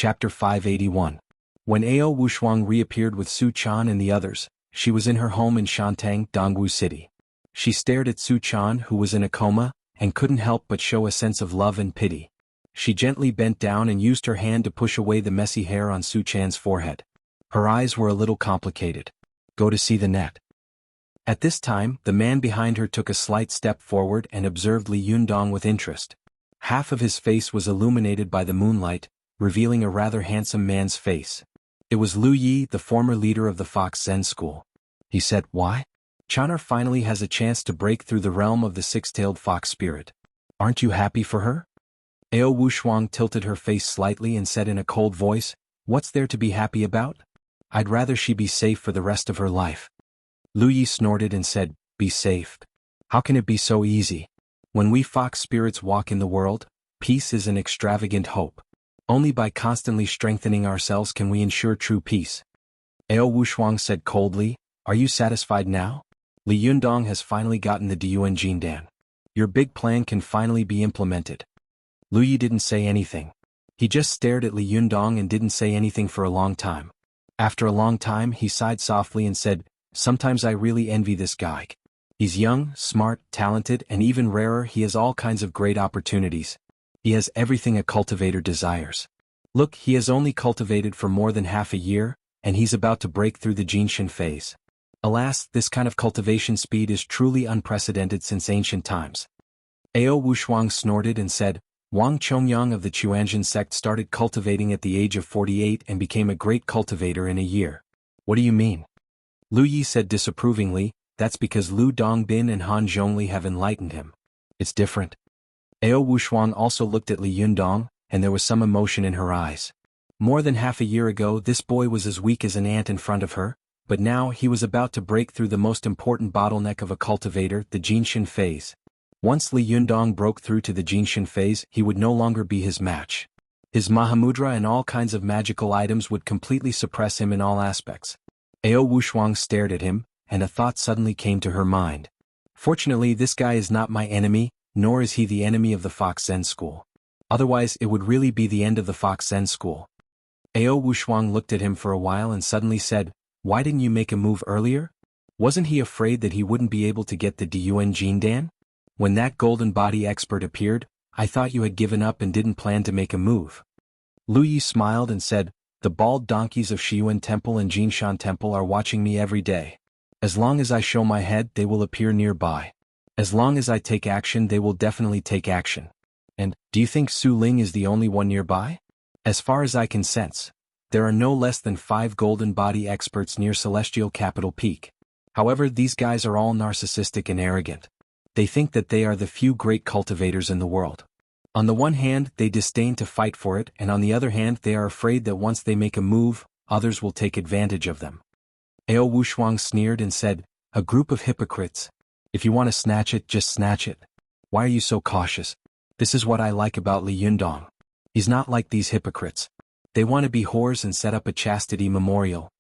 Chapter 581. When Ao Wushuang reappeared with Su Chan and the others, she was in her home in Shantang, Dongwu City. She stared at Su Chan, who was in a coma, and couldn't help but show a sense of love and pity. She gently bent down and used her hand to push away the messy hair on Su Chan's forehead. Her eyes were a little complicated. Go to see the net. At this time, the man behind her took a slight step forward and observed Li Yundong with interest. Half of his face was illuminated by the moonlight, revealing a rather handsome man's face. It was Lu Yi, the former leader of the Fox Zen school. He said, "Why? Chanar finally has a chance to break through the realm of the six-tailed fox spirit. Aren't you happy for her?" Ao Wushuang tilted her face slightly and said in a cold voice, "What's there to be happy about? I'd rather she be safe for the rest of her life." Lu Yi snorted and said, "Be safe? How can it be so easy? When we fox spirits walk in the world, peace is an extravagant hope. Only by constantly strengthening ourselves can we ensure true peace." Ao Wushuang said coldly, "Are you satisfied now? Li Yundong has finally gotten the Diyuan Jindan. Your big plan can finally be implemented." Lu Yi didn't say anything. He just stared at Li Yundong and didn't say anything for a long time. After a long time he sighed softly and said, "Sometimes I really envy this guy. He's young, smart, talented, and even rarer, he has all kinds of great opportunities. He has everything a cultivator desires. Look, he has only cultivated for more than half a year, and he's about to break through the Jinshin phase. Alas, this kind of cultivation speed is truly unprecedented since ancient times." Ao Wushuang snorted and said, "Wang Chongyang of the Chuanjin sect started cultivating at the age of 48 and became a great cultivator in a year. What do you mean?" Lu Yi said disapprovingly, "That's because Lu Dongbin and Han Zhongli have enlightened him. It's different." Ao Wushuang also looked at Li Yundong, and there was some emotion in her eyes. More than half a year ago this boy was as weak as an ant in front of her, but now he was about to break through the most important bottleneck of a cultivator, the Jinshin phase. Once Li Yundong broke through to the Jinshin phase, he would no longer be his match. His Mahamudra and all kinds of magical items would completely suppress him in all aspects. Ao Wushuang stared at him, and a thought suddenly came to her mind. Fortunately, this guy is not my enemy, nor is he the enemy of the Fox Zen school. Otherwise it would really be the end of the Fox Zen school. Ao Wushuang looked at him for a while and suddenly said, "Why didn't you make a move earlier? Wasn't he afraid that he wouldn't be able to get the Diyuan Jindan? When that golden body expert appeared, I thought you had given up and didn't plan to make a move." Lu Yi smiled and said, "The bald donkeys of Shiyuan Temple and Jinshan Temple are watching me every day. As long as I show my head, they will appear nearby. As long as I take action, they will definitely take action. And, do you think Su Ling is the only one nearby? As far as I can sense, there are no less than 5 golden body experts near Celestial Capital Peak. However, these guys are all narcissistic and arrogant. They think that they are the few great cultivators in the world. On the one hand, they disdain to fight for it, and on the other hand, they are afraid that once they make a move, others will take advantage of them." Ao Wushuang sneered and said, "A group of hypocrites. If you want to snatch it, just snatch it. Why are you so cautious? This is what I like about Li Yundong. He's not like these hypocrites. They want to be whores and set up a chastity memorial."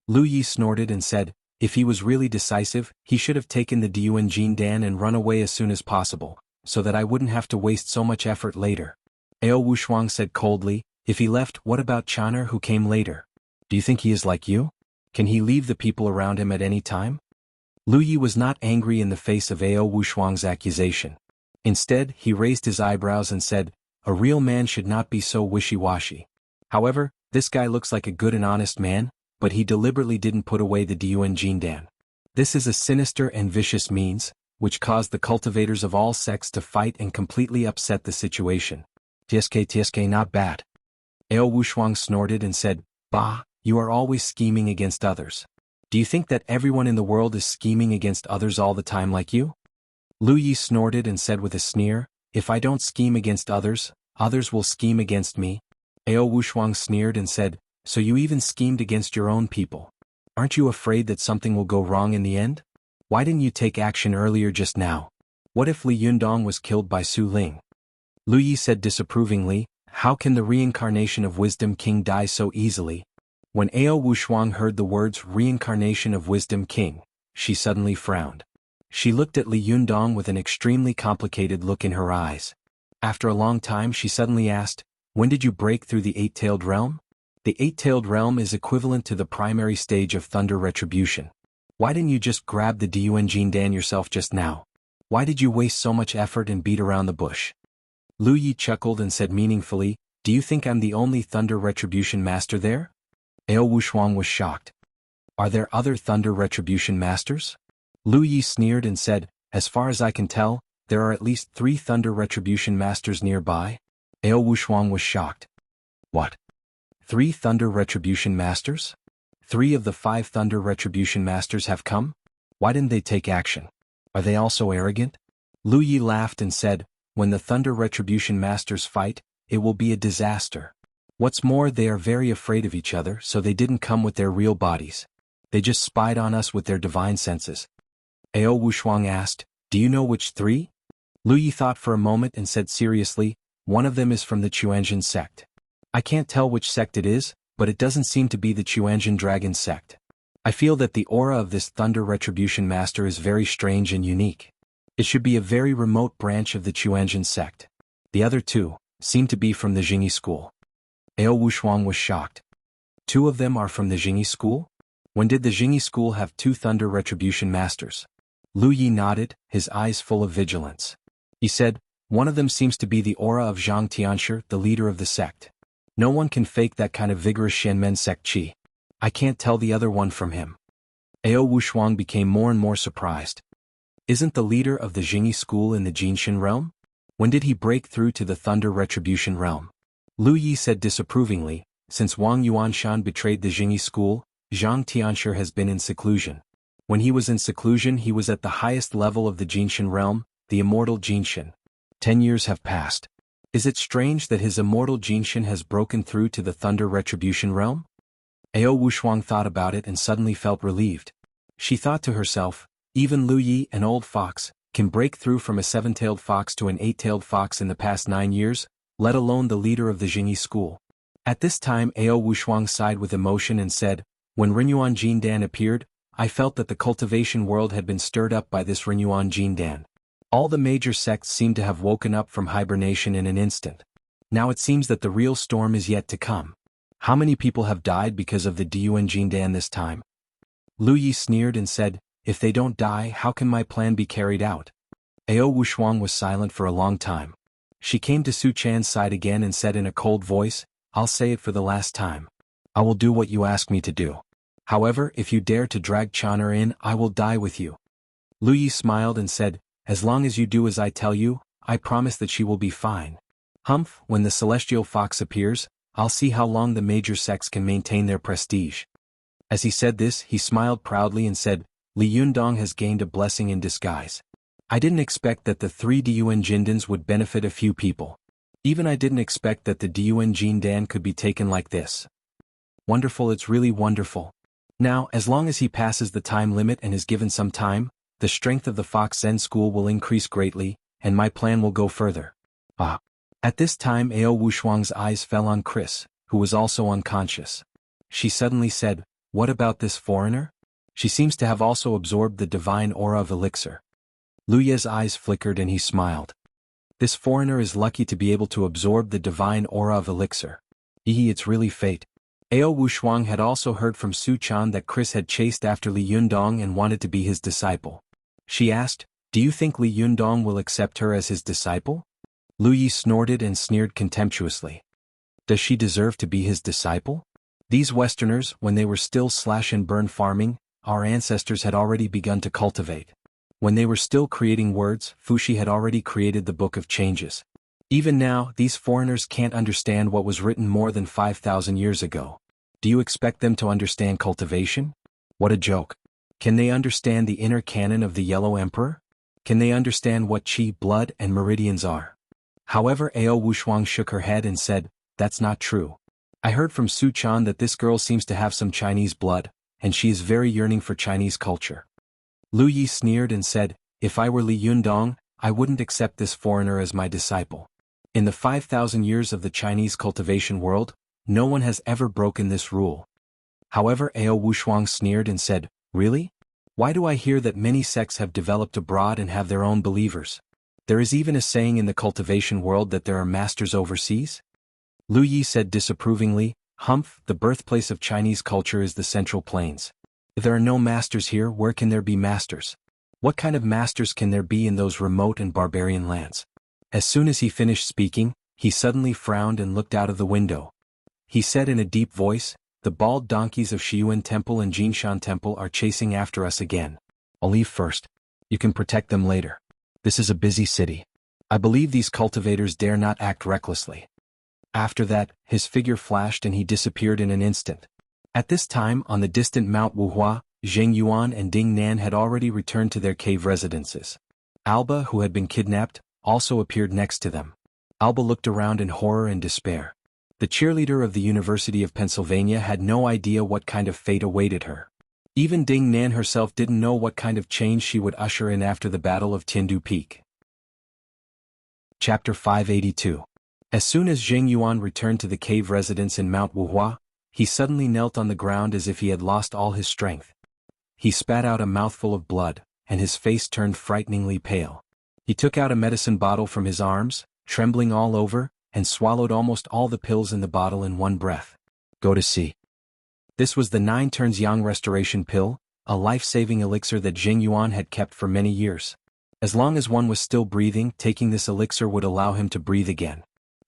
Lu Yi snorted and said, "If he was really decisive, he should have taken the Diyuan Jindan and run away as soon as possible, so that I wouldn't have to waste so much effort later." Ao Wushuang said coldly, "If he left, what about Chanar who came later? Do you think he is like you? Can he leave the people around him at any time?" Lu Yi was not angry in the face of Ao Wushuang's accusation. Instead, he raised his eyebrows and said, "A real man should not be so wishy-washy. However, this guy looks like a good and honest man, but he deliberately didn't put away the Diyuan Jindan. This is a sinister and vicious means, which caused the cultivators of all sects to fight and completely upset the situation. TSK not bad." Ao Wushuang snorted and said, "Bah, you are always scheming against others. Do you think that everyone in the world is scheming against others all the time like you?" Lu Yi snorted and said with a sneer, "If I don't scheme against others, others will scheme against me." Ao Wushuang sneered and said, "So you even schemed against your own people. Aren't you afraid that something will go wrong in the end? Why didn't you take action earlier just now? What if Li Yundong was killed by Su Ling?" Lu Yi said disapprovingly, "How can the reincarnation of Wisdom King die so easily?" When Ao Wushuang heard the words reincarnation of Wisdom King, she suddenly frowned. She looked at Li Yundong with an extremely complicated look in her eyes. After a long time she suddenly asked, When did you break through the eight-tailed realm? The eight-tailed realm is equivalent to the primary stage of thunder retribution. Why didn't you just grab the Dun Jindan yourself just now? Why did you waste so much effort and beat around the bush? Lu Yi chuckled and said meaningfully, do you think I'm the only thunder retribution master there? Ao Wushuang was shocked. Are there other thunder retribution masters? Lu Yi sneered and said, as far as I can tell, there are at least 3 thunder retribution masters nearby. Ao Wushuang was shocked. What? 3 thunder retribution masters? 3 of the 5 thunder retribution masters have come? Why didn't they take action? Are they also arrogant? Lu Yi laughed and said, when the thunder retribution masters fight, it will be a disaster. What's more, they are very afraid of each other, so they didn't come with their real bodies. They just spied on us with their divine senses. Ao Wushuang asked, do you know which 3? Lu Yi thought for a moment and said seriously, one of them is from the Chuanjin sect. I can't tell which sect it is, but it doesn't seem to be the Chuanjin dragon sect. I feel that the aura of this thunder retribution master is very strange and unique. It should be a very remote branch of the Chuanjin sect. The other 2 seem to be from the Jingyi school. Ao Wushuang was shocked. 2 of them are from the Jingyi school? When did the Jingyi school have 2 thunder retribution masters? Lu Yi nodded, his eyes full of vigilance. He said, one of them seems to be the aura of Zhang Tianshi, the leader of the sect. No one can fake that kind of vigorous Shenmen sect qi. I can't tell the other one from him. Ao Wushuang became more and more surprised. Isn't the leader of the Jingyi school in the Jinshin realm? When did he break through to the thunder retribution realm? Lu Yi said disapprovingly, since Wang Yuanshan betrayed the Jingyi school, Zhang Tianshi has been in seclusion. When he was in seclusion he was at the highest level of the Jinshin realm, the immortal Jinshin. 10 years have passed. Is it strange that his immortal Jinshin has broken through to the thunder retribution realm? Ao Wushuang thought about it and suddenly felt relieved. She thought to herself, even Lu Yi, an old fox, can break through from a 7-tailed fox to an 8-tailed fox in the past 9 years, let alone the leader of the Jingyi school. At this time Ao Wushuang sighed with emotion and said, when Renyuan Jindan appeared, I felt that the cultivation world had been stirred up by this Renyuan Jindan. All the major sects seem to have woken up from hibernation in an instant. Now it seems that the real storm is yet to come. How many people have died because of the Dun Jindan this time? Lu Yi sneered and said, if they don't die, how can my plan be carried out? Ao Wushuang was silent for a long time. She came to Su Chan's side again and said in a cold voice, I'll say it for the last time. I will do what you ask me to do. However, if you dare to drag Chaner in, I will die with you. Lu Yi smiled and said, as long as you do as I tell you, I promise that she will be fine. Humph, when the celestial fox appears, I'll see how long the major sects can maintain their prestige. As he said this, he smiled proudly and said, Li Yundong has gained a blessing in disguise. I didn't expect that the 3 Dun Jindans would benefit a few people. Even I didn't expect that the Dun Jindan could be taken like this. Wonderful, it's really wonderful. Now, as long as he passes the time limit and is given some time, the strength of the Fox Zen school will increase greatly, and my plan will go further. Ah. At this time Ao Wushuang's eyes fell on Chris, who was also unconscious. She suddenly said, what about this foreigner? She seems to have also absorbed the divine aura of elixir. Lu Ye's eyes flickered and he smiled. This foreigner is lucky to be able to absorb the divine aura of elixir. It's really fate. Ao Wushuang had also heard from Su Chan that Chris had chased after Li Yundong and wanted to be his disciple. She asked, do you think Li Yundong will accept her as his disciple? Lu Yi snorted and sneered contemptuously. Does she deserve to be his disciple? These Westerners, when they were still slash and burn farming, our ancestors had already begun to cultivate. When they were still creating words, Fuxi had already created the Book of Changes. Even now, these foreigners can't understand what was written more than 5,000 years ago. Do you expect them to understand cultivation? What a joke. Can they understand the inner canon of the Yellow Emperor? Can they understand what qi, blood, and meridians are? However, Ao Wushuang shook her head and said, that's not true. I heard from Su Chan that this girl seems to have some Chinese blood, and she is very yearning for Chinese culture. Lu Yi sneered and said, if I were Li Yundong, I wouldn't accept this foreigner as my disciple. In the 5,000 years of the Chinese cultivation world, no one has ever broken this rule. However, Ao Wushuang sneered and said, really? Why do I hear that many sects have developed abroad and have their own believers? There is even a saying in the cultivation world that there are masters overseas? Lu Yi said disapprovingly, "Humph, the birthplace of Chinese culture is the Central Plains. If there are no masters here, where can there be masters? What kind of masters can there be in those remote and barbarian lands?" As soon as he finished speaking, he suddenly frowned and looked out of the window. He said in a deep voice, "The bald donkeys of Shiyuan Temple and Jinshan Temple are chasing after us again. I'll leave first. You can protect them later. This is a busy city. I believe these cultivators dare not act recklessly." After that, his figure flashed and he disappeared in an instant. At this time, on the distant Mount Wuhua, Zheng Yuan and Ding Nan had already returned to their cave residences. Alba, who had been kidnapped, also appeared next to them. Alba looked around in horror and despair. The cheerleader of the University of Pennsylvania had no idea what kind of fate awaited her. Even Ding Nan herself didn't know what kind of change she would usher in after the Battle of Tiandu Peak. Chapter 582. As soon as Zheng Yuan returned to the cave residence in Mount Wuhua, he suddenly knelt on the ground as if he had lost all his strength. He spat out a mouthful of blood, and his face turned frighteningly pale. He took out a medicine bottle from his arms, trembling all over, and swallowed almost all the pills in the bottle in one breath. Go to see. This was the 9 turns yang restoration pill, a life-saving elixir that Zheng Yuan had kept for many years. As long as one was still breathing, taking this elixir would allow him to breathe again.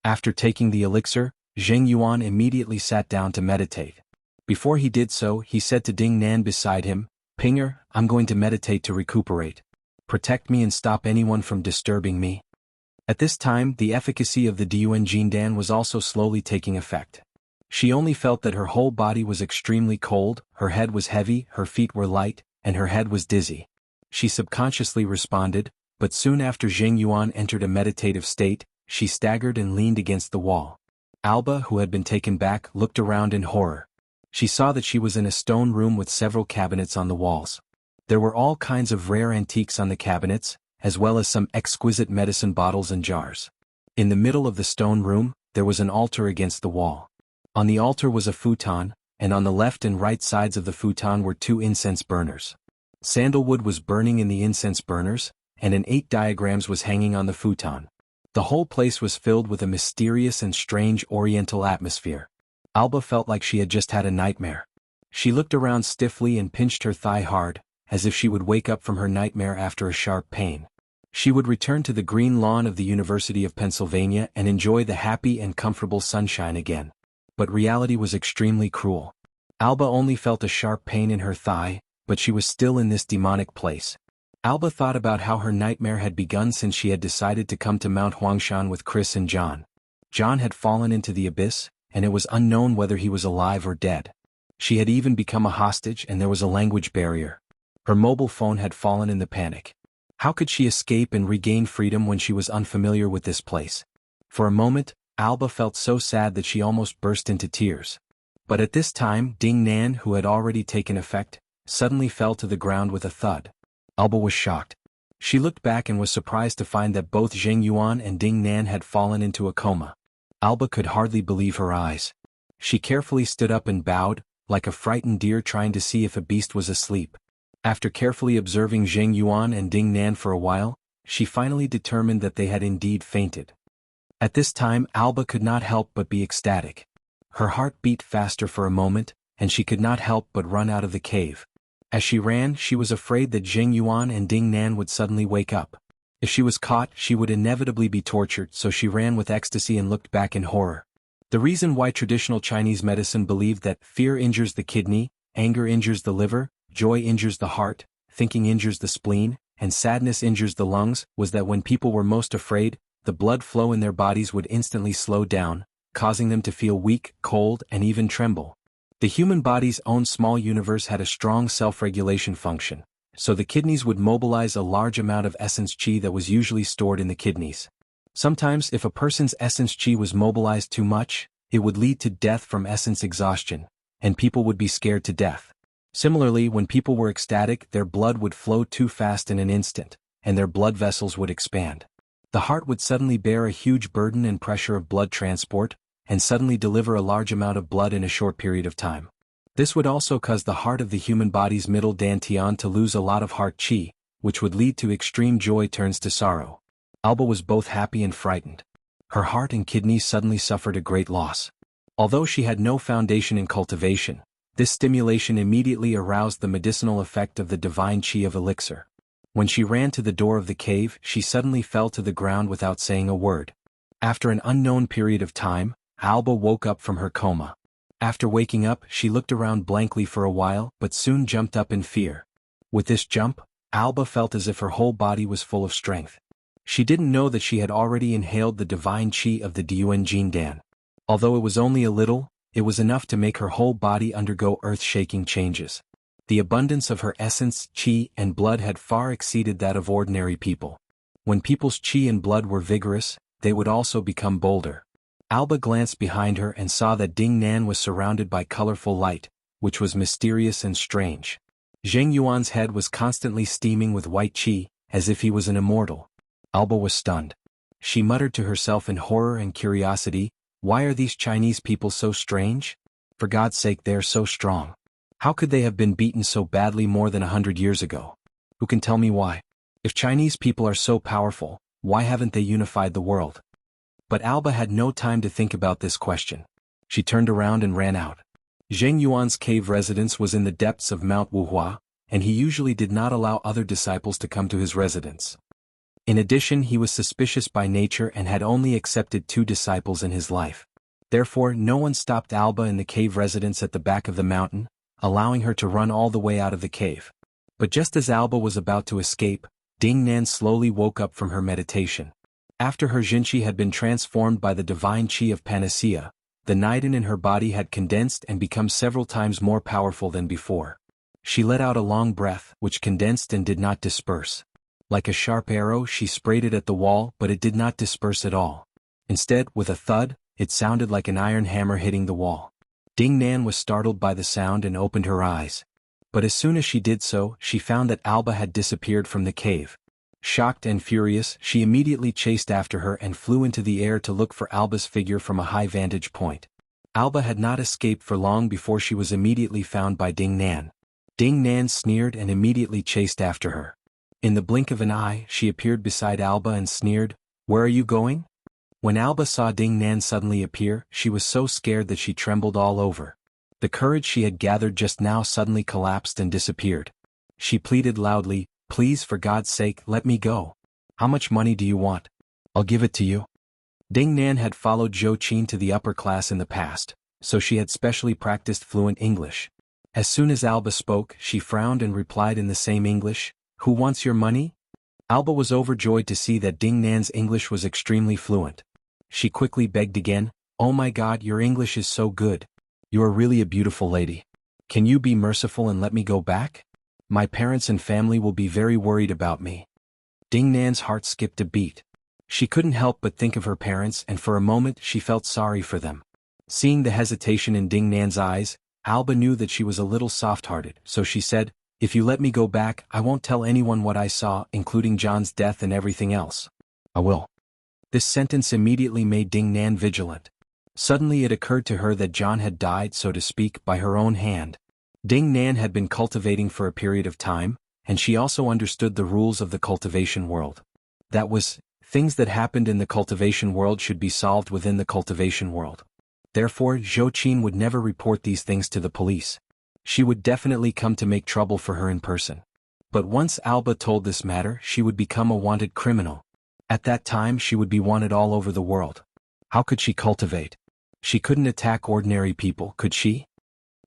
After taking the elixir, Zheng Yuan immediately sat down to meditate. Before he did so, he said to Ding Nan beside him, "Pinger, I'm going to meditate to recuperate. Protect me and stop anyone from disturbing me." At this time, the efficacy of the Diyuan Jindan was also slowly taking effect. She only felt that her whole body was extremely cold, her head was heavy, her feet were light, and her head was dizzy. She subconsciously responded, but soon after Zheng Yuan entered a meditative state, she staggered and leaned against the wall. Alba, who had been taken back, looked around in horror. She saw that she was in a stone room with several cabinets on the walls. There were all kinds of rare antiques on the cabinets, as well as some exquisite medicine bottles and jars. In the middle of the stone room, there was an altar against the wall. On the altar was a futon, and on the left and right sides of the futon were 2 incense burners. Sandalwood was burning in the incense burners, and an 8 diagrams was hanging on the futon. The whole place was filled with a mysterious and strange oriental atmosphere. Alba felt like she had just had a nightmare. She looked around stiffly and pinched her thigh hard, as if she would wake up from her nightmare after a sharp pain. She would return to the green lawn of the University of Pennsylvania and enjoy the happy and comfortable sunshine again. But reality was extremely cruel. Alba only felt a sharp pain in her thigh, but she was still in this demonic place. Alba thought about how her nightmare had begun since she had decided to come to Mount Huangshan with Chris and John. John had fallen into the abyss, and it was unknown whether he was alive or dead. She had even become a hostage and there was a language barrier. Her mobile phone had fallen in the panic. How could she escape and regain freedom when she was unfamiliar with this place? For a moment, Alba felt so sad that she almost burst into tears. But at this time, Ding Nan, who had already taken effect, suddenly fell to the ground with a thud. Alba was shocked. She looked back and was surprised to find that both Zheng Yuan and Ding Nan had fallen into a coma. Alba could hardly believe her eyes. She carefully stood up and bowed, like a frightened deer trying to see if a beast was asleep. After carefully observing Zheng Yuan and Ding Nan for a while, she finally determined that they had indeed fainted. At this time, Alba could not help but be ecstatic. Her heart beat faster for a moment, and she could not help but run out of the cave. As she ran, she was afraid that Zheng Yuan and Ding Nan would suddenly wake up. If she was caught, she would inevitably be tortured, so she ran with ecstasy and looked back in horror. The reason why traditional Chinese medicine believed that fear injures the kidney, anger injures the liver, joy injures the heart, thinking injures the spleen, and sadness injures the lungs was that when people were most afraid, the blood flow in their bodies would instantly slow down, causing them to feel weak, cold, and even tremble. The human body's own small universe had a strong self-regulation function, so the kidneys would mobilize a large amount of essence qi that was usually stored in the kidneys. Sometimes, if a person's essence qi was mobilized too much, it would lead to death from essence exhaustion, and people would be scared to death. Similarly, when people were ecstatic, their blood would flow too fast in an instant, and their blood vessels would expand. The heart would suddenly bear a huge burden and pressure of blood transport, and suddenly deliver a large amount of blood in a short period of time. This would also cause the heart of the human body's middle dantian to lose a lot of heart qi, which would lead to extreme joy turns to sorrow. Alba was both happy and frightened. Her heart and kidneys suddenly suffered a great loss. Although she had no foundation in cultivation, this stimulation immediately aroused the medicinal effect of the divine qi of elixir. When she ran to the door of the cave, she suddenly fell to the ground without saying a word. After an unknown period of time, Alba woke up from her coma. After waking up, she looked around blankly for a while, but soon jumped up in fear. With this jump, Alba felt as if her whole body was full of strength. She didn't know that she had already inhaled the divine qi of the Diuan Jindan. Although it was only a little, it was enough to make her whole body undergo earth-shaking changes. The abundance of her essence, qi, and blood had far exceeded that of ordinary people. When people's qi and blood were vigorous, they would also become bolder. Alba glanced behind her and saw that Ding Nan was surrounded by colorful light, which was mysterious and strange. Zheng Yuan's head was constantly steaming with white qi, as if he was an immortal. Alba was stunned. She muttered to herself in horror and curiosity, "Why are these Chinese people so strange? For God's sake, they are so strong. How could they have been beaten so badly more than 100 years ago? Who can tell me why? If Chinese people are so powerful, why haven't they unified the world?" But Alba had no time to think about this question. She turned around and ran out. Zheng Yuan's cave residence was in the depths of Mount Wuhua, and he usually did not allow other disciples to come to his residence. In addition, he was suspicious by nature and had only accepted 2 disciples in his life. Therefore, no one stopped Alba in the cave residence at the back of the mountain, allowing her to run all the way out of the cave. But just as Alba was about to escape, Ding Nan slowly woke up from her meditation. After her jinqi had been transformed by the divine qi of panacea, the niden in her body had condensed and become several times more powerful than before. She let out a long breath, which condensed and did not disperse. Like a sharp arrow, she sprayed it at the wall, but it did not disperse at all. Instead, with a thud, it sounded like an iron hammer hitting the wall. Ding Nan was startled by the sound and opened her eyes. But as soon as she did so, she found that Alba had disappeared from the cave. Shocked and furious, she immediately chased after her and flew into the air to look for Alba's figure from a high vantage point. Alba had not escaped for long before she was immediately found by Ding Nan. Ding Nan sneered and immediately chased after her. In the blink of an eye, she appeared beside Alba and sneered, "Where are you going?" When Alba saw Ding Nan suddenly appear, she was so scared that she trembled all over. The courage she had gathered just now suddenly collapsed and disappeared. She pleaded loudly, "Please, for God's sake, let me go. How much money do you want? I'll give it to you." Ding Nan had followed Zhou Qin to the upper class in the past, so she had specially practiced fluent English. As soon as Alba spoke, she frowned and replied in the same English, "Who wants your money?" Alba was overjoyed to see that Ding Nan's English was extremely fluent. She quickly begged again, "Oh my God, your English is so good. You are really a beautiful lady. Can you be merciful and let me go back? My parents and family will be very worried about me." Ding Nan's heart skipped a beat. She couldn't help but think of her parents, and for a moment she felt sorry for them. Seeing the hesitation in Ding Nan's eyes, Alba knew that she was a little soft-hearted, so she said, "If you let me go back, I won't tell anyone what I saw, including John's death and everything else. I will." This sentence immediately made Ding Nan vigilant. Suddenly it occurred to her that John had died, so to speak, by her own hand. Ding Nan had been cultivating for a period of time, and she also understood the rules of the cultivation world. That was, things that happened in the cultivation world should be solved within the cultivation world. Therefore, Zhou Qin would never report these things to the police. She would definitely come to make trouble for her in person. But once Alba told this matter, she would become a wanted criminal. At that time she would be wanted all over the world. How could she cultivate? She couldn't attack ordinary people, could she?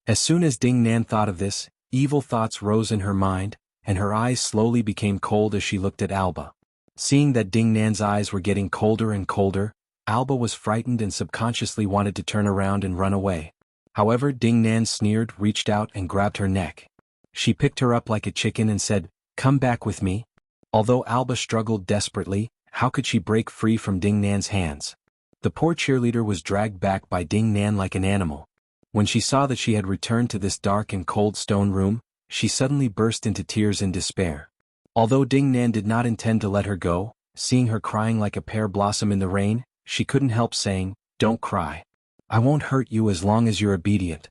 As soon as Ding Nan thought of this, evil thoughts rose in her mind, and her eyes slowly became cold as she looked at Alba. Seeing that Ding Nan's eyes were getting colder and colder, Alba was frightened and subconsciously wanted to turn around and run away. However, Ding Nan sneered, reached out and grabbed her neck. She picked her up like a chicken and said, "Come back with me." Although Alba struggled desperately, how could she break free from Ding Nan's hands? The poor cheerleader was dragged back by Ding Nan like an animal. When she saw that she had returned to this dark and cold stone room, she suddenly burst into tears in despair. Although Ding Nan did not intend to let her go, seeing her crying like a pear blossom in the rain, she couldn't help saying, "Don't cry. I won't hurt you as long as you're obedient."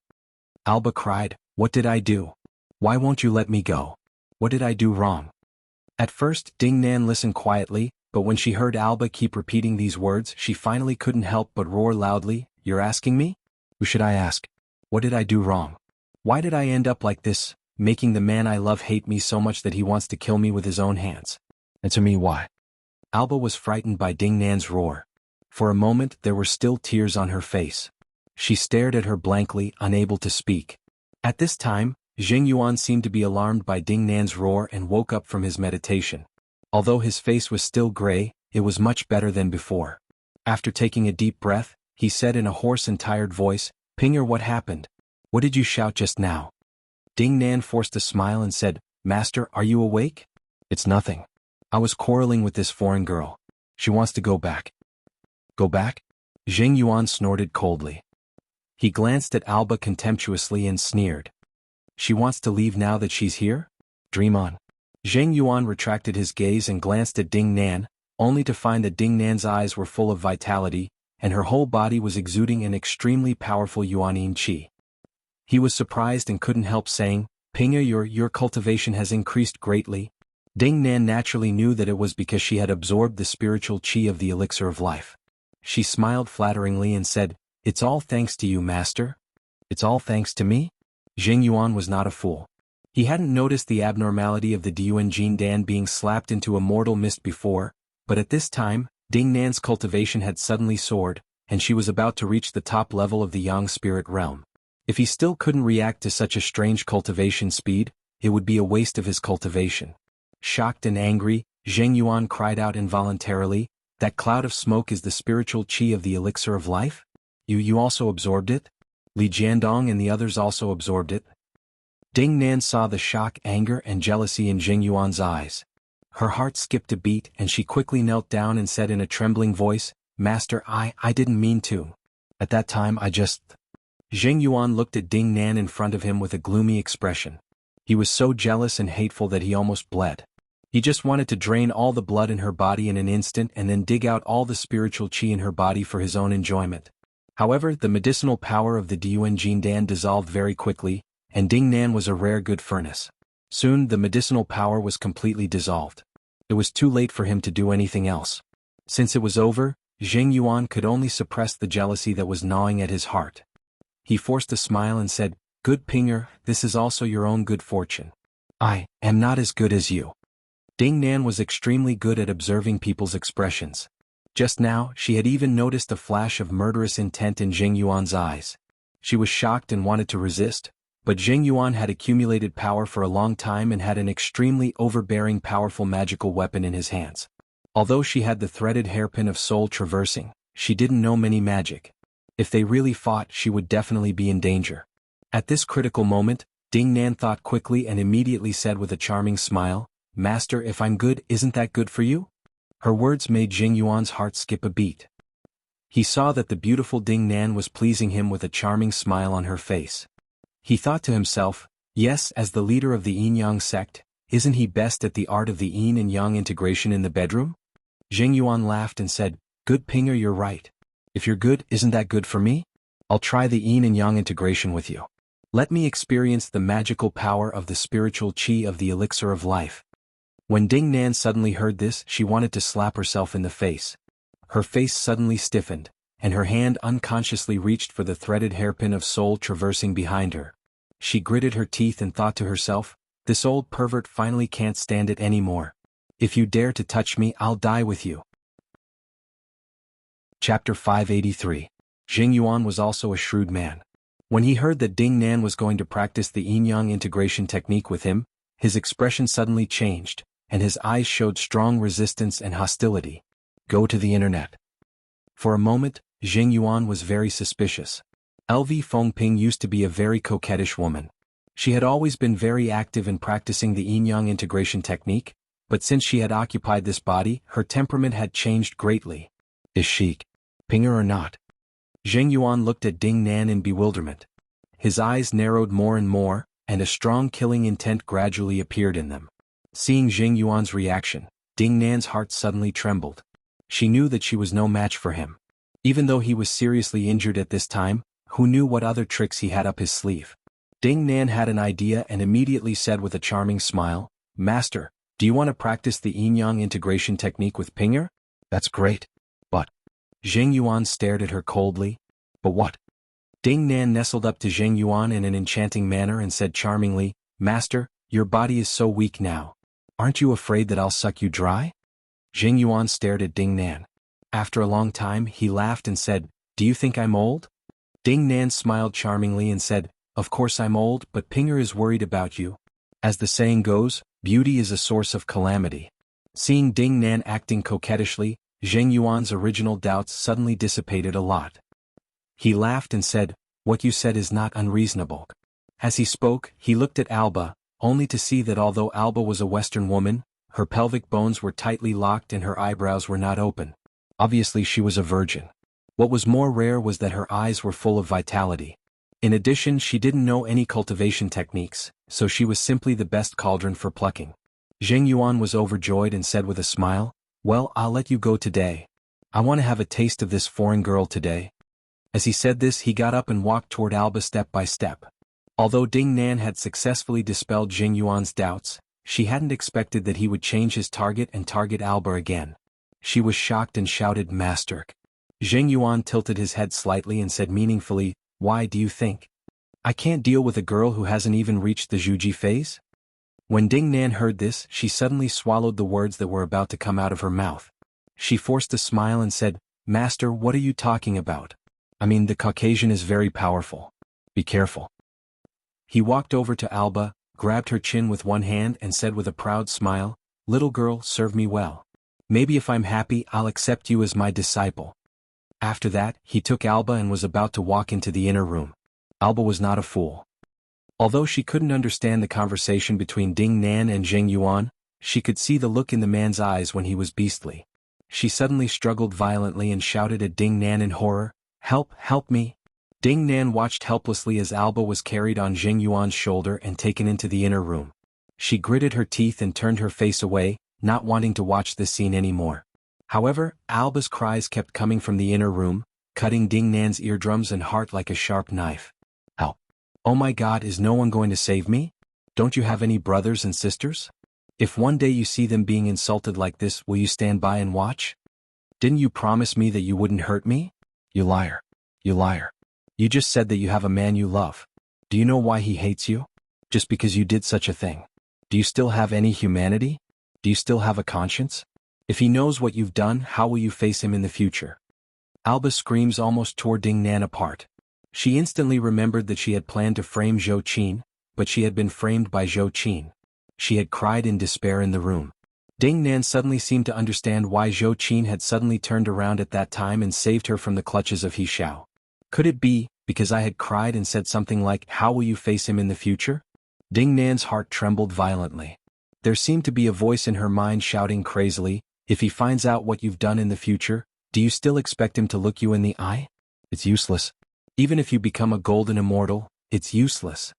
Alba cried, "What did I do? Why won't you let me go? What did I do wrong?" At first, Ding Nan listened quietly, But when she heard Alba keep repeating these words, she finally couldn't help but roar loudly, "You're asking me? Who should I ask? What did I do wrong? Why did I end up like this, making the man I love hate me so much that he wants to kill me with his own hands? And to me, why?" Alba was frightened by Ding Nan's roar. For a moment there were still tears on her face. She stared at her blankly, unable to speak. At this time, Jing Yuan seemed to be alarmed by Ding Nan's roar and woke up from his meditation. Although his face was still gray, it was much better than before. After taking a deep breath, he said in a hoarse and tired voice, "Pinger, what happened? What did you shout just now?" Ding Nan forced a smile and said, "Master, are you awake?" "It's nothing. I was quarreling with this foreign girl. She wants to go back." "Go back?" Jing Yuan snorted coldly. He glanced at Alba contemptuously and sneered. "She wants to leave now that she's here? Dream on." Jing Yuan retracted his gaze and glanced at Ding Nan, only to find that Ding Nan's eyes were full of vitality, and her whole body was exuding an extremely powerful Yuanine qi. He was surprised and couldn't help saying, "Pinger, your cultivation has increased greatly." Ding Nan naturally knew that it was because she had absorbed the spiritual qi of the elixir of life. She smiled flatteringly and said, "It's all thanks to you, master." "It's all thanks to me?" Jing Yuan was not a fool. He hadn't noticed the abnormality of the Diuanjin Dan being slapped into a mortal mist before, but at this time, Ding Nan's cultivation had suddenly soared, and she was about to reach the top level of the Yang spirit realm. If he still couldn't react to such a strange cultivation speed, it would be a waste of his cultivation. Shocked and angry, Zheng Yuan cried out involuntarily, "That cloud of smoke is the spiritual qi of the elixir of life? You also absorbed it?" Li Jiandong and the others also absorbed it. Ding Nan saw the shock, anger, and jealousy in Zheng Yuan's eyes. Her heart skipped a beat and she quickly knelt down and said in a trembling voice, "Master, I didn't mean to. At that time I just..." Zheng Yuan looked at Ding Nan in front of him with a gloomy expression. He was so jealous and hateful that he almost bled. He just wanted to drain all the blood in her body in an instant and then dig out all the spiritual qi in her body for his own enjoyment. However, the medicinal power of the Diuanjin Dan dissolved very quickly, and Ding Nan was a rare good furnace. Soon the medicinal power was completely dissolved. It was too late for him to do anything else. Since it was over, Zheng Yuan could only suppress the jealousy that was gnawing at his heart. He forced a smile and said, "Good Pinger, this is also your own good fortune. I am not as good as you." Ding Nan was extremely good at observing people's expressions. Just now, she had even noticed a flash of murderous intent in Zheng Yuan's eyes. She was shocked and wanted to resist, but Zheng Yuan had accumulated power for a long time and had an extremely overbearing powerful magical weapon in his hands. Although she had the threaded hairpin of soul traversing, she didn't know many magic. If they really fought, she would definitely be in danger. At this critical moment, Ding Nan thought quickly and immediately said with a charming smile, "Master, if I'm good, isn't that good for you?" Her words made Zheng Yuan's heart skip a beat. He saw that the beautiful Ding Nan was pleasing him with a charming smile on her face. He thought to himself, yes, as the leader of the Yin-Yang sect, isn't he best at the art of the Yin and Yang integration in the bedroom? Zheng Yuan laughed and said, "Good Pinger, you're right. If you're good, isn't that good for me? I'll try the Yin and Yang integration with you. Let me experience the magical power of the spiritual qi of the elixir of life." When Ding Nan suddenly heard this, she wanted to slap herself in the face. Her face suddenly stiffened, and her hand unconsciously reached for the threaded hairpin of soul traversing behind her. She gritted her teeth and thought to herself, "This old pervert finally can't stand it anymore. If you dare to touch me, I'll die with you." Chapter 583. Jing Yuan was also a shrewd man. When he heard that Ding Nan was going to practice the yin-yang integration technique with him, his expression suddenly changed, and his eyes showed strong resistance and hostility. "Go to the internet." For a moment, Jing Yuan was very suspicious. LV Fengping used to be a very coquettish woman. She had always been very active in practicing the yin-yang integration technique, but since she had occupied this body, her temperament had changed greatly. Is she Pinger or not? Zheng Yuan looked at Ding Nan in bewilderment. His eyes narrowed more and more, and a strong killing intent gradually appeared in them. Seeing Zheng Yuan's reaction, Ding Nan's heart suddenly trembled. She knew that she was no match for him. Even though he was seriously injured at this time, who knew what other tricks he had up his sleeve? Ding Nan had an idea and immediately said with a charming smile, "Master, Do you want to practice the yin-yang integration technique with Pinger? That's great. But Zheng Yuan stared at her coldly. But what? Ding Nan nestled up to Zheng Yuan in an enchanting manner and said charmingly, Master, your body is so weak now. Aren't you afraid that I'll suck you dry? Zheng Yuan stared at Ding Nan. After a long time, he laughed and said, Do you think I'm old? Ding Nan smiled charmingly and said, Of course I'm old, but Pinger is worried about you. As the saying goes, beauty is a source of calamity. Seeing Ding Nan acting coquettishly, Zheng Yuan's original doubts suddenly dissipated a lot. He laughed and said, What you said is not unreasonable. As he spoke, he looked at Alba, only to see that although Alba was a Western woman, her pelvic bones were tightly locked and her eyebrows were not open. Obviously she was a virgin. What was more rare was that her eyes were full of vitality. In addition, she didn't know any cultivation techniques, so she was simply the best cauldron for plucking. Zheng Yuan was overjoyed and said with a smile, Well, I'll let you go today. I want to have a taste of this foreign girl today. As he said this, he got up and walked toward Alba step by step. Although Ding Nan had successfully dispelled Zheng Yuan's doubts, she hadn't expected that he would change his target and target Alba again. She was shocked and shouted, Master. Zheng Yuan tilted his head slightly and said meaningfully, Why do you think? I can't deal with a girl who hasn't even reached the Zhuji phase? When Ding Nan heard this, she suddenly swallowed the words that were about to come out of her mouth. She forced a smile and said, Master, what are you talking about? I mean, the Caucasian is very powerful. Be careful. He walked over to Alba, grabbed her chin with one hand and said with a proud smile, Little girl, serve me well. Maybe if I'm happy, I'll accept you as my disciple. After that, he took Alba and was about to walk into the inner room. Alba was not a fool. Although she couldn't understand the conversation between Ding Nan and Zheng Yuan, she could see the look in the man's eyes when he was beastly. She suddenly struggled violently and shouted at Ding Nan in horror, help me. Ding Nan watched helplessly as Alba was carried on Zheng Yuan's shoulder and taken into the inner room. She gritted her teeth and turned her face away, not wanting to watch this scene anymore. However, Alba's cries kept coming from the inner room, cutting Ding Nan's eardrums and heart like a sharp knife. Help! Oh my God, is no one going to save me? Don't you have any brothers and sisters? If one day you see them being insulted like this, will you stand by and watch? Didn't you promise me that you wouldn't hurt me? You liar. You liar. You just said that you have a man you love. Do you know why he hates you? Just because you did such a thing. Do you still have any humanity? Do you still have a conscience? If he knows what you've done, how will you face him in the future? Alba screams almost tore Ding Nan apart. She instantly remembered that she had planned to frame Zhou Qin, but she had been framed by Zhou Qin. She had cried in despair in the room. Ding Nan suddenly seemed to understand why Zhou Qin had suddenly turned around at that time and saved her from the clutches of He Xiao. Could it be, because I had cried and said something like, How will you face him in the future? Ding Nan's heart trembled violently. There seemed to be a voice in her mind shouting crazily, If he finds out what you've done in the future, do you still expect him to look you in the eye? It's useless. Even if you become a golden immortal, it's useless.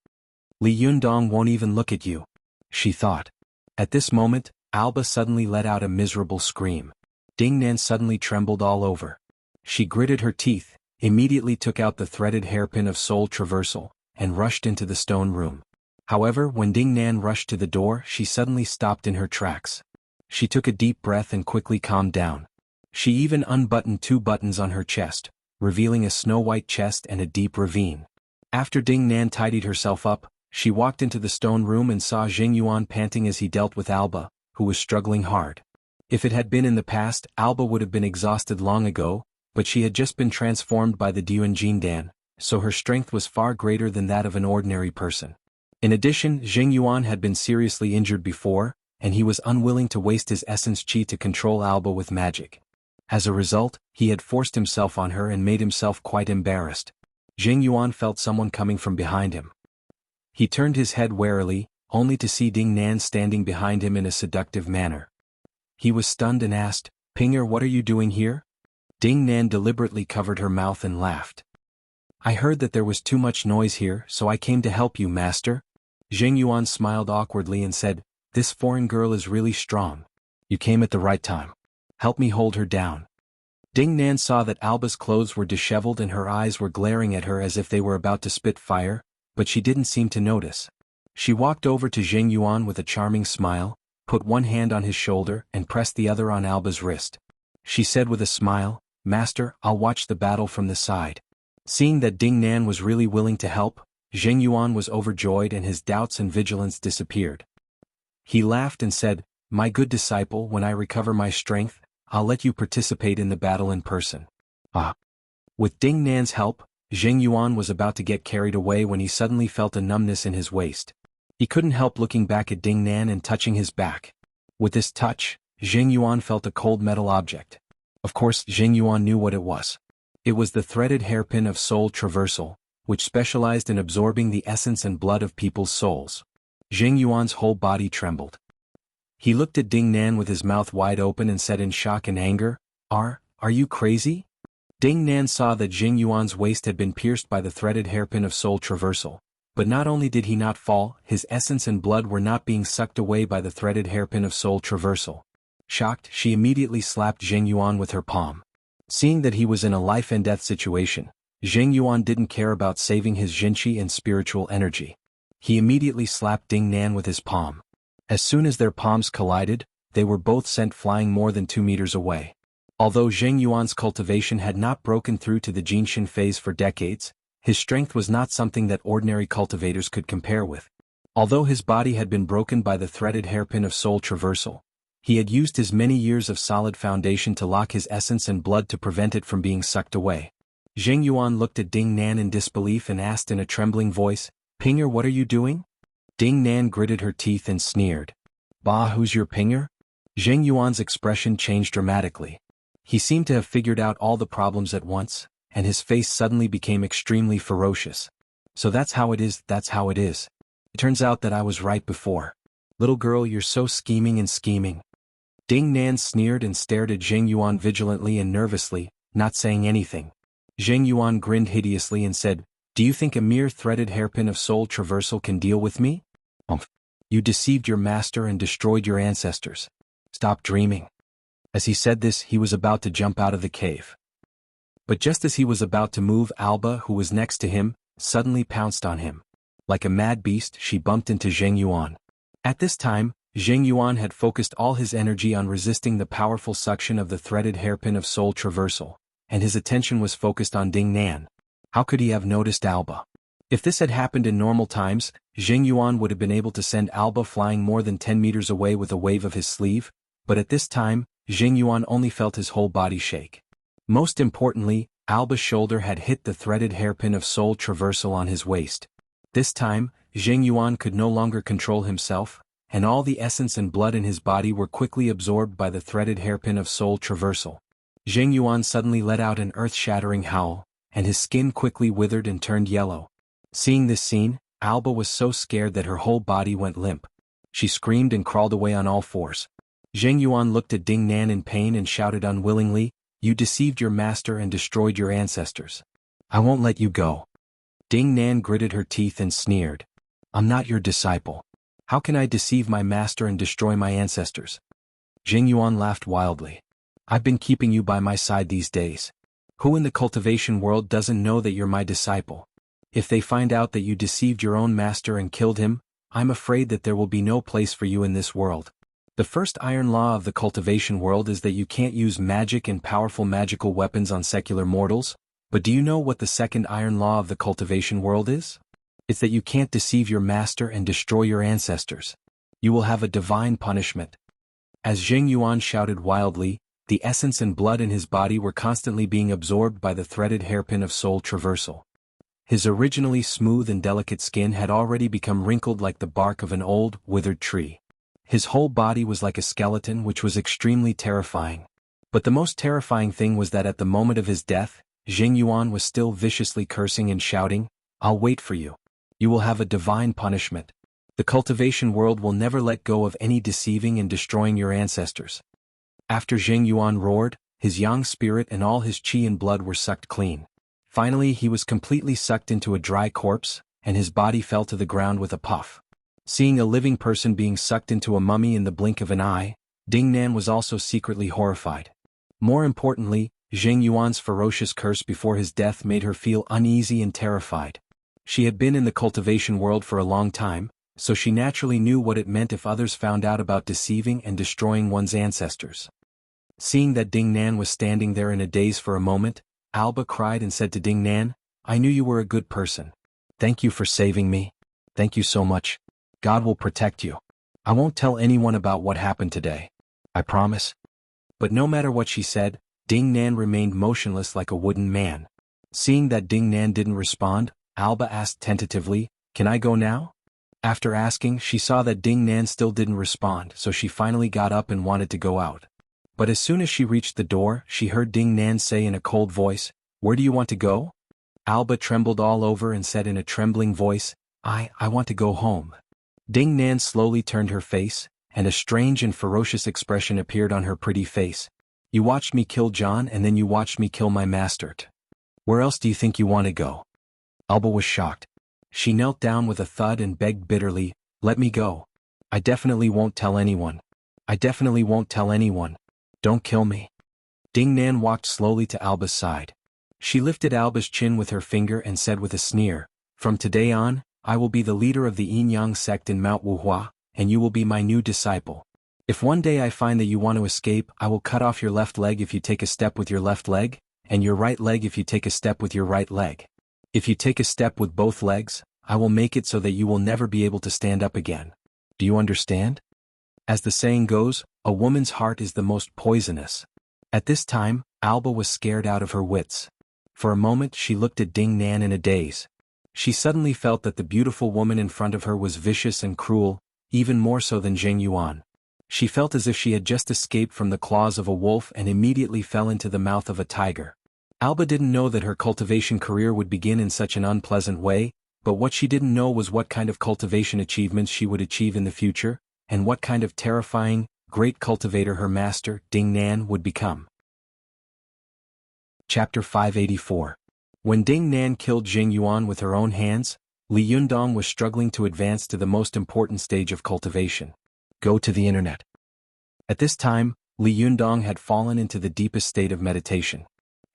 Li Yundong won't even look at you, she thought. At this moment, Alba suddenly let out a miserable scream. Ding Nan suddenly trembled all over. She gritted her teeth, immediately took out the threaded hairpin of soul traversal, and rushed into the stone room. However, when Ding Nan rushed to the door, she suddenly stopped in her tracks. She took a deep breath and quickly calmed down. She even unbuttoned 2 buttons on her chest, revealing a snow-white chest and a deep ravine. After Ding Nan tidied herself up, she walked into the stone room and saw Zheng Yuan panting as he dealt with Alba, who was struggling hard. If it had been in the past, Alba would have been exhausted long ago, but she had just been transformed by the Duan Jindan, so her strength was far greater than that of an ordinary person. In addition, Zheng Yuan had been seriously injured before, and he was unwilling to waste his essence qi to control Alba with magic. As a result, he had forced himself on her and made himself quite embarrassed. Zheng Yuan felt someone coming from behind him. He turned his head warily, only to see Ding Nan standing behind him in a seductive manner. He was stunned and asked, Pinger, what are you doing here? Ding Nan deliberately covered her mouth and laughed. I heard that there was too much noise here, so I came to help you, master. Zheng Yuan smiled awkwardly and said, This foreign girl is really strong. You came at the right time. Help me hold her down. Ding Nan saw that Alba's clothes were disheveled and her eyes were glaring at her as if they were about to spit fire, but she didn't seem to notice. She walked over to Zheng Yuan with a charming smile, put one hand on his shoulder and pressed the other on Alba's wrist. She said with a smile, "Master, I'll watch the battle from the side." Seeing that Ding Nan was really willing to help, Zheng Yuan was overjoyed and his doubts and vigilance disappeared. He laughed and said, "My good disciple, when I recover my strength, I'll let you participate in the battle in person." With Ding Nan's help, Zheng Yuan was about to get carried away when he suddenly felt a numbness in his waist. He couldn't help looking back at Ding Nan and touching his back. With this touch, Zheng Yuan felt a cold metal object. Of course, Zheng Yuan knew what it was. It was the threaded hairpin of soul traversal, which specialized in absorbing the essence and blood of people's souls. Zheng Yuan's whole body trembled. He looked at Ding Nan with his mouth wide open and said in shock and anger, Are you crazy?" Ding Nan saw that Zheng Yuan's waist had been pierced by the threaded hairpin of soul traversal. But not only did he not fall, his essence and blood were not being sucked away by the threaded hairpin of soul traversal. Shocked, she immediately slapped Zheng Yuan with her palm. Seeing that he was in a life-and-death situation, Zheng Yuan didn't care about saving his Jinqi and spiritual energy. He immediately slapped Ding Nan with his palm. As soon as their palms collided, they were both sent flying more than 2 meters away. Although Zheng Yuan's cultivation had not broken through to the Jinshin phase for decades, his strength was not something that ordinary cultivators could compare with. Although his body had been broken by the threaded hairpin of soul traversal, he had used his many years of solid foundation to lock his essence and blood to prevent it from being sucked away. Zheng Yuan looked at Ding Nan in disbelief and asked in a trembling voice, "Pinger, what are you doing?" Ding Nan gritted her teeth and sneered. "Bah, who's your Pinger?" Zheng Yuan's expression changed dramatically. He seemed to have figured out all the problems at once, and his face suddenly became extremely ferocious. "So that's how it is, that's how it is. It turns out that I was right before. Little girl, you're so scheming and scheming." Ding Nan sneered and stared at Zheng Yuan vigilantly and nervously, not saying anything. Zheng Yuan grinned hideously and said, "Do you think a mere threaded hairpin of soul traversal can deal with me? You deceived your master and destroyed your ancestors. Stop dreaming." As he said this, he was about to jump out of the cave. But just as he was about to move, Alba, who was next to him, suddenly pounced on him. Like a mad beast, she bumped into Zheng Yuan. At this time, Zheng Yuan had focused all his energy on resisting the powerful suction of the threaded hairpin of soul traversal, and his attention was focused on Ding Nan. How could he have noticed Alba? If this had happened in normal times, Zheng Yuan would have been able to send Alba flying more than 10 meters away with a wave of his sleeve, but at this time, Zheng Yuan only felt his whole body shake. Most importantly, Alba's shoulder had hit the threaded hairpin of soul traversal on his waist. This time, Zheng Yuan could no longer control himself, and all the essence and blood in his body were quickly absorbed by the threaded hairpin of soul traversal. Zheng Yuan suddenly let out an earth-shattering howl, and his skin quickly withered and turned yellow. Seeing this scene, Alba was so scared that her whole body went limp. She screamed and crawled away on all fours. Zheng Yuan looked at Ding Nan in pain and shouted unwillingly, "You deceived your master and destroyed your ancestors. I won't let you go." Ding Nan gritted her teeth and sneered. "I'm not your disciple. How can I deceive my master and destroy my ancestors?" Zheng Yuan laughed wildly. "I've been keeping you by my side these days. Who in the cultivation world doesn't know that you're my disciple? If they find out that you deceived your own master and killed him, I'm afraid that there will be no place for you in this world. The first iron law of the cultivation world is that you can't use magic and powerful magical weapons on secular mortals, but do you know what the second iron law of the cultivation world is? It's that you can't deceive your master and destroy your ancestors. You will have a divine punishment." As Zheng Yuan shouted wildly, the essence and blood in his body were constantly being absorbed by the threaded hairpin of soul traversal. His originally smooth and delicate skin had already become wrinkled like the bark of an old, withered tree. His whole body was like a skeleton, which was extremely terrifying. But the most terrifying thing was that at the moment of his death, Zheng Yuan was still viciously cursing and shouting, "I'll wait for you. You will have a divine punishment. The cultivation world will never let go of any deceiving and destroying your ancestors." After Zheng Yuan roared, his yang spirit and all his qi and blood were sucked clean. Finally, he was completely sucked into a dry corpse, and his body fell to the ground with a puff. Seeing a living person being sucked into a mummy in the blink of an eye, Ding Nan was also secretly horrified. More importantly, Zheng Yuan's ferocious curse before his death made her feel uneasy and terrified. She had been in the cultivation world for a long time, so she naturally knew what it meant if others found out about deceiving and destroying one's ancestors. Seeing that Ding Nan was standing there in a daze for a moment, Alba cried and said to Ding Nan, "I knew you were a good person. Thank you for saving me. Thank you so much. God will protect you. I won't tell anyone about what happened today. I promise." But no matter what she said, Ding Nan remained motionless like a wooden man. Seeing that Ding Nan didn't respond, Alba asked tentatively, "Can I go now?" After asking, she saw that Ding Nan still didn't respond, so she finally got up and wanted to go out. But as soon as she reached the door, she heard Ding Nan say in a cold voice, "Where do you want to go?" Alba trembled all over and said in a trembling voice, I want to go home." Ding Nan slowly turned her face, and a strange and ferocious expression appeared on her pretty face. "You watched me kill John and then you watched me kill my master. Where else do you think you want to go?" Alba was shocked. She knelt down with a thud and begged bitterly, "Let me go. I definitely won't tell anyone. I definitely won't tell anyone. Don't kill me." Ding Nan walked slowly to Alba's side. She lifted Alba's chin with her finger and said with a sneer, "From today on, I will be the leader of the Yin-Yang sect in Mount Wuhua, and you will be my new disciple. If one day I find that you want to escape, I will cut off your left leg if you take a step with your left leg, and your right leg if you take a step with your right leg. If you take a step with both legs, I will make it so that you will never be able to stand up again. Do you understand?" As the saying goes, a woman's heart is the most poisonous. At this time, Alba was scared out of her wits. For a moment she looked at Ding Nan in a daze. She suddenly felt that the beautiful woman in front of her was vicious and cruel, even more so than Zheng Yuan. She felt as if she had just escaped from the claws of a wolf and immediately fell into the mouth of a tiger. Alba didn't know that her cultivation career would begin in such an unpleasant way, but what she didn't know was what kind of cultivation achievements she would achieve in the future, and what kind of terrifying, great cultivator her master, Ding Nan, would become. Chapter 584. When Ding Nan killed Zheng Yuan with her own hands, Li Yundong was struggling to advance to the most important stage of cultivation. Go to the internet. At this time, Li Yundong had fallen into the deepest state of meditation.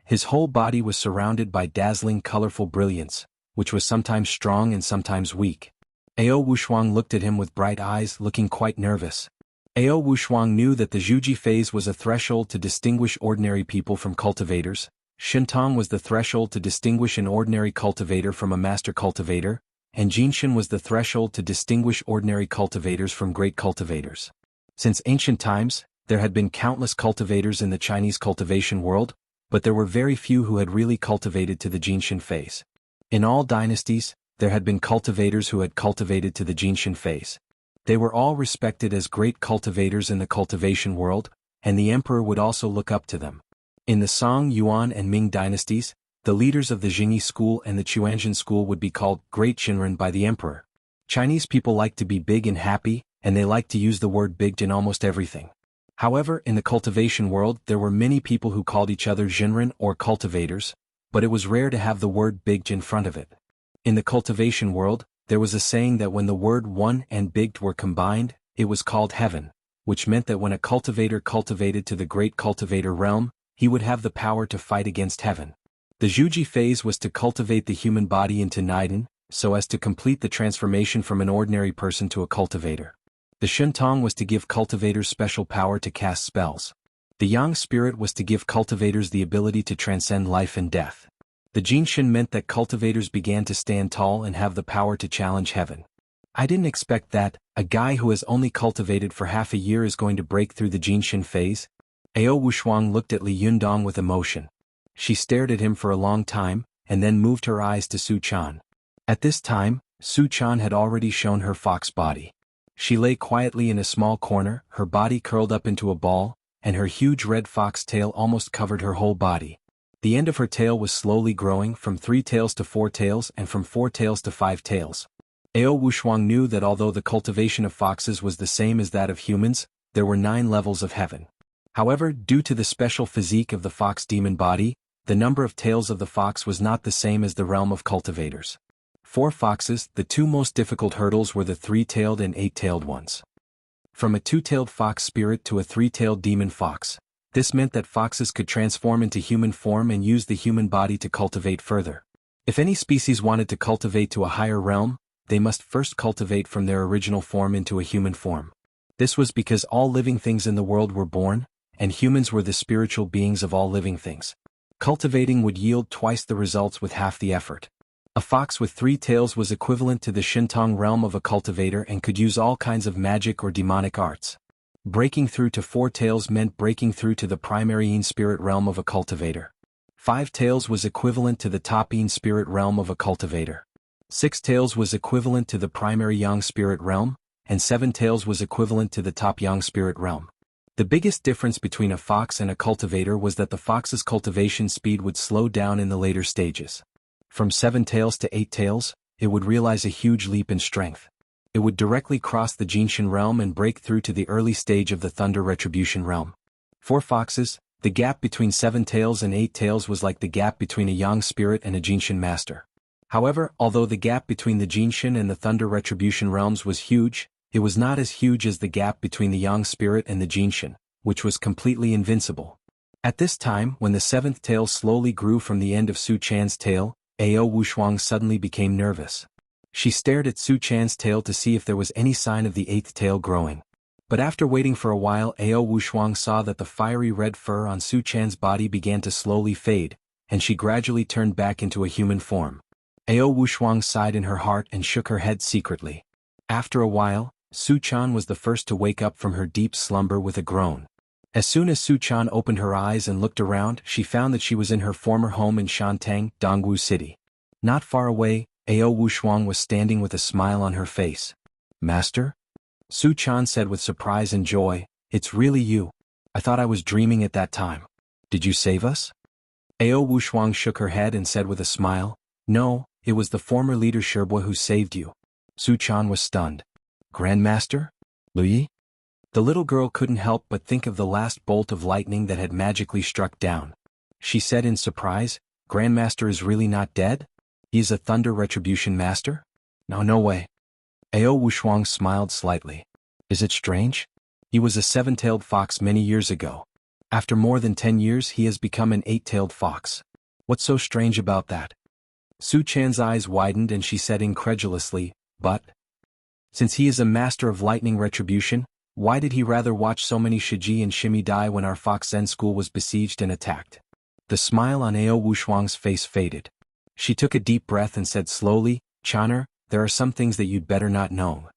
His whole body was surrounded by dazzling colorful brilliance, which was sometimes strong and sometimes weak. Ao Wushuang looked at him with bright eyes, looking quite nervous. Ao Wushuang knew that the Zhuji phase was a threshold to distinguish ordinary people from cultivators. Shintong was the threshold to distinguish an ordinary cultivator from a master cultivator, and Jinshin was the threshold to distinguish ordinary cultivators from great cultivators. Since ancient times, there had been countless cultivators in the Chinese cultivation world, but there were very few who had really cultivated to the Jinshin phase. In all dynasties, there had been cultivators who had cultivated to the Jinshin phase. They were all respected as great cultivators in the cultivation world, and the emperor would also look up to them. In the Song, Yuan and Ming dynasties, the leaders of the Jingyi school and the Chuanzhen school would be called Great Shinran by the emperor. Chinese people like to be big and happy, and they like to use the word big in almost everything. However, in the cultivation world there were many people who called each other Jinren or cultivators, but it was rare to have the word big in front of it. In the cultivation world, there was a saying that when the word one and big were combined, it was called heaven, which meant that when a cultivator cultivated to the great cultivator realm, he would have the power to fight against heaven. The Zhuji phase was to cultivate the human body into Niden, so as to complete the transformation from an ordinary person to a cultivator. The Shentong was to give cultivators special power to cast spells. The Yang spirit was to give cultivators the ability to transcend life and death. The Jinshin meant that cultivators began to stand tall and have the power to challenge heaven. I didn't expect that a guy who has only cultivated for half a year is going to break through the Jinshin phase. Ao Wushuang looked at Li Yundong with emotion. She stared at him for a long time, and then moved her eyes to Su Chan. At this time, Su Chan had already shown her fox body. She lay quietly in a small corner, her body curled up into a ball, and her huge red fox tail almost covered her whole body. The end of her tail was slowly growing from 3 tails to 4 tails and from 4 tails to 5 tails. Ao Wushuang knew that although the cultivation of foxes was the same as that of humans, there were 9 levels of heaven. However, due to the special physique of the fox demon body, the number of tails of the fox was not the same as the realm of cultivators. For foxes, the 2 most difficult hurdles were the 3-tailed and 8-tailed ones. From a 2-tailed fox spirit to a 3-tailed demon fox, this meant that foxes could transform into human form and use the human body to cultivate further. If any species wanted to cultivate to a higher realm, they must first cultivate from their original form into a human form. This was because all living things in the world were born, and humans were the spiritual beings of all living things. Cultivating would yield twice the results with half the effort. A fox with 3 tails was equivalent to the Shintong realm of a cultivator and could use all kinds of magic or demonic arts. Breaking through to 4 tails meant breaking through to the primary Yin spirit realm of a cultivator. 5 tails was equivalent to the top Yin spirit realm of a cultivator. 6 tails was equivalent to the primary Yang spirit realm, and 7 tails was equivalent to the top Yang spirit realm. The biggest difference between a fox and a cultivator was that the fox's cultivation speed would slow down in the later stages. From 7 tails to 8 tails, it would realize a huge leap in strength. It would directly cross the Jinshin realm and break through to the early stage of the Thunder Retribution realm. For foxes, the gap between 7 tails and 8 tails was like the gap between a Yang spirit and a Jinshin master. However, although the gap between the Jinshin and the Thunder Retribution realms was huge, it was not as huge as the gap between the Yang spirit and the Jinshin, which was completely invincible. At this time, when the 7th tail slowly grew from the end of Su Chan's tail, Ao Wushuang suddenly became nervous. She stared at Su Chan's tail to see if there was any sign of the 8th tail growing. But after waiting for a while, Ao Wushuang saw that the fiery red fur on Su Chan's body began to slowly fade, and she gradually turned back into a human form. Ao Wushuang sighed in her heart and shook her head secretly. After a while, Su Chan was the first to wake up from her deep slumber with a groan. As soon as Su Chan opened her eyes and looked around, she found that she was in her former home in Shantang, Dongwu City. Not far away, Ao Wushuang was standing with a smile on her face. "Master?" Su Chan said with surprise and joy, "It's really you. I thought I was dreaming at that time. Did you save us?" Ao Wushuang shook her head and said with a smile, "No, it was the former leader Shibua who saved you." Su Chan was stunned. "Grandmaster? Lu Yi?" The little girl couldn't help but think of the last bolt of lightning that had magically struck down. She said in surprise, "Grandmaster is really not dead? He is a Thunder Retribution Master? No way." Ao Wushuang smiled slightly. "Is it strange? He was a 7-tailed fox many years ago. After more than 10 years he has become an 8-tailed fox. What's so strange about that?" Su Chan's eyes widened and she said incredulously, "But since he is a master of lightning retribution, why did he rather watch so many Shiji and Shimi die when our Fox Zen school was besieged and attacked?" The smile on Ao Wushuang's face faded. She took a deep breath and said slowly, "Channer, there are some things that you'd better not know."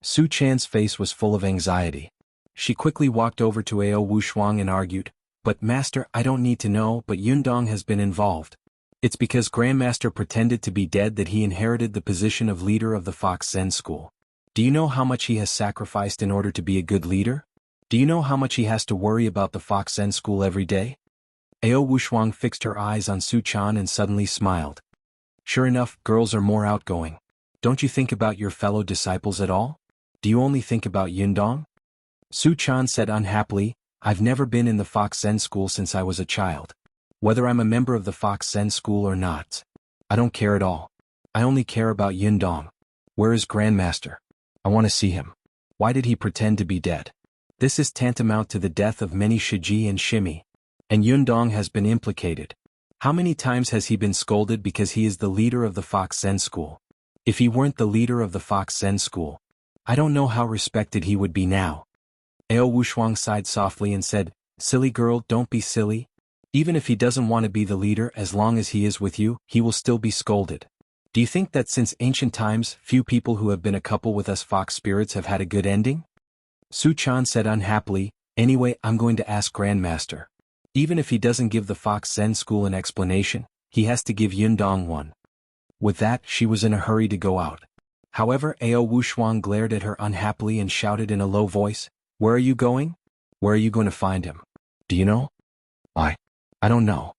Su Chan's face was full of anxiety. She quickly walked over to Ao Wushuang and argued, "But Master, I don't need to know, but Yundong has been involved. It's because Grandmaster pretended to be dead that he inherited the position of leader of the Fox Zen school. Do you know how much he has sacrificed in order to be a good leader? Do you know how much he has to worry about the Fox Zen school every day?" Ao Wushuang fixed her eyes on Su Chan and suddenly smiled. "Sure enough, girls are more outgoing. Don't you think about your fellow disciples at all? Do you only think about Yundong?" Su Chan said unhappily, "I've never been in the Fox Zen school since I was a child. Whether I'm a member of the Fox Zen school or not, I don't care at all. I only care about Yundong. Where is Grandmaster? I want to see him. Why did he pretend to be dead? This is tantamount to the death of many Shiji and Shimi. And Yundong has been implicated. How many times has he been scolded because he is the leader of the Fox Zen school? If he weren't the leader of the Fox Zen school, I don't know how respected he would be now." Ao Wushuang sighed softly and said, "Silly girl, don't be silly. Even if he doesn't want to be the leader, as long as he is with you, he will still be scolded. Do you think that since ancient times, few people who have been a couple with us fox spirits have had a good ending?" Su Chan said unhappily, "Anyway, I'm going to ask Grandmaster. Even if he doesn't give the Fox Zen school an explanation, he has to give Yundong one." With that, she was in a hurry to go out. However, Ao Wushuang glared at her unhappily and shouted in a low voice, "Where are you going? Where are you going to find him? Do you know?" I don't know."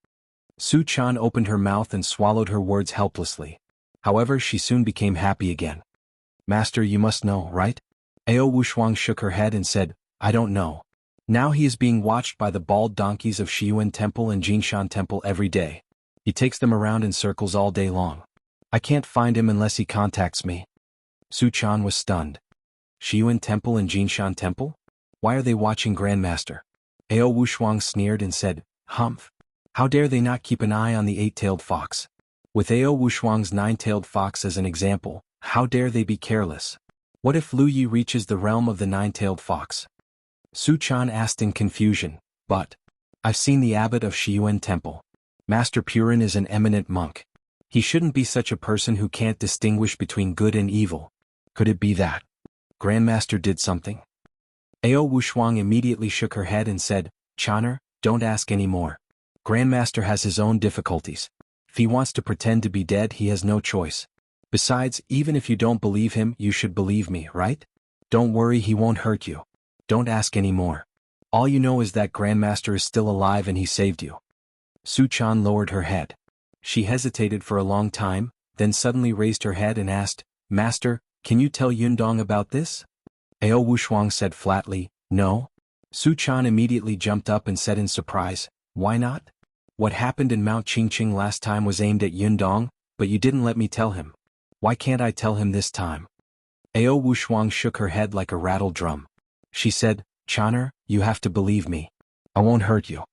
Su Chan opened her mouth and swallowed her words helplessly. However, she soon became happy again. "Master, you must know, right?" Ao Wushuang shook her head and said, "I don't know. Now he is being watched by the bald donkeys of Shiyuan Temple and Jinshan Temple every day. He takes them around in circles all day long. I can't find him unless he contacts me." Su Chan was stunned. "Shiyuan Temple and Jinshan Temple? Why are they watching Grandmaster?" Ao Wushuang sneered and said, "Humph. How dare they not keep an eye on the 8-tailed fox?" With Ao Wushuang's 9-tailed fox as an example, How dare they be careless? What if Lu Yi reaches the realm of the nine-tailed fox? Su Chan asked in confusion, but I've seen the abbot of Shiyuan Temple. Master Purin is an eminent monk. He shouldn't be such a person who can't distinguish between good and evil. Could it be that Grandmaster did something? Ao Wushuang immediately shook her head and said, Chaner, don't ask any more. Grandmaster has his own difficulties. If he wants to pretend to be dead, he has no choice. Besides, even if you don't believe him, you should believe me, right? Don't worry, he won't hurt you. Don't ask any more. All you know is that Grandmaster is still alive and he saved you. Su Chan lowered her head. She hesitated for a long time, then suddenly raised her head and asked, Master, can you tell Yundong about this? Ao Wushuang said flatly, no. Su Chan immediately jumped up and said in surprise, why not? What happened in Mount Qingqing last time was aimed at Yundong, but you didn't let me tell him. Why can't I tell him this time? Ao Wushuang shook her head like a rattled drum. She said, Chaner, you have to believe me. I won't hurt you.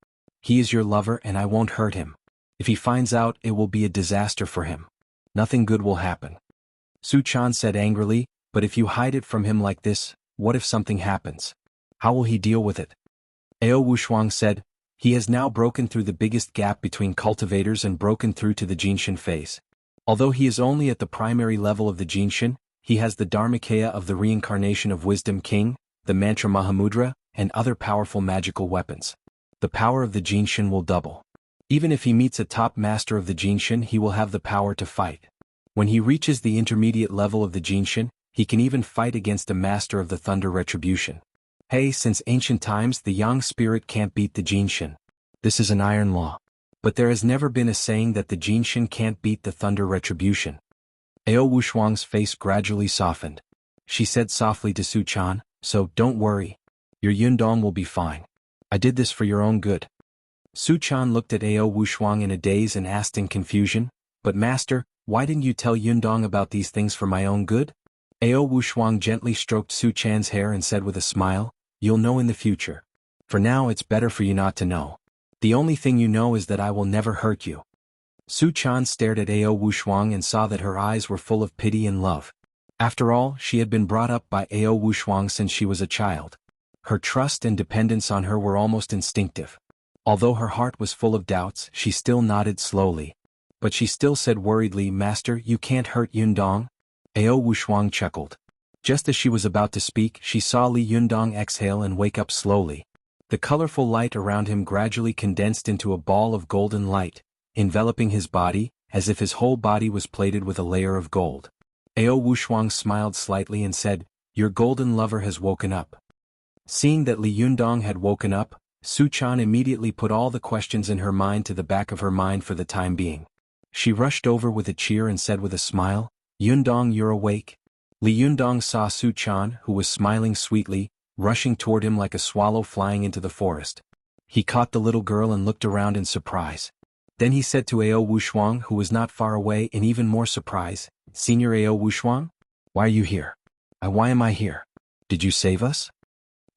He is your lover and I won't hurt him. If he finds out, it will be a disaster for him. Nothing good will happen. Su Chan said angrily, but if you hide it from him like this, what if something happens? How will he deal with it? Ao Wushuang said, he has now broken through the biggest gap between cultivators and broken through to the Jinshin phase. Although he is only at the primary level of the Jinshin, he has the Dharmakaya of the reincarnation of Wisdom King, the Mantra Mahamudra, and other powerful magical weapons. The power of the Jinshin will double. Even if he meets a top master of the Jinshin, he will have the power to fight. When he reaches the intermediate level of the Jinshin, he can even fight against a master of the Thunder Retribution. Hey, since ancient times the Yang spirit can't beat the Jinshin. This is an iron law. But there has never been a saying that the Jinshin can't beat the Thunder Retribution. Ao Wushuang's face gradually softened. She said softly to Su Chan, so don't worry. Your Yundong will be fine. I did this for your own good. Su Chan looked at Ao Wushuang in a daze and asked in confusion, but master, why didn't you tell Yundong about these things for my own good? Ao Wushuang gently stroked Su Chan's hair and said with a smile, you'll know in the future. For now it's better for you not to know. The only thing you know is that I will never hurt you. Su Chan stared at Ao Wushuang and saw that her eyes were full of pity and love. After all, she had been brought up by Ao Wushuang since she was a child. Her trust and dependence on her were almost instinctive. Although her heart was full of doubts, she still nodded slowly. But she still said worriedly, Master, you can't hurt Yundong? Ao Wushuang chuckled. Just as she was about to speak, she saw Li Yundong exhale and wake up slowly. The colorful light around him gradually condensed into a ball of golden light, enveloping his body, as if his whole body was plated with a layer of gold. Ao Wushuang smiled slightly and said, your golden lover has woken up. Seeing that Li Yundong had woken up, Su Chan immediately put all the questions in her mind to the back of her mind for the time being. She rushed over with a cheer and said with a smile, Yundong, you're awake. Li Yundong saw Su Chan, who was smiling sweetly, rushing toward him like a swallow flying into the forest. He caught the little girl and looked around in surprise. Then he said to Ao Wushuang, who was not far away in even more surprise, Senior Ao Wushuang? Why are you here? Why am I here? Did you save us?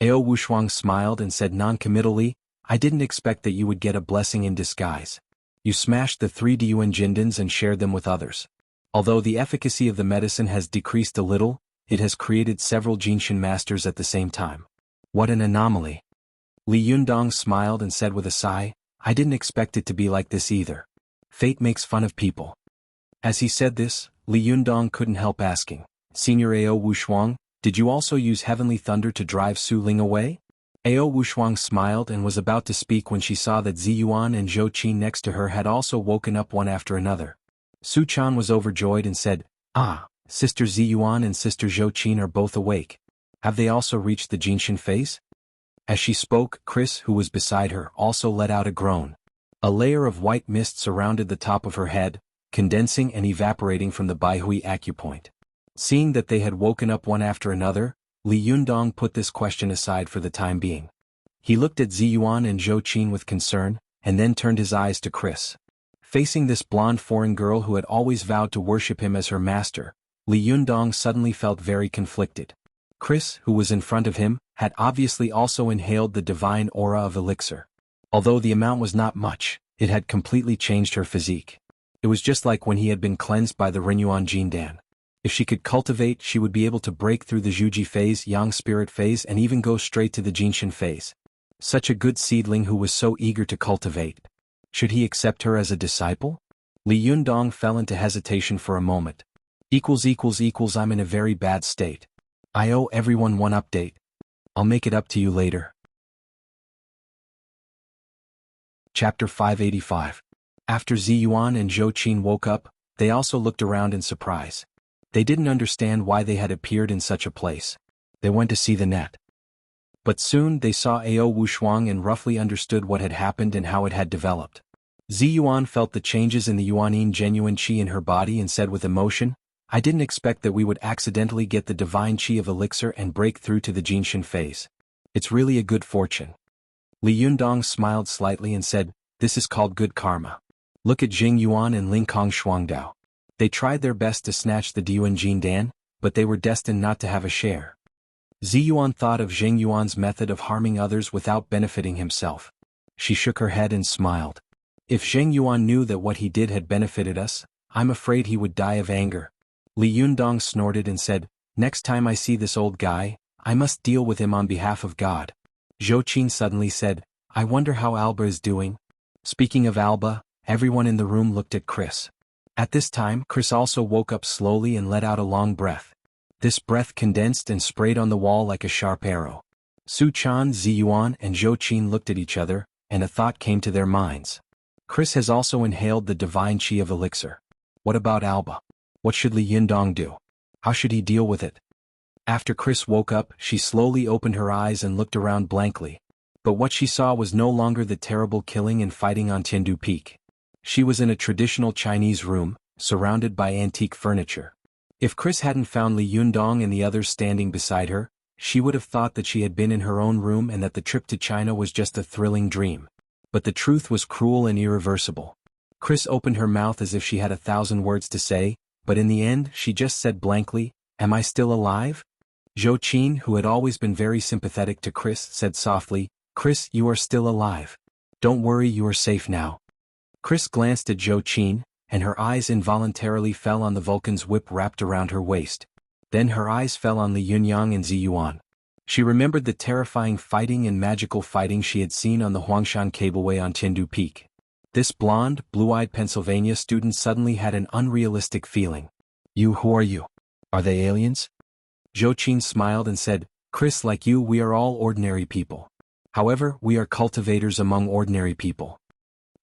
Ao Wushuang smiled and said non-committally, I didn't expect that you would get a blessing in disguise. You smashed the 3 Diyuan Jindans and shared them with others. Although the efficacy of the medicine has decreased a little, it has created several Jinshin masters at the same time. What an anomaly. Li Yundong smiled and said with a sigh, I didn't expect it to be like this either. Fate makes fun of people. As he said this, Li Yundong couldn't help asking, Senior Ao Wushuang, did you also use heavenly thunder to drive Su Ling away? Ao Wushuang smiled and was about to speak when she saw that Ziyuan and Zhou Qin next to her had also woken up one after another. Su Chan was overjoyed and said, Ah, Sister Ziyuan and Sister Zhou Qin are both awake. Have they also reached the Jinshin phase? As she spoke, Chris, who was beside her, also let out a groan. A layer of white mist surrounded the top of her head, condensing and evaporating from the Baihui acupoint. Seeing that they had woken up one after another, Li Yundong put this question aside for the time being. He looked at Ziyuan and Zhou Qin with concern, and then turned his eyes to Chris. Facing this blonde foreign girl who had always vowed to worship him as her master, Li Yundong suddenly felt very conflicted. Chris, who was in front of him, had obviously also inhaled the divine aura of elixir. Although the amount was not much, it had completely changed her physique. It was just like when he had been cleansed by the Renyuan Jindan. If she could cultivate, she would be able to break through the Zhuji phase, Yang spirit phase, and even go straight to the Jinshin phase. Such a good seedling who was so eager to cultivate. Should he accept her as a disciple? Li Yundong fell into hesitation for a moment. I'm in a very bad state. I owe everyone one update. I'll make it up to you later. Chapter 585. After Ziyuan and Zhou Qin woke up, they also looked around in surprise. They didn't understand why they had appeared in such a place. They went to see the net. But soon they saw Ao Wushuang and roughly understood what had happened and how it had developed. Ziyuan felt the changes in the Yuanyin genuine qi in her body and said with emotion, I didn't expect that we would accidentally get the divine qi of elixir and break through to the Jinshin phase. It's really a good fortune. Li Yundong smiled slightly and said, this is called good karma. Look at Jing Yuan and Ling Kong Shuangdao. They tried their best to snatch the Diuan Jin Dan, but they were destined not to have a share. Ziyuan thought of Jing Yuan's method of harming others without benefiting himself. She shook her head and smiled. If Zheng Yuan knew that what he did had benefited us, I'm afraid he would die of anger. Li Yundong snorted and said, next time I see this old guy, I must deal with him on behalf of God. Zhou Qin suddenly said, I wonder how Alba is doing. Speaking of Alba, everyone in the room looked at Chris. At this time, Chris also woke up slowly and let out a long breath. This breath condensed and sprayed on the wall like a sharp arrow. Su Chan, Ziyuan, and Zhou Qin looked at each other, and a thought came to their minds. Chris has also inhaled the divine qi of elixir. What about Alba? What should Li Yundong do? How should he deal with it? After Chris woke up, she slowly opened her eyes and looked around blankly. But what she saw was no longer the terrible killing and fighting on Tiandu Peak. She was in a traditional Chinese room, surrounded by antique furniture. If Chris hadn't found Li Yundong and the others standing beside her, she would have thought that she had been in her own room and that the trip to China was just a thrilling dream. But the truth was cruel and irreversible. Chris opened her mouth as if she had 1,000 words to say, but in the end she just said blankly, Am I still alive? Zhou Qin, who had always been very sympathetic to Chris, said softly, Chris, you are still alive. Don't worry, you are safe now. Chris glanced at Zhou Qin, and her eyes involuntarily fell on the Vulcan's whip wrapped around her waist. Then her eyes fell on Li Yunyang and Ziyuan. She remembered the terrifying fighting and magical fighting she had seen on the Huangshan Cableway on Tiandu Peak. This blonde, blue-eyed Pennsylvania student suddenly had an unrealistic feeling. Who are you? Are they aliens? Zhou Qin smiled and said, Chris, like you, we are all ordinary people. However, we are cultivators among ordinary people.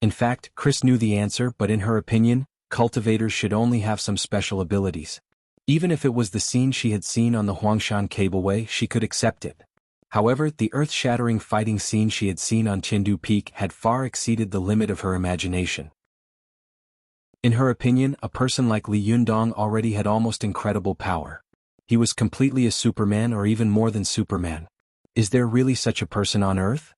In fact, Chris knew the answer, but in her opinion, cultivators should only have some special abilities. Even if it was the scene she had seen on the Huangshan Cableway, she could accept it. However, the earth-shattering fighting scene she had seen on Tiandu Peak had far exceeded the limit of her imagination. In her opinion, a person like Li Yundong already had almost incredible power. He was completely a Superman or even more than Superman. Is there really such a person on Earth?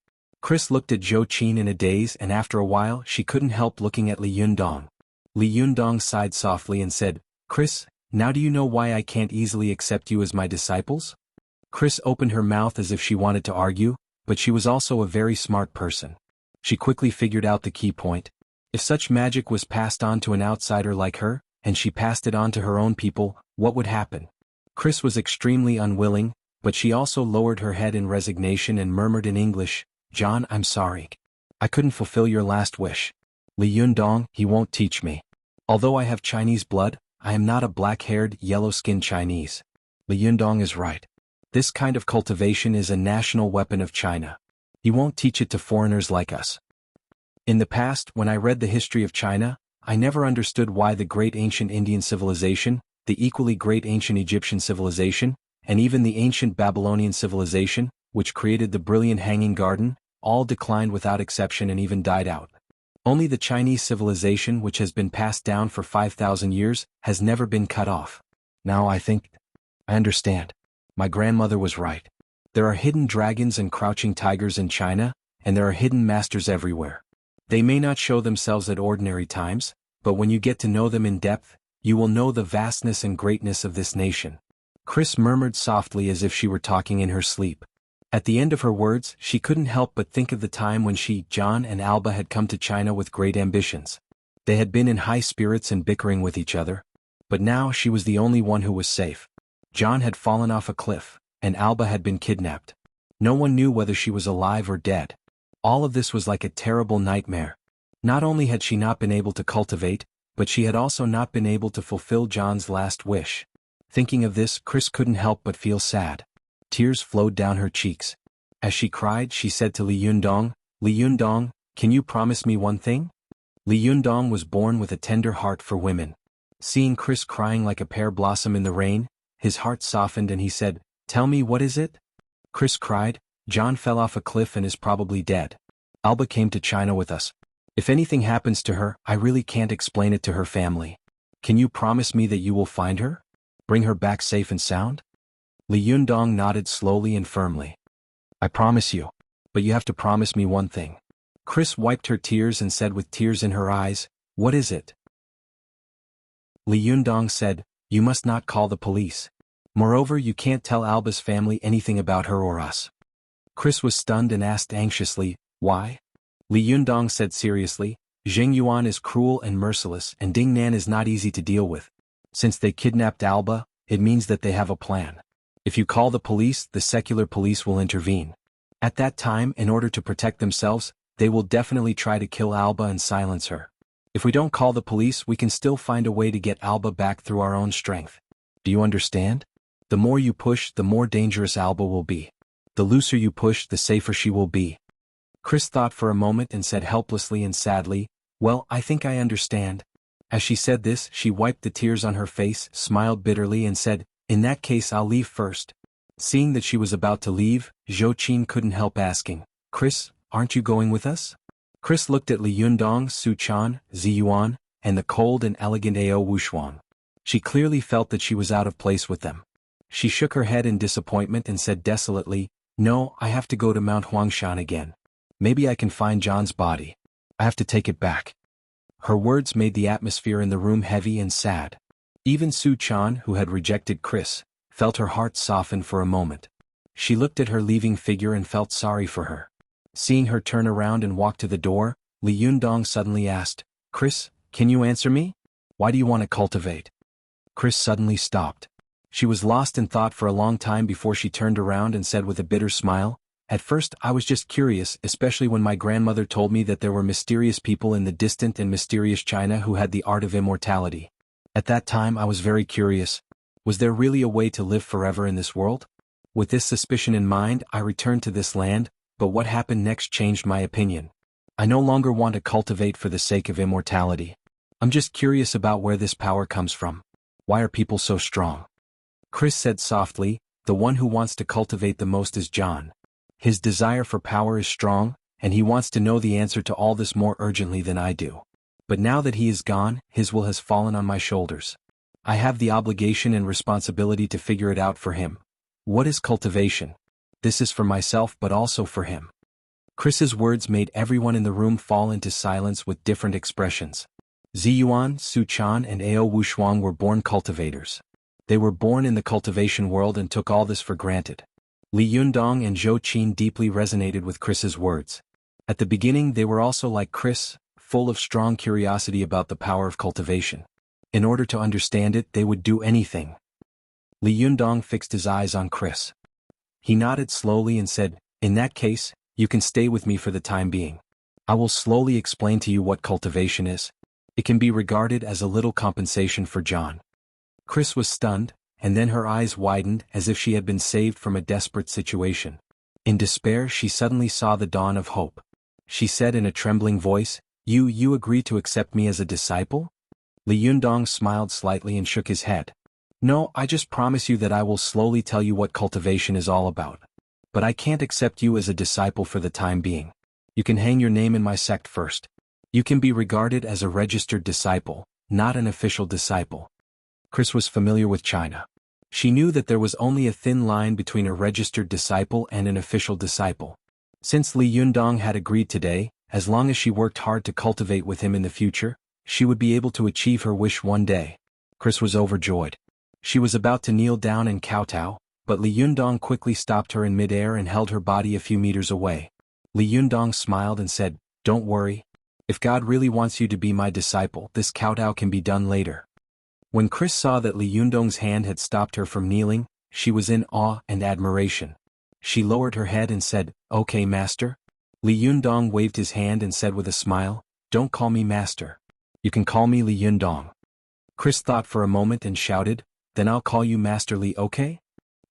Chris looked at Zhou Qin in a daze, and after a while she couldn't help looking at Li Yundong. Li Yundong sighed softly and said, Chris, now do you know why I can't easily accept you as my disciples? Chris opened her mouth as if she wanted to argue, but she was also a very smart person. She quickly figured out the key point. If such magic was passed on to an outsider like her, and she passed it on to her own people, what would happen? Chris was extremely unwilling, but she also lowered her head in resignation and murmured in English, John, I'm sorry. I couldn't fulfill your last wish. Li Yundong, he won't teach me. Although I have Chinese blood, I am not a black-haired, yellow-skinned Chinese. Li Yundong is right. This kind of cultivation is a national weapon of China. He won't teach it to foreigners like us. In the past, when I read the history of China, I never understood why the great ancient Indian civilization, the equally great ancient Egyptian civilization, and even the ancient Babylonian civilization, which created the brilliant Hanging Garden, all declined without exception and even died out. Only the Chinese civilization, which has been passed down for 5,000 years, has never been cut off. Now I understand. My grandmother was right. There are hidden dragons and crouching tigers in China, and there are hidden masters everywhere. They may not show themselves at ordinary times, but when you get to know them in depth, you will know the vastness and greatness of this nation. Chris murmured softly as if she were talking in her sleep. At the end of her words, she couldn't help but think of the time when she, John, and Alba had come to China with great ambitions. They had been in high spirits and bickering with each other. But now she was the only one who was safe. John had fallen off a cliff, and Alba had been kidnapped. No one knew whether she was alive or dead. All of this was like a terrible nightmare. Not only had she not been able to cultivate, but she had also not been able to fulfill John's last wish. Thinking of this, Chris couldn't help but feel sad. Tears flowed down her cheeks. As she cried, she said to Li Yundong, "Li Yundong, can you promise me one thing?" Li Yundong was born with a tender heart for women. Seeing Chris crying like a pear blossom in the rain, his heart softened and he said, "Tell me, what is it?" Chris cried, "John fell off a cliff and is probably dead. Alba came to China with us. If anything happens to her, I really can't explain it to her family. Can you promise me that you will find her? Bring her back safe and sound?" Li Yundong nodded slowly and firmly. "I promise you. But you have to promise me one thing." Chris wiped her tears and said with tears in her eyes, "What is it?" Li Yundong said, "You must not call the police. Moreover, you can't tell Alba's family anything about her or us." Chris was stunned and asked anxiously, "Why?" Li Yundong said seriously, "Zheng Yuan is cruel and merciless and Ding Nan is not easy to deal with. Since they kidnapped Alba, it means that they have a plan. If you call the police, the secular police will intervene. At that time, in order to protect themselves, they will definitely try to kill Alba and silence her. If we don't call the police, we can still find a way to get Alba back through our own strength. Do you understand? The more you push, the more dangerous Alba will be. The looser you push, the safer she will be." Chris thought for a moment and said helplessly and sadly, "Well, I think I understand." As she said this, she wiped the tears on her face, smiled bitterly and said, "In that case I'll leave first." Seeing that she was about to leave, Zhou Qin couldn't help asking, "Chris, aren't you going with us?" Chris looked at Li Yundong, Su Chan, Zi Yuan, and the cold and elegant Ao Wushuang. She clearly felt that she was out of place with them. She shook her head in disappointment and said desolately, "No, I have to go to Mount Huangshan again. Maybe I can find John's body. I have to take it back." Her words made the atmosphere in the room heavy and sad. Even Su Chan, who had rejected Chris, felt her heart soften for a moment. She looked at her leaving figure and felt sorry for her. Seeing her turn around and walk to the door, Li Yundong suddenly asked, "Chris, can you answer me? Why do you want to cultivate?" Chris suddenly stopped. She was lost in thought for a long time before she turned around and said with a bitter smile, "At first I was just curious, especially when my grandmother told me that there were mysterious people in the distant and mysterious China who had the art of immortality. At that time I was very curious. Was there really a way to live forever in this world? With this suspicion in mind, I returned to this land, but what happened next changed my opinion. I no longer want to cultivate for the sake of immortality. I'm just curious about where this power comes from. Why are people so strong?" Chris said softly, "The one who wants to cultivate the most is John. His desire for power is strong, and he wants to know the answer to all this more urgently than I do. But now that he is gone, his will has fallen on my shoulders. I have the obligation and responsibility to figure it out for him. What is cultivation? This is for myself but also for him." Chris's words made everyone in the room fall into silence with different expressions. Zi Yuan, Su Chan and Ao Wushuang were born cultivators. They were born in the cultivation world and took all this for granted. Li Yundong and Zhou Qin deeply resonated with Chris's words. At the beginning they were also like Chris, full of strong curiosity about the power of cultivation. In order to understand it, they would do anything. Li Yundong fixed his eyes on Chris. He nodded slowly and said, "In that case, you can stay with me for the time being. I will slowly explain to you what cultivation is. It can be regarded as a little compensation for John." Chris was stunned, and then her eyes widened as if she had been saved from a desperate situation. In despair she suddenly saw the dawn of hope. She said in a trembling voice, You agree to accept me as a disciple?" Li Yundong smiled slightly and shook his head. "No, I just promise you that I will slowly tell you what cultivation is all about. But I can't accept you as a disciple for the time being. You can hang your name in my sect first. You can be regarded as a registered disciple, not an official disciple." Chris was familiar with China. She knew that there was only a thin line between a registered disciple and an official disciple. Since Li Yundong had agreed today, as long as she worked hard to cultivate with him in the future, she would be able to achieve her wish one day. Chris was overjoyed. She was about to kneel down and kowtow, but Li Yundong quickly stopped her in midair and held her body a few meters away. Li Yundong smiled and said, "Don't worry. If God really wants you to be my disciple, this kowtow can be done later." When Chris saw that Li Yundong's hand had stopped her from kneeling, she was in awe and admiration. She lowered her head and said, "Okay, master." Li Yundong waved his hand and said with a smile, "Don't call me master. You can call me Li Yundong." Chris thought for a moment and shouted, "Then I'll call you Master Li, okay?"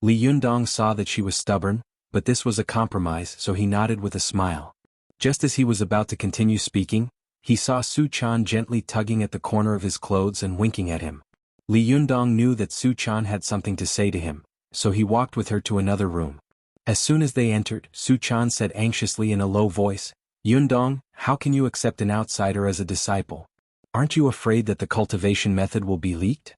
Li Yundong saw that she was stubborn, but this was a compromise, so he nodded with a smile. Just as he was about to continue speaking, he saw Su Chan gently tugging at the corner of his clothes and winking at him. Li Yundong knew that Su Chan had something to say to him, so he walked with her to another room. As soon as they entered, Su Chan said anxiously in a low voice, "Yundong, how can you accept an outsider as a disciple? Aren't you afraid that the cultivation method will be leaked?"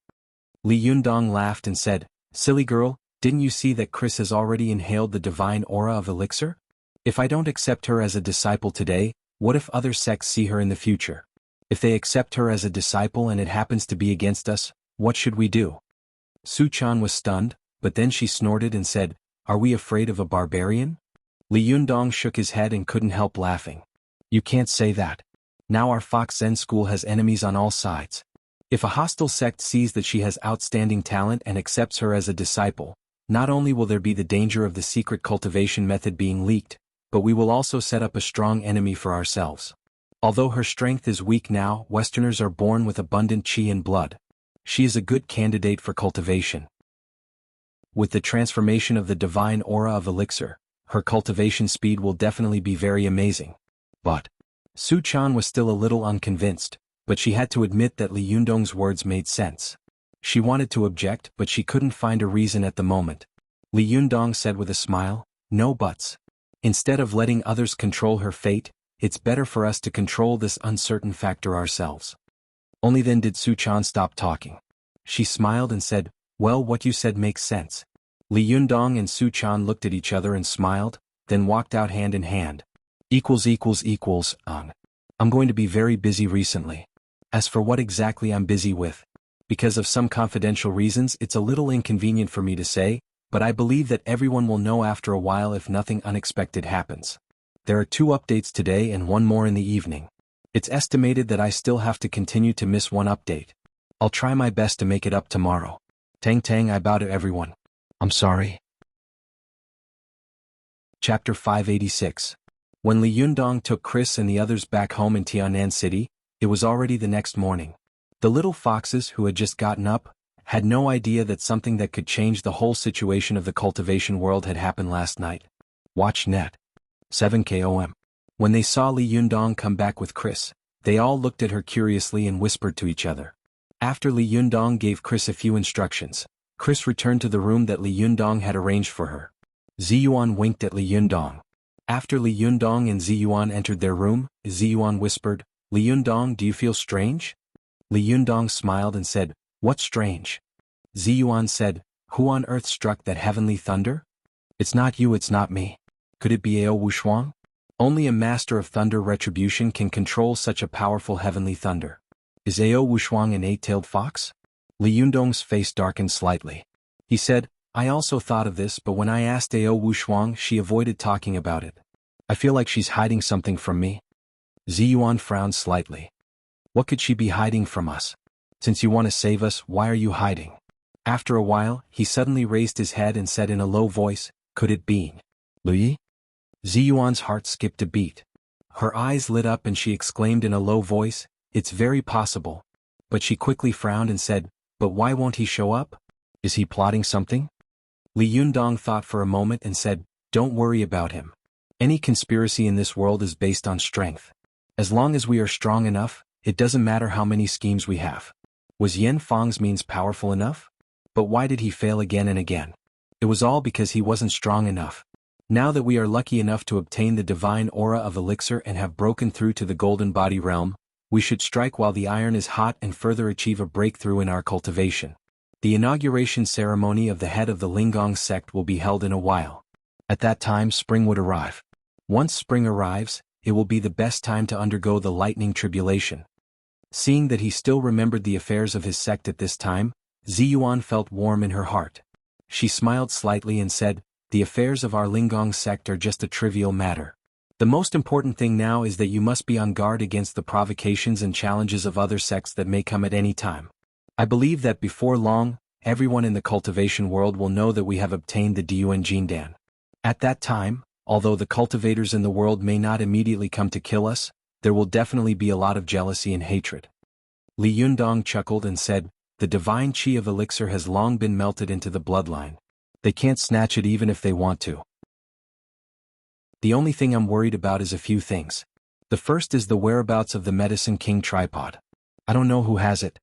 Li Yundong laughed and said, "Silly girl, didn't you see that Chris has already inhaled the divine aura of elixir? If I don't accept her as a disciple today, what if other sects see her in the future? If they accept her as a disciple and it happens to be against us, what should we do?" Su Chan was stunned, but then she snorted and said, "Are we afraid of a barbarian?" Li Yundong shook his head and couldn't help laughing. "You can't say that. Now our Fox Zen school has enemies on all sides. If a hostile sect sees that she has outstanding talent and accepts her as a disciple, not only will there be the danger of the secret cultivation method being leaked, but we will also set up a strong enemy for ourselves. Although her strength is weak now, Westerners are born with abundant qi and blood. She is a good candidate for cultivation. With the transformation of the divine aura of elixir, her cultivation speed will definitely be very amazing." But Su Chan was still a little unconvinced, but she had to admit that Li Yundong's words made sense. She wanted to object, but she couldn't find a reason at the moment. Li Yundong said with a smile, "No buts. Instead of letting others control her fate, it's better for us to control this uncertain factor ourselves." Only then did Su Chan stop talking. She smiled and said, "Well, what you said makes sense." Li Yundong and Su Chan looked at each other and smiled, then walked out hand in hand. I'm going to be very busy recently. As for what exactly I'm busy with, because of some confidential reasons it's a little inconvenient for me to say, but I believe that everyone will know after a while if nothing unexpected happens. There are 2 updates today and 1 more in the evening. It's estimated that I still have to continue to miss 1 update. I'll try my best to make it up tomorrow. Tang, I bow to everyone. I'm sorry. Chapter 586. When Li Yundong took Chris and the others back home in Tianan City, it was already the next morning. The little foxes who had just gotten up had no idea that something that could change the whole situation of the cultivation world had happened last night. Watch net. 7 When they saw Li Yundong come back with Chris, they all looked at her curiously and whispered to each other. After Li Yundong gave Chris a few instructions, Chris returned to the room that Li Yundong had arranged for her. Ziyuan winked at Li Yundong. After Li Yundong and Ziyuan entered their room, Ziyuan whispered, "Li Yundong, do you feel strange?" Li Yundong smiled and said, "What's strange?" Ziyuan said, "Who on earth struck that heavenly thunder?" "It's not you, it's not me. Could it be Ao Wushuang? Only a master of thunder retribution can control such a powerful heavenly thunder. Is Ao Wushuang an 8-tailed fox?" Li Yundong's face darkened slightly. He said, "I also thought of this, but when I asked Ao Wushuang, she avoided talking about it. I feel like she's hiding something from me." Ziyuan frowned slightly. "What could she be hiding from us? Since you want to save us, why are you hiding?" After a while, he suddenly raised his head and said in a low voice, "Could it be Lui?" Ziyuan's heart skipped a beat. Her eyes lit up and she exclaimed in a low voice, "It's very possible." But she quickly frowned and said, "But why won't he show up? Is he plotting something?" Li Yundong thought for a moment and said, "Don't worry about him. Any conspiracy in this world is based on strength. As long as we are strong enough, it doesn't matter how many schemes we have." Was Yen Fang's means powerful enough? But why did he fail again and again? It was all because he wasn't strong enough. Now that we are lucky enough to obtain the divine aura of elixir and have broken through to the golden body realm, we should strike while the iron is hot and further achieve a breakthrough in our cultivation. The inauguration ceremony of the head of the Linggong sect will be held in a while. At that time spring would arrive. Once spring arrives, it will be the best time to undergo the lightning tribulation. Seeing that he still remembered the affairs of his sect at this time, Ziyuan felt warm in her heart. She smiled slightly and said, "The affairs of our Linggong sect are just a trivial matter. The most important thing now is that you must be on guard against the provocations and challenges of other sects that may come at any time. I believe that before long, everyone in the cultivation world will know that we have obtained the Diyuan Jindan. At that time, although the cultivators in the world may not immediately come to kill us, there will definitely be a lot of jealousy and hatred." Li Yundong chuckled and said, "The divine qi of elixir has long been melted into the bloodline. They can't snatch it even if they want to. The only thing I'm worried about is a few things. The first is the whereabouts of the Medicine King tripod. I don't know who has it."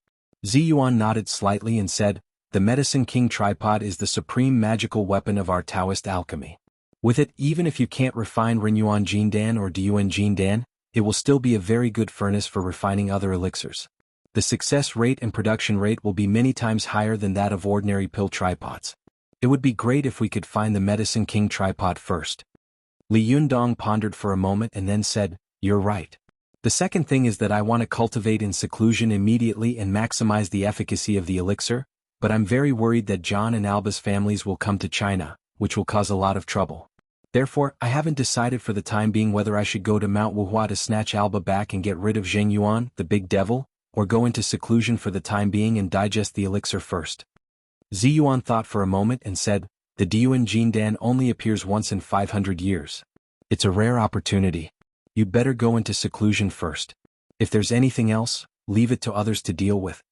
Ziyuan nodded slightly and said, "The Medicine King tripod is the supreme magical weapon of our Taoist alchemy. With it, even if you can't refine Renyuan Jindan or Diyuan Jindan, it will still be a very good furnace for refining other elixirs. The success rate and production rate will be many times higher than that of ordinary pill tripods. It would be great if we could find the Medicine King tripod first." Li Yundong pondered for a moment and then said, "You're right. The second thing is that I want to cultivate in seclusion immediately and maximize the efficacy of the elixir, but I'm very worried that John and Alba's families will come to China, which will cause a lot of trouble. Therefore, I haven't decided for the time being whether I should go to Mount Wuhua to snatch Alba back and get rid of Zheng Yuan, the big devil, or go into seclusion for the time being and digest the elixir first." Ziyuan thought for a moment and said, "The Diyuan Jindan only appears once in 500 years. It's a rare opportunity. You'd better go into seclusion first. If there's anything else, leave it to others to deal with."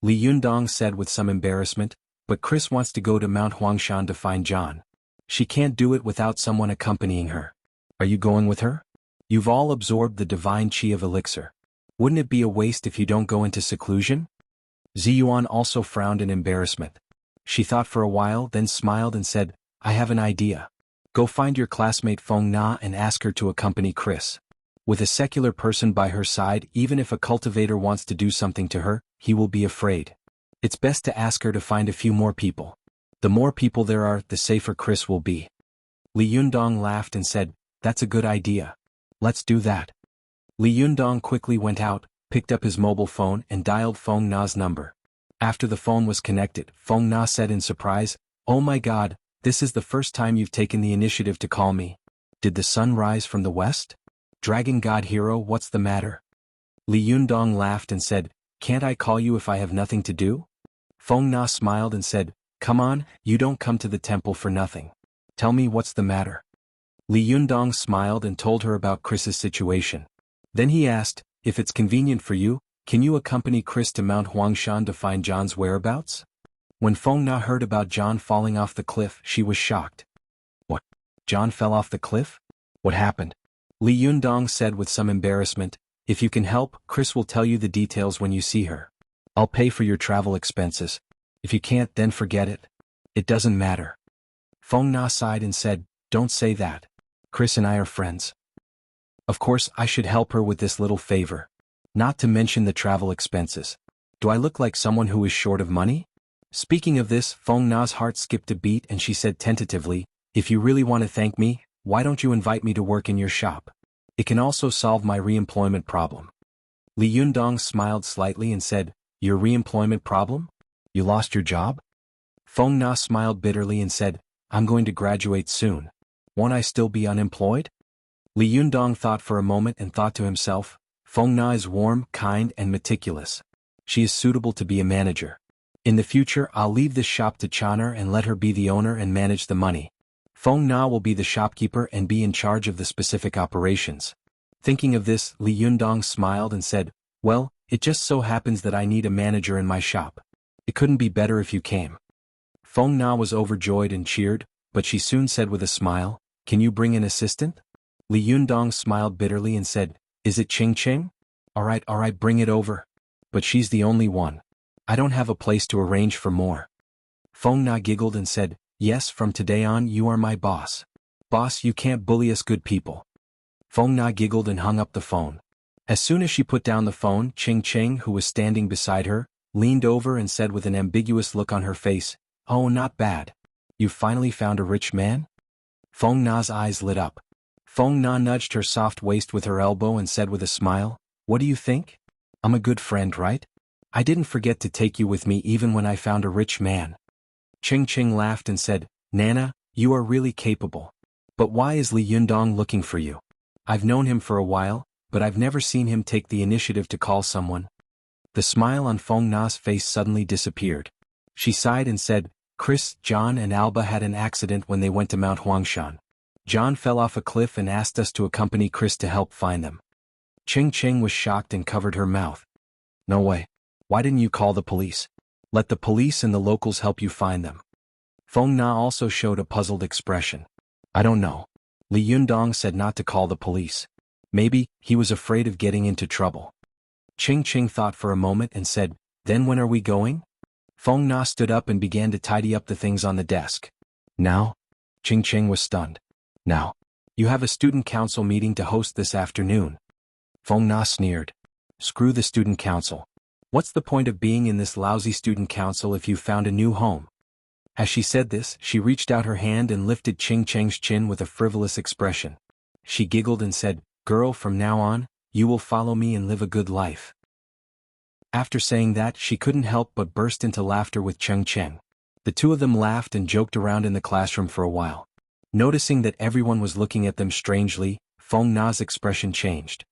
Li Yundong said with some embarrassment, "But Chris wants to go to Mount Huangshan to find John. She can't do it without someone accompanying her. Are you going with her? You've all absorbed the divine qi of elixir. Wouldn't it be a waste if you don't go into seclusion?" Ziyuan also frowned in embarrassment. She thought for a while, then smiled and said, "I have an idea. Go find your classmate Feng Na and ask her to accompany Chris. With a secular person by her side, even if a cultivator wants to do something to her, he will be afraid. It's best to ask her to find a few more people. The more people there are, the safer Chris will be." Li Yundong laughed and said, "That's a good idea. Let's do that." Li Yundong quickly went out, picked up his mobile phone and dialed Feng Na's number. After the phone was connected, Feng Na said in surprise, "Oh my God, this is the first time you've taken the initiative to call me. Did the sun rise from the west? Dragon God Hero, what's the matter?" Li Yundong laughed and said, "Can't I call you if I have nothing to do?" Feng Na smiled and said, "Come on, you don't come to the temple for nothing. Tell me what's the matter." Li Yundong smiled and told her about Chris's situation. Then he asked, "If it's convenient for you, can you accompany Chris to Mount Huangshan to find John's whereabouts?" When Feng Na heard about John falling off the cliff, she was shocked. "What? John fell off the cliff? What happened?" Li Yundong said with some embarrassment, "If you can help, Chris will tell you the details when you see her. I'll pay for your travel expenses. If you can't, then forget it. It doesn't matter." Feng Na sighed and said, "Don't say that. Chris and I are friends. Of course I should help her with this little favor. Not to mention the travel expenses. Do I look like someone who is short of money?" Speaking of this, Feng Na's heart skipped a beat and she said tentatively, "If you really want to thank me, why don't you invite me to work in your shop? It can also solve my reemployment problem." Li Yundong smiled slightly and said, "Your reemployment problem? You lost your job?" Feng Na smiled bitterly and said, "I'm going to graduate soon. Won't I still be unemployed?" Li Yundong thought for a moment and thought to himself, Feng Na is warm, kind, and meticulous. She is suitable to be a manager. In the future, I'll leave this shop to Chaner and let her be the owner and manage the money. Feng Na will be the shopkeeper and be in charge of the specific operations. Thinking of this, Li Yundong smiled and said, "Well, it just so happens that I need a manager in my shop. It couldn't be better if you came." Feng Na was overjoyed and cheered, but she soon said with a smile, "Can you bring an assistant?" Li Yundong smiled bitterly and said, "Is it Ching Ching? All right, bring it over. But she's the only one. I don't have a place to arrange for more." Feng Na giggled and said, "Yes, from today on you are my boss. Boss, you can't bully us good people." Feng Na giggled and hung up the phone. As soon as she put down the phone, Ching Ching, who was standing beside her, leaned over and said with an ambiguous look on her face, "Oh, not bad. You finally found a rich man?" Feng Na's eyes lit up. Feng Na nudged her soft waist with her elbow and said with a smile, "What do you think? I'm a good friend, right? I didn't forget to take you with me even when I found a rich man." Ching Ching laughed and said, "Nana, you are really capable. But why is Li Yundong looking for you? I've known him for a while, but I've never seen him take the initiative to call someone." The smile on Feng Na's face suddenly disappeared. She sighed and said, Chris, John and Alba had an accident when they went to Mount Huangshan. John fell off a cliff and asked us to accompany Chris to help find them. Ching Ching was shocked and covered her mouth. No way. Why didn't you call the police? Let the police and the locals help you find them. Feng Na also showed a puzzled expression. I don't know. Li Yundong said not to call the police. Maybe he was afraid of getting into trouble. Ching Ching thought for a moment and said, Then when are we going? Feng Na stood up and began to tidy up the things on the desk. Now? Ching Ching was stunned. Now. You have a student council meeting to host this afternoon. Feng Na sneered. Screw the student council. What's the point of being in this lousy student council if you've found a new home? As she said this, she reached out her hand and lifted Ching Cheng's chin with a frivolous expression. She giggled and said, Girl, from now on, you will follow me and live a good life. After saying that, she couldn't help but burst into laughter with Cheng Cheng. The two of them laughed and joked around in the classroom for a while. Noticing that everyone was looking at them strangely, Feng Na's expression changed.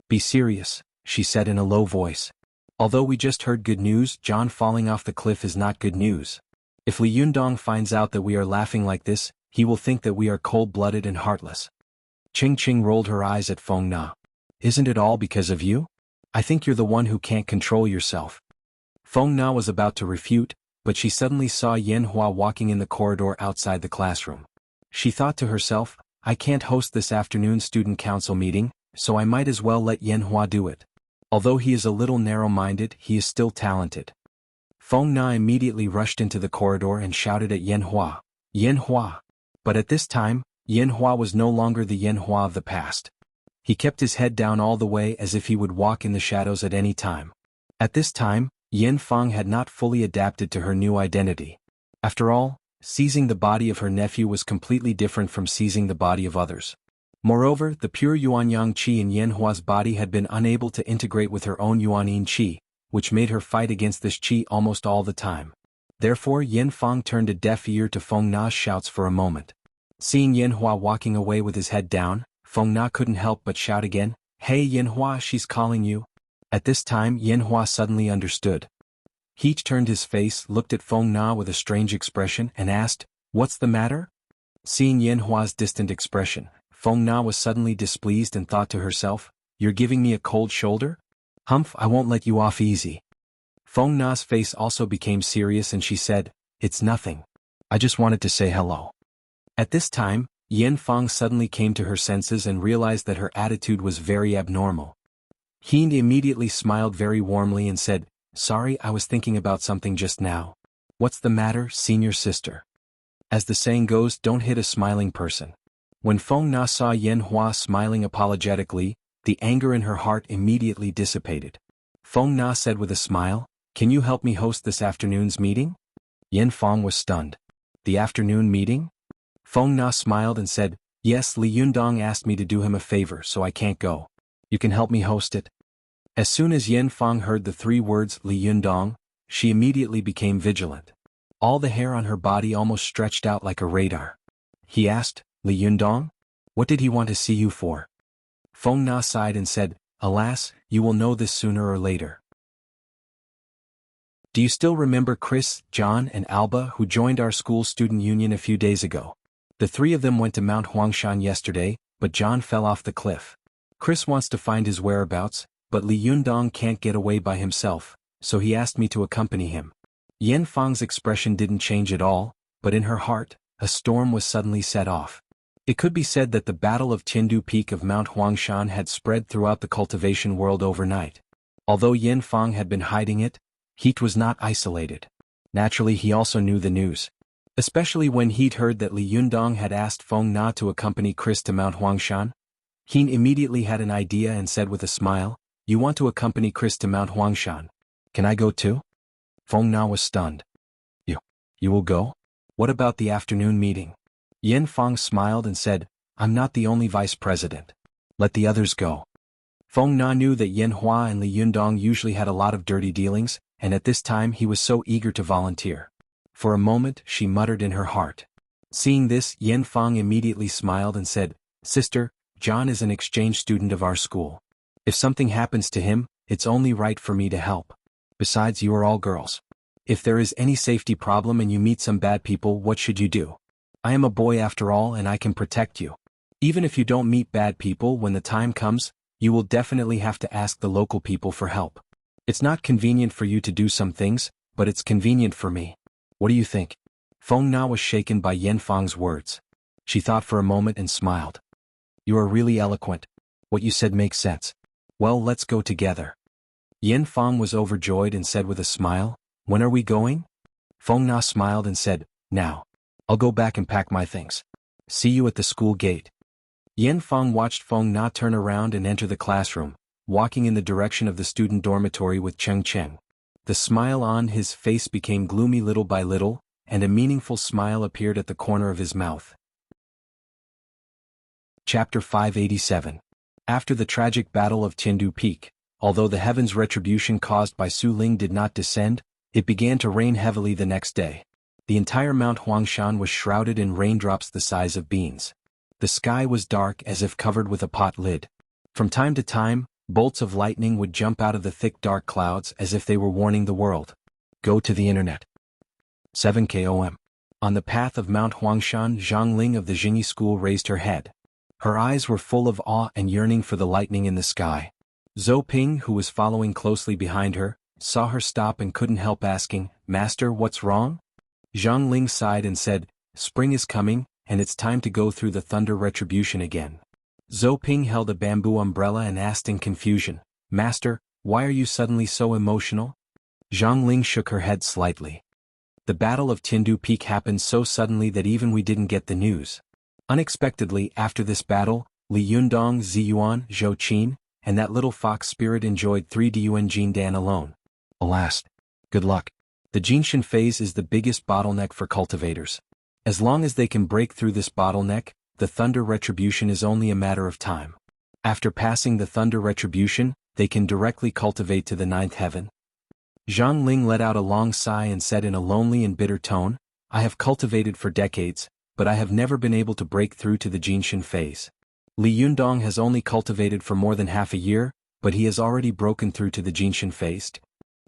Be serious, she said in a low voice. Although we just heard good news, John falling off the cliff is not good news. If Li Yundong finds out that we are laughing like this, he will think that we are cold-blooded and heartless. Ching Ching rolled her eyes at Feng Na. Isn't it all because of you? I think you're the one who can't control yourself. Feng Na was about to refute, but she suddenly saw Yen Hua walking in the corridor outside the classroom. She thought to herself, I can't host this afternoon's student council meeting, so I might as well let Yen Hua do it. Although he is a little narrow-minded, he is still talented. Feng Na immediately rushed into the corridor and shouted at Yen Hua. Yen Hua! But at this time, Yen Hua was no longer the Yen Hua of the past. He kept his head down all the way as if he would walk in the shadows at any time. At this time, Yen Feng had not fully adapted to her new identity. After all, seizing the body of her nephew was completely different from seizing the body of others. Moreover, the pure Yuanyang qi in Yen Hua's body had been unable to integrate with her own Yuanyin qi, which made her fight against this qi almost all the time. Therefore Yen Feng turned a deaf ear to Feng Na's shouts for a moment. Seeing Yen Hua walking away with his head down, Feng Na couldn't help but shout again, Hey Yen Hua, she's calling you. At this time Yen Hua suddenly understood. He turned his face, looked at Feng Na with a strange expression and asked, What's the matter? Seeing Yen Hua's distant expression, Feng Na was suddenly displeased and thought to herself, You're giving me a cold shoulder? Humph, I won't let you off easy. Feng Na's face also became serious and she said, It's nothing. I just wanted to say hello. At this time, Yen Feng suddenly came to her senses and realized that her attitude was very abnormal. He immediately smiled very warmly and said, Sorry, I was thinking about something just now. What's the matter, senior sister? As the saying goes, don't hit a smiling person. When Feng Na saw Yen Hua smiling apologetically, the anger in her heart immediately dissipated. Feng Na said with a smile, Can you help me host this afternoon's meeting? Yen Feng was stunned. The afternoon meeting? Feng Na smiled and said, Yes, Li Yundong asked me to do him a favor, so I can't go. You can help me host it? As soon as Yen Feng heard the three words Li Yundong, she immediately became vigilant. All the hair on her body almost stretched out like a radar. He asked, Li Yundong? What did he want to see you for? Feng Na sighed and said, Alas, you will know this sooner or later. Do you still remember Chris, John and Alba who joined our school student union a few days ago? The three of them went to Mount Huangshan yesterday, but John fell off the cliff. Chris wants to find his whereabouts, but Li Yundong can't get away by himself, so he asked me to accompany him. Yen Feng's expression didn't change at all, but in her heart, a storm was suddenly set off. It could be said that the Battle of Tiandu Peak of Mount Huangshan had spread throughout the cultivation world overnight. Although Yen Feng had been hiding it, Heat was not isolated. Naturally he also knew the news. Especially when he'd heard that Li Yundong had asked Feng Na to accompany Chris to Mount Huangshan. He immediately had an idea and said with a smile, You want to accompany Chris to Mount Huangshan? Can I go too? Feng Na was stunned. You will go? What about the afternoon meeting? Yen Feng smiled and said, I'm not the only vice president. Let the others go. Feng Na knew that Yen Hua and Li Yundong usually had a lot of dirty dealings, and at this time he was so eager to volunteer. For a moment she muttered in her heart. Seeing this, Yen Feng immediately smiled and said, Sister, John is an exchange student of our school. If something happens to him, it's only right for me to help. Besides, you are all girls. If there is any safety problem and you meet some bad people, what should you do? I am a boy after all, and I can protect you. Even if you don't meet bad people when the time comes, you will definitely have to ask the local people for help. It's not convenient for you to do some things, but it's convenient for me. What do you think? Feng Na was shaken by Yan Fang's words. She thought for a moment and smiled. You are really eloquent. What you said makes sense. Well, let's go together. Yan Fang was overjoyed and said with a smile, when are we going? Feng Na smiled and said, now. I'll go back and pack my things. See you at the school gate. Yan Fang watched Feng Na turn around and enter the classroom, walking in the direction of the student dormitory with Cheng Cheng. The smile on his face became gloomy little by little, and a meaningful smile appeared at the corner of his mouth. Chapter 587. After the tragic battle of Tiandu Peak, although the heaven's retribution caused by Su Ling did not descend, it began to rain heavily the next day. The entire Mount Huangshan was shrouded in raindrops the size of beans. The sky was dark as if covered with a pot lid. From time to time, bolts of lightning would jump out of the thick dark clouds as if they were warning the world. Go to the internet. 7 km. On the path of Mount Huangshan, Zhang Ling of the Jingyi school raised her head. Her eyes were full of awe and yearning for the lightning in the sky. Zhou Ping, who was following closely behind her, saw her stop and couldn't help asking, Master, what's wrong? Zhang Ling sighed and said, spring is coming, and it's time to go through the thunder retribution again. Zhou Ping held a bamboo umbrella and asked in confusion, Master, why are you suddenly so emotional? Zhang Ling shook her head slightly. The Battle of Tiandu Peak happened so suddenly that even we didn't get the news. Unexpectedly, after this battle, Li Yundong, Ziyuan, Zhou Qin, and that little fox spirit enjoyed 3 Diyuan Jindan alone. Alas. Good luck. The Jinshan phase is the biggest bottleneck for cultivators. As long as they can break through this bottleneck, the thunder retribution is only a matter of time. After passing the thunder retribution, they can directly cultivate to the 9th heaven. Zhang Ling let out a long sigh and said in a lonely and bitter tone, I have cultivated for decades, but I have never been able to break through to the Jinshan phase. Li Yundong has only cultivated for more than half a year, but he has already broken through to the Jinshan phase.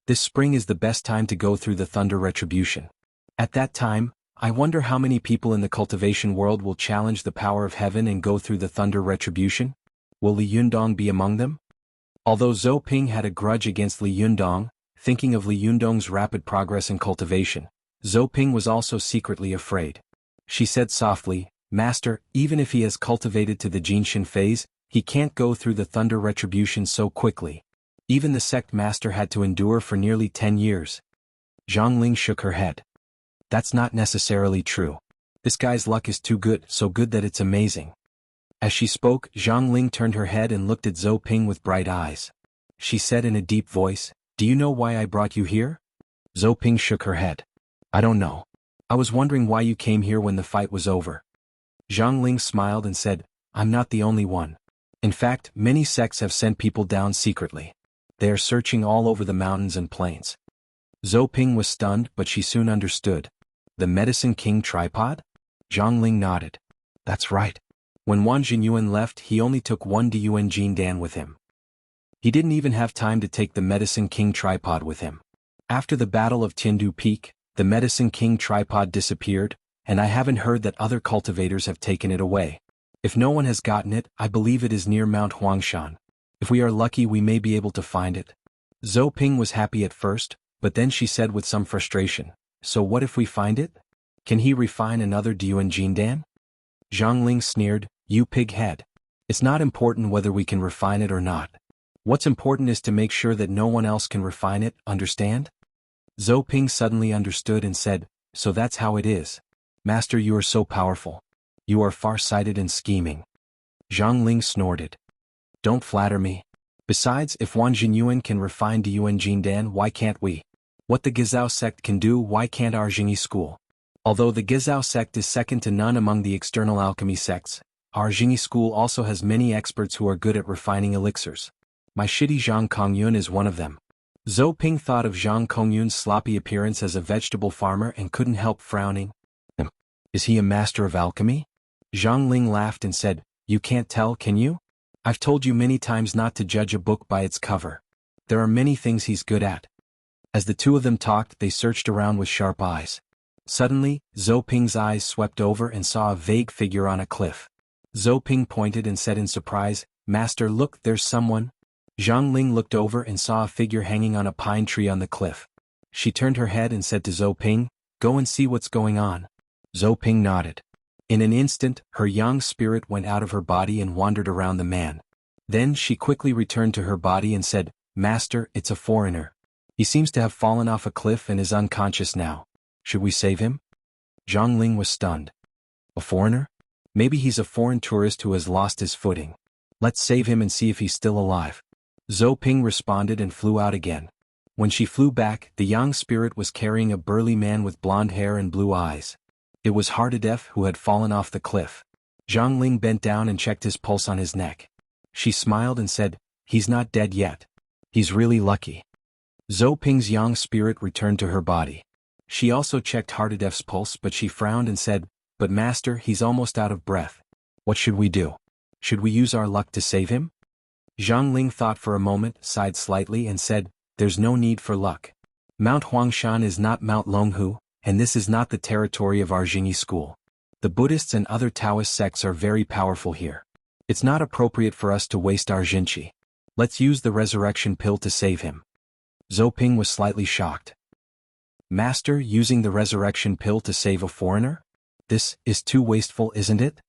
This spring is the best time to go through the thunder retribution. At that time, I wonder how many people in the cultivation world will challenge the power of heaven and go through the thunder retribution? Will Li Yundong be among them? Although Zhou Ping had a grudge against Li Yundong, thinking of Li Yundong's rapid progress in cultivation, Zhou Ping was also secretly afraid. She said softly, Master, even if he has cultivated to the Jinshan phase, he can't go through the thunder retribution so quickly. Even the sect master had to endure for nearly 10 years. Zhang Ling shook her head. That's not necessarily true. This guy's luck is too good, so good that it's amazing. As she spoke, Zhang Ling turned her head and looked at Zhou Ping with bright eyes. She said in a deep voice, Do you know why I brought you here? Zhou Ping shook her head. I don't know. I was wondering why you came here when the fight was over. Zhang Ling smiled and said, I'm not the only one. In fact, many sects have sent people down secretly. They are searching all over the mountains and plains. Zhou Ping was stunned, but she soon understood. The Medicine King tripod? Zhang Ling nodded. That's right. When Wan Jinyuan left, he only took 1 Diyuan Jindan with him. He didn't even have time to take the Medicine King tripod with him. After the Battle of Tiandu Peak, the Medicine King tripod disappeared, and I haven't heard that other cultivators have taken it away. If no one has gotten it, I believe it is near Mount Huangshan. If we are lucky, we may be able to find it. Zhou Ping was happy at first, but then she said with some frustration, So what if we find it? Can he refine another Diyuan Jindan? Zhang Ling sneered, You pig head. It's not important whether we can refine it or not. What's important is to make sure that no one else can refine it, understand? Zhou Ping suddenly understood and said, So that's how it is. Master, you are so powerful. You are far-sighted and scheming. Zhang Ling snorted. Don't flatter me. Besides, if Wan Jinyuan can refine Diyuan Jindan, why can't we? What the Gizao sect can do, why can't our Jingyi school? Although the Gizao sect is second to none among the external alchemy sects, our Jingyi school also has many experts who are good at refining elixirs. My shitty Zhang Kongyun is one of them. Zhou Ping thought of Zhang Kongyun's sloppy appearance as a vegetable farmer and couldn't help frowning. Is he a master of alchemy? Zhang Ling laughed and said, You can't tell, can you? I've told you many times not to judge a book by its cover. There are many things he's good at. As the two of them talked, they searched around with sharp eyes. Suddenly, Zhou Ping's eyes swept over and saw a vague figure on a cliff. Zhou Ping pointed and said in surprise, "Master, look, there's someone." Zhang Ling looked over and saw a figure hanging on a pine tree on the cliff. She turned her head and said to Zhou Ping, "Go and see what's going on." Zhou Ping nodded. In an instant, her yang spirit went out of her body and wandered around the man. Then she quickly returned to her body and said, "Master, it's a foreigner. He seems to have fallen off a cliff and is unconscious now. Should we save him?" Zhang Ling was stunned. "A foreigner? Maybe he's a foreign tourist who has lost his footing. Let's save him and see if he's still alive." Zhou Ping responded and flew out again. When she flew back, the yang spirit was carrying a burly man with blonde hair and blue eyes. It was Hardadef who had fallen off the cliff. Zhang Ling bent down and checked his pulse on his neck. She smiled and said, "He's not dead yet. He's really lucky." Zhou Ping's yang spirit returned to her body. She also checked Hardadef's pulse, but she frowned and said, "But master, he's almost out of breath. What should we do? Should we use our luck to save him?" Zhang Ling thought for a moment, sighed slightly and said, "There's no need for luck. Mount Huangshan is not Mount Longhu, and this is not the territory of our Jingyi school. The Buddhists and other Taoist sects are very powerful here. It's not appropriate for us to waste our Jinqi. Let's use the resurrection pill to save him." Zhou Ping was slightly shocked. "Master, using the resurrection pill to save a foreigner? This is too wasteful, isn't it?"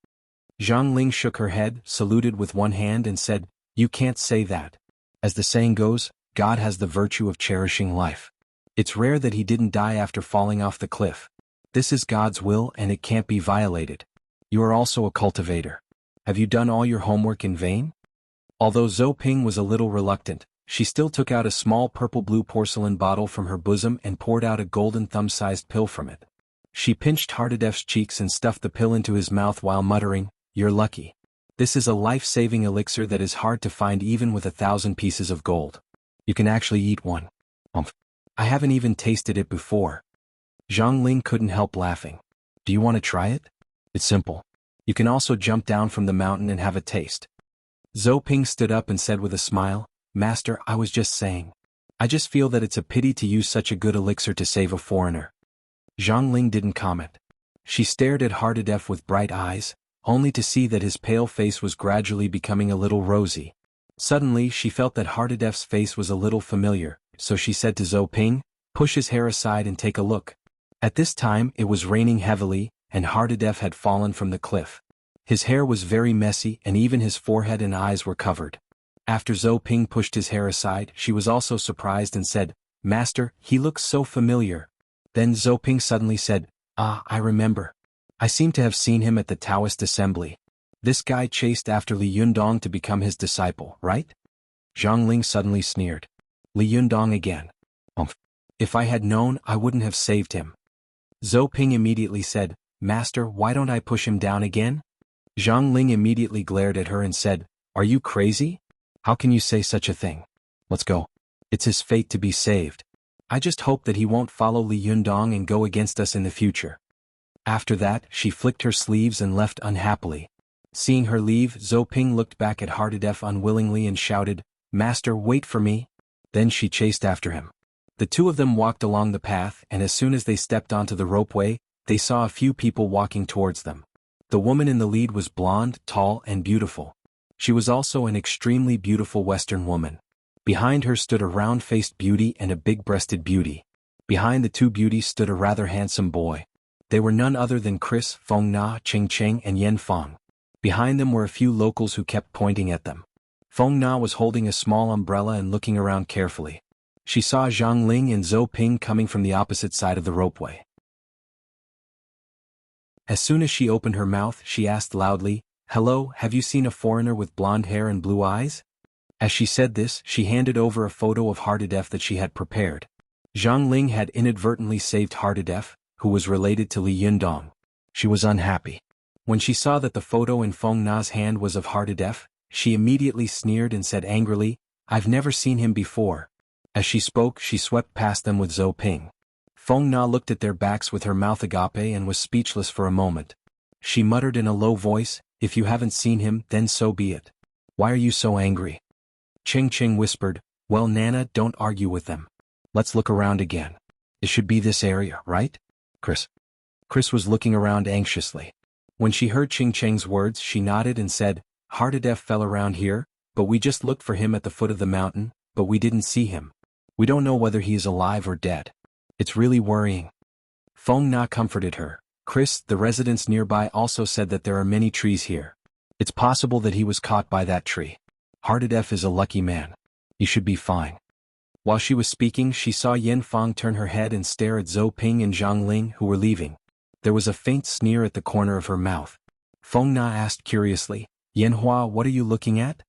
Zhang Ling shook her head, saluted with one hand and said, "You can't say that. As the saying goes, God has the virtue of cherishing life. It's rare that he didn't die after falling off the cliff. This is God's will and it can't be violated. You are also a cultivator. Have you done all your homework in vain?" Although Zhou Ping was a little reluctant, she still took out a small purple-blue porcelain bottle from her bosom and poured out a golden thumb-sized pill from it. She pinched Hardadef's cheeks and stuffed the pill into his mouth while muttering, "You're lucky. This is a life-saving elixir that is hard to find even with 1,000 pieces of gold. You can actually eat one." "I haven't even tasted it before." Zhang Ling couldn't help laughing. "Do you want to try it? It's simple. You can also jump down from the mountain and have a taste." Zhou Ping stood up and said with a smile, "Master, I was just saying. I just feel that it's a pity to use such a good elixir to save a foreigner." Zhang Ling didn't comment. She stared at Hardadef with bright eyes, only to see that his pale face was gradually becoming a little rosy. Suddenly she felt that Hardadef's face was a little familiar, so she said to Zhou Ping, "Push his hair aside and take a look." At this time it was raining heavily, and Hardadef had fallen from the cliff. His hair was very messy and even his forehead and eyes were covered. After Zhou Ping pushed his hair aside, she was also surprised and said, "Master, he looks so familiar." Then Zhou Ping suddenly said, "Ah, I remember. I seem to have seen him at the Taoist assembly. This guy chased after Li Yundong to become his disciple, right?" Zhang Ling suddenly sneered. "Li Yundong again. If I had known, I wouldn't have saved him." Zhou Ping immediately said, "Master, why don't I push him down again?" Zhang Ling immediately glared at her and said, "Are you crazy? How can you say such a thing? Let's go. It's his fate to be saved. I just hope that he won't follow Li Yundong and go against us in the future." After that, she flicked her sleeves and left unhappily. Seeing her leave, Zhou Ping looked back at Hardadef unwillingly and shouted, "Master, wait for me." Then she chased after him. The two of them walked along the path, and as soon as they stepped onto the ropeway, they saw a few people walking towards them. The woman in the lead was blonde, tall, and beautiful. She was also an extremely beautiful Western woman. Behind her stood a round-faced beauty and a big-breasted beauty. Behind the two beauties stood a rather handsome boy. They were none other than Chris, Feng Na, Cheng Cheng, and Yen Feng. Behind them were a few locals who kept pointing at them. Feng Na was holding a small umbrella and looking around carefully. She saw Zhang Ling and Zhou Ping coming from the opposite side of the ropeway. As soon as she opened her mouth, she asked loudly, "Hello, have you seen a foreigner with blonde hair and blue eyes?" As she said this, she handed over a photo of Hardadef that she had prepared. Zhang Ling had inadvertently saved Hardadef, who was related to Li Yundong. She was unhappy. When she saw that the photo in Feng Na's hand was of Hardadef, she immediately sneered and said angrily, "I've never seen him before." As she spoke, she swept past them with Zhou Ping. Feng Na looked at their backs with her mouth agape and was speechless for a moment. She muttered in a low voice, "If you haven't seen him, then so be it. Why are you so angry?" Cheng Cheng whispered, "Well, Nana, don't argue with them. Let's look around again. It should be this area, right? Chris. Chris was looking around anxiously. When she heard Ching Cheng's words, she nodded and said, Hardadef fell around here, but we just looked for him at the foot of the mountain, but we didn't see him. We don't know whether he is alive or dead. It's really worrying. Feng Na comforted her. Chris, the residents nearby also said that there are many trees here. It's possible that he was caught by that tree. Hardadef is a lucky man. You should be fine. While she was speaking, she saw Yen Fang turn her head and stare at Zhou Ping and Zhang Ling, who were leaving. There was a faint sneer at the corner of her mouth. Feng Na asked curiously, Yen Hua, what are you looking at?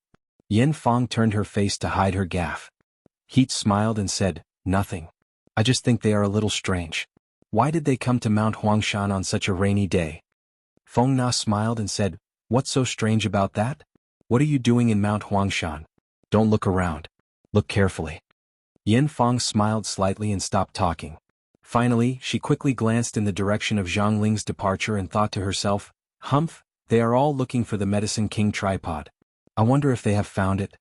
Yen Fang turned her face to hide her gaffe. Heat smiled and said, Nothing. I just think they are a little strange. Why did they come to Mount Huangshan on such a rainy day? Feng Na smiled and said, What's so strange about that? What are you doing in Mount Huangshan? Don't look around. Look carefully. Yen Fang smiled slightly and stopped talking. Finally, she quickly glanced in the direction of Zhang Ling's departure and thought to herself, Humph, they are all looking for the Medicine King tripod. I wonder if they have found it.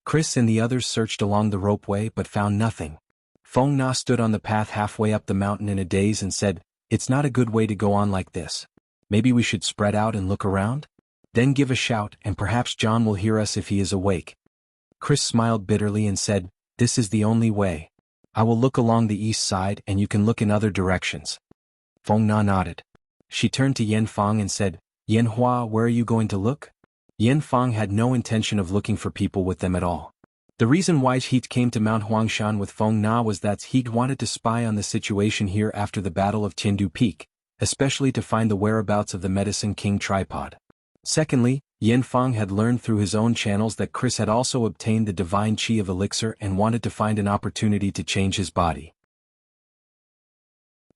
Chris and the others searched along the ropeway but found nothing. Feng Na stood on the path halfway up the mountain in a daze and said, It's not a good way to go on like this. Maybe we should spread out and look around? Then give a shout and perhaps John will hear us if he is awake. Chris smiled bitterly and said, This is the only way. I will look along the east side and you can look in other directions. Feng Na nodded. She turned to Yen Fang and said, Yen Hua, where are you going to look? Yen Fang had no intention of looking for people with them at all. The reason why Heat came to Mount Huangshan with Feng Na was that Heat wanted to spy on the situation here after the Battle of Tiandu Peak, especially to find the whereabouts of the Medicine King tripod. Secondly, Yen Fang had learned through his own channels that Chris had also obtained the divine chi of elixir and wanted to find an opportunity to change his body.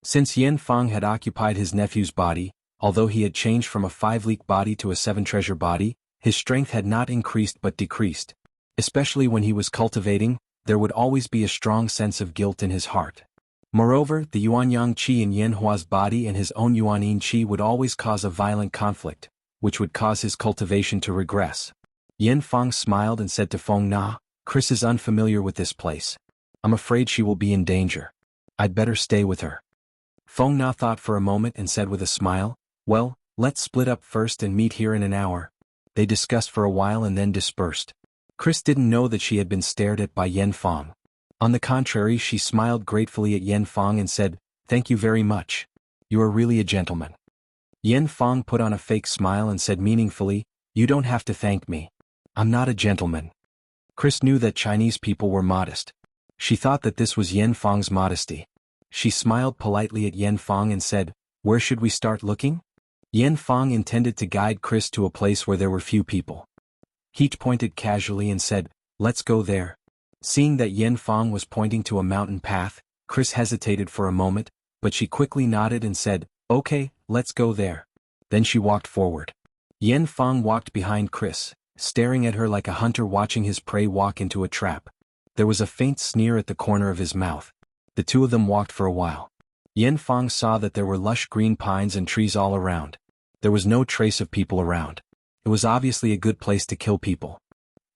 Since Yen Fang had occupied his nephew's body, although he had changed from a 5-leak body to a 7-treasure body, his strength had not increased but decreased. Especially when he was cultivating, there would always be a strong sense of guilt in his heart. Moreover, the Yuanyang Qi in Yen Hua's body and his own Yuanyin Qi would always cause a violent conflict, which would cause his cultivation to regress. Yen Fang smiled and said to Feng Na, Chris is unfamiliar with this place. I'm afraid she will be in danger. I'd better stay with her. Feng Na thought for a moment and said with a smile, Well, let's split up first and meet here in an hour. They discussed for a while and then dispersed. Chris didn't know that she had been stared at by Yen Fang. On the contrary, she smiled gratefully at Yen Fang and said, Thank you very much. You are really a gentleman. Yen Fang put on a fake smile and said meaningfully, You don't have to thank me. I'm not a gentleman. Chris knew that Chinese people were modest. She thought that this was Yen Fang's modesty. She smiled politely at Yen Fang and said, Where should we start looking? Yen Fang intended to guide Chris to a place where there were few people. Heat pointed casually and said, Let's go there. Seeing that Yen Fang was pointing to a mountain path, Chris hesitated for a moment, but she quickly nodded and said, Okay, let's go there. Then she walked forward. Yen Fang walked behind Chris, staring at her like a hunter watching his prey walk into a trap. There was a faint sneer at the corner of his mouth. The two of them walked for a while. Yen Fang saw that there were lush green pines and trees all around. There was no trace of people around. It was obviously a good place to kill people.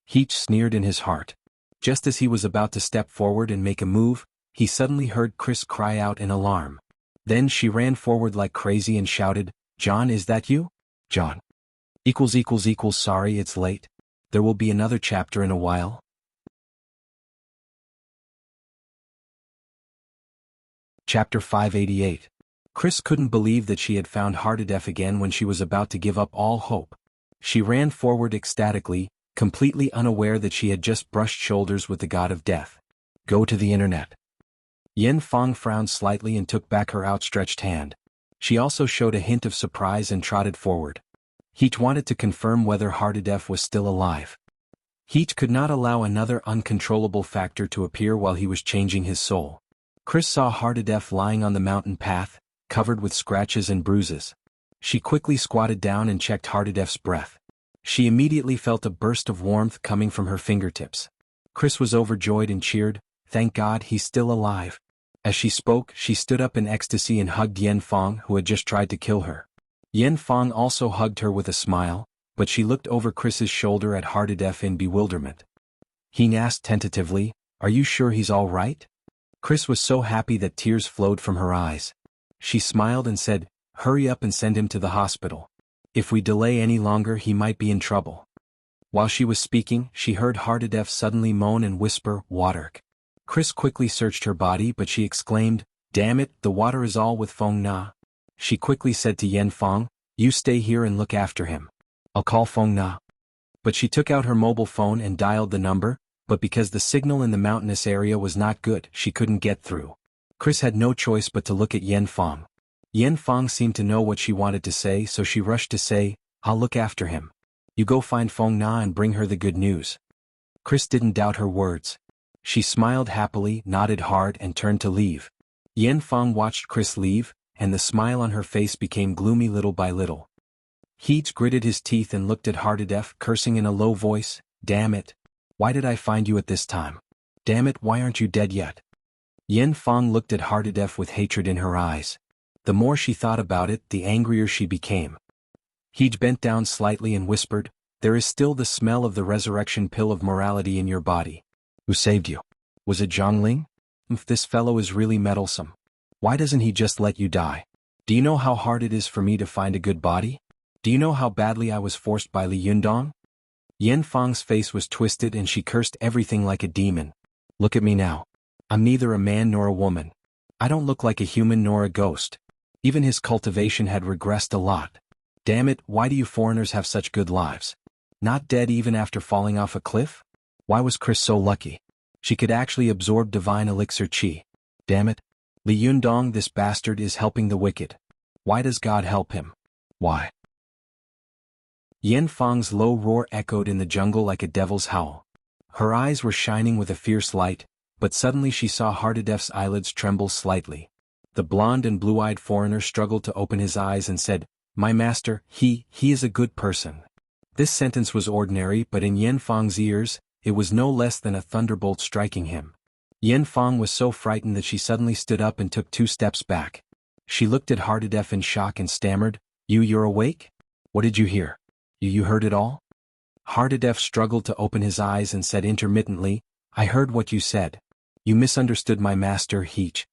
Heat sneered in his heart. Just as he was about to step forward and make a move, he suddenly heard Chris cry out in alarm. Then she ran forward like crazy and shouted, John, is that you? John. Sorry it's late. There will be another chapter in a while. Chapter 588. Chris couldn't believe that she had found Hardadef again when she was about to give up all hope. She ran forward ecstatically, completely unaware that she had just brushed shoulders with the god of death. Go to the internet. Yen Fang frowned slightly and took back her outstretched hand. She also showed a hint of surprise and trotted forward. Heat wanted to confirm whether Hardadef was still alive. Heat could not allow another uncontrollable factor to appear while he was changing his soul. Chris saw Hardadef lying on the mountain path, covered with scratches and bruises. She quickly squatted down and checked Hardadef's breath. She immediately felt a burst of warmth coming from her fingertips. Chris was overjoyed and cheered, Thank God he's still alive. As she spoke, she stood up in ecstasy and hugged Yen Fang, who had just tried to kill her. Yen Fang also hugged her with a smile, but she looked over Chris's shoulder at Hardadef in bewilderment. He asked tentatively, Are you sure he's all right? Chris was so happy that tears flowed from her eyes. She smiled and said, "Hurry up and send him to the hospital. If we delay any longer he might be in trouble." While she was speaking, she heard Hardadef suddenly moan and whisper, "Water." Chris quickly searched her body but she exclaimed, "Damn it, the water is all with Feng Na." She quickly said to Yen Feng, "You stay here and look after him. I'll call Feng Na." But she took out her mobile phone and dialed the number, but because the signal in the mountainous area was not good, she couldn't get through. Chris had no choice but to look at Yen Feng. Yen Feng seemed to know what she wanted to say, so she rushed to say, "I'll look after him. You go find Feng Na and bring her the good news." Chris didn't doubt her words. She smiled happily, nodded hard and turned to leave. Yen Feng watched Chris leave, and the smile on her face became gloomy little by little. Heej gritted his teeth and looked at Hardadef, cursing in a low voice, "Damn it. Why did I find you at this time? Damn it, why aren't you dead yet?" Yen Feng looked at Hardadef with hatred in her eyes. The more she thought about it, the angrier she became. Heej bent down slightly and whispered, "There is still the smell of the resurrection pill of morality in your body. Who saved you? Was it Zhongling? If this fellow is really meddlesome, why doesn't he just let you die? Do you know how hard it is for me to find a good body? Do you know how badly I was forced by Li Yundong?" Yen Feng's face was twisted and she cursed everything like a demon. "Look at me now. I'm neither a man nor a woman. I don't look like a human nor a ghost. Even his cultivation had regressed a lot. Damn it, why do you foreigners have such good lives? Not dead even after falling off a cliff? Why was Chris so lucky? She could actually absorb divine elixir qi. Damn it. Li Yundong, this bastard, is helping the wicked. Why does God help him? Why?" Yen Feng's low roar echoed in the jungle like a devil's howl. Her eyes were shining with a fierce light, but suddenly she saw Hardadef's eyelids tremble slightly. The blonde and blue-eyed foreigner struggled to open his eyes and said, "My master, he is a good person." This sentence was ordinary, but in Yen Feng's ears, it was no less than a thunderbolt striking him. Yen Feng was so frightened that she suddenly stood up and took 2 steps back. She looked at Hardadef in shock and stammered, You're awake? What did you hear? You heard it all?" Hardadef struggled to open his eyes and said intermittently, "I heard what you said. You misunderstood my master, Heech."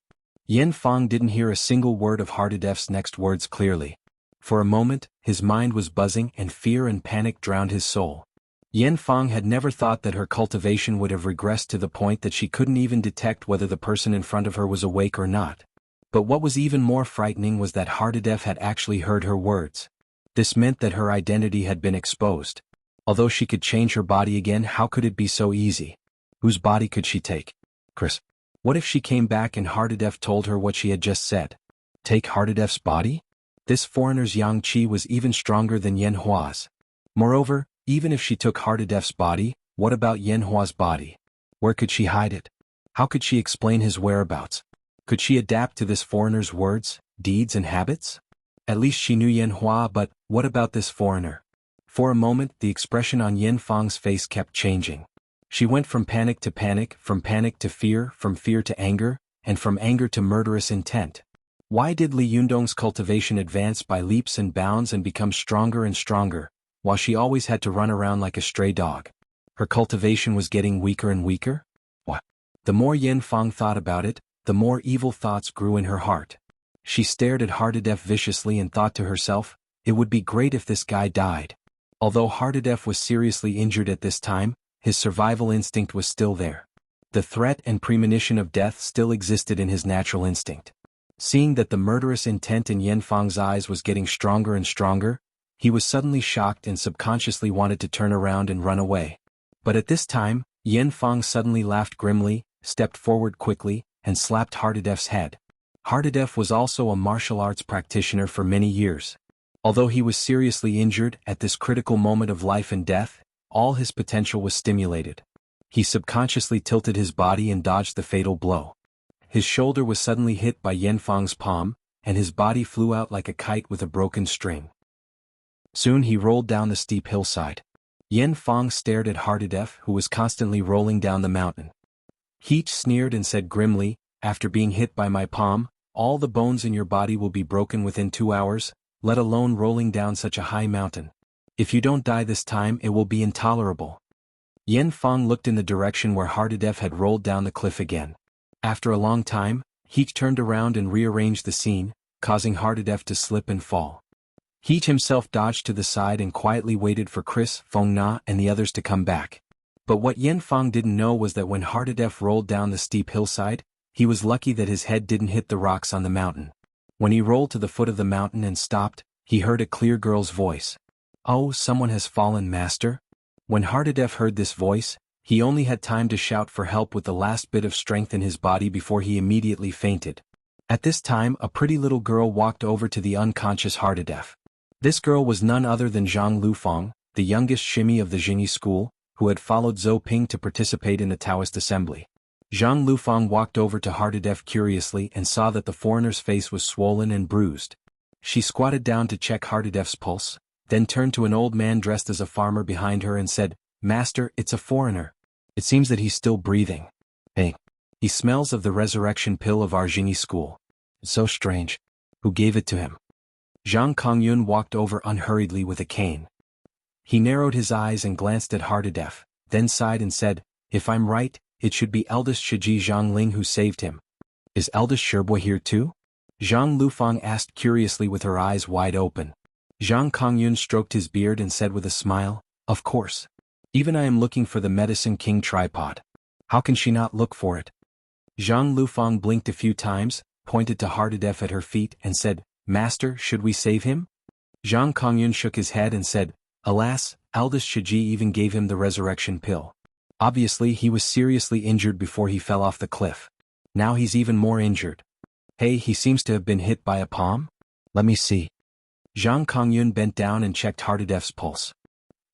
Yen Feng didn't hear a single word of Hardadef's next words clearly. For a moment, his mind was buzzing and fear and panic drowned his soul. Yen Feng had never thought that her cultivation would have regressed to the point that she couldn't even detect whether the person in front of her was awake or not. But what was even more frightening was that Hardadef had actually heard her words. This meant that her identity had been exposed. Although she could change her body again, how could it be so easy? Whose body could she take? Chris. What if she came back and Hardadef told her what she had just said? Take Hardadef's body? This foreigner's yang qi was even stronger than Yen Hua's. Moreover, even if she took Hardadef's body, what about Yen Hua's body? Where could she hide it? How could she explain his whereabouts? Could she adapt to this foreigner's words, deeds and habits? At least she knew Yen Hua, but what about this foreigner? For a moment, the expression on Yen Feng's face kept changing. She went from panic to fear, from fear to anger, and from anger to murderous intent. Why did Li Yundong's cultivation advance by leaps and bounds and become stronger and stronger, while she always had to run around like a stray dog? Her cultivation was getting weaker and weaker? What? The more Yen Feng thought about it, the more evil thoughts grew in her heart. She stared at Hardadef viciously and thought to herself, it would be great if this guy died. Although Hardadef was seriously injured at this time, his survival instinct was still there. The threat and premonition of death still existed in his natural instinct. Seeing that the murderous intent in Yen Feng's eyes was getting stronger and stronger, he was suddenly shocked and subconsciously wanted to turn around and run away. But at this time, Yen Feng suddenly laughed grimly, stepped forward quickly, and slapped Hardadef's head. Hardadef was also a martial arts practitioner for many years. Although he was seriously injured at this critical moment of life and death, all his potential was stimulated. He subconsciously tilted his body and dodged the fatal blow. His shoulder was suddenly hit by Yen Feng's palm, and his body flew out like a kite with a broken string. Soon he rolled down the steep hillside. Yen Feng stared at Hardadef, who was constantly rolling down the mountain. Heech sneered and said grimly, "After being hit by my palm, all the bones in your body will be broken within 2 hours, let alone rolling down such a high mountain. If you don't die this time, it will be intolerable." Yen Feng looked in the direction where Hardadef had rolled down the cliff again. After a long time, he turned around and rearranged the scene, causing Hardadef to slip and fall. He himself dodged to the side and quietly waited for Chris, Feng Na and the others to come back. But what Yen Fang didn't know was that when Hardadef rolled down the steep hillside, he was lucky that his head didn't hit the rocks on the mountain. When he rolled to the foot of the mountain and stopped, he heard a clear girl's voice. "Oh, someone has fallen, master." When Hardadef heard this voice, he only had time to shout for help with the last bit of strength in his body before he immediately fainted. At this time, a pretty little girl walked over to the unconscious Hardadef. This girl was none other than Zhang Lufang, the youngest shimi of the Jingyi school, who had followed Zhou Ping to participate in the Taoist assembly. Zhang Lufang walked over to Hardadef curiously and saw that the foreigner's face was swollen and bruised. She squatted down to check Hardadef's pulse, then turned to an old man dressed as a farmer behind her and said, "Master, it's a foreigner. It seems that he's still breathing. Hey, he smells of the resurrection pill of our Jingyi school. It's so strange. Who gave it to him?" Zhang Kongyun walked over unhurriedly with a cane. He narrowed his eyes and glanced at Hardadef, then sighed and said, "If I'm right, it should be eldest Shiji Zhangling who saved him. Is eldest Sherboy here too?" Zhang Lufang asked curiously with her eyes wide open. Zhang Kongyun stroked his beard and said with a smile, "Of course. Even I am looking for the Medicine King tripod. How can she not look for it?" Zhang Lufang blinked a few times, pointed to Hardadef at her feet and said, "Master, should we save him?" Zhang Kongyun shook his head and said, "Alas, eldest Shiji even gave him the resurrection pill. Obviously he was seriously injured before he fell off the cliff. Now he's even more injured. Hey, he seems to have been hit by a palm? Let me see." Zhang Kongyun bent down and checked Hardadef's pulse.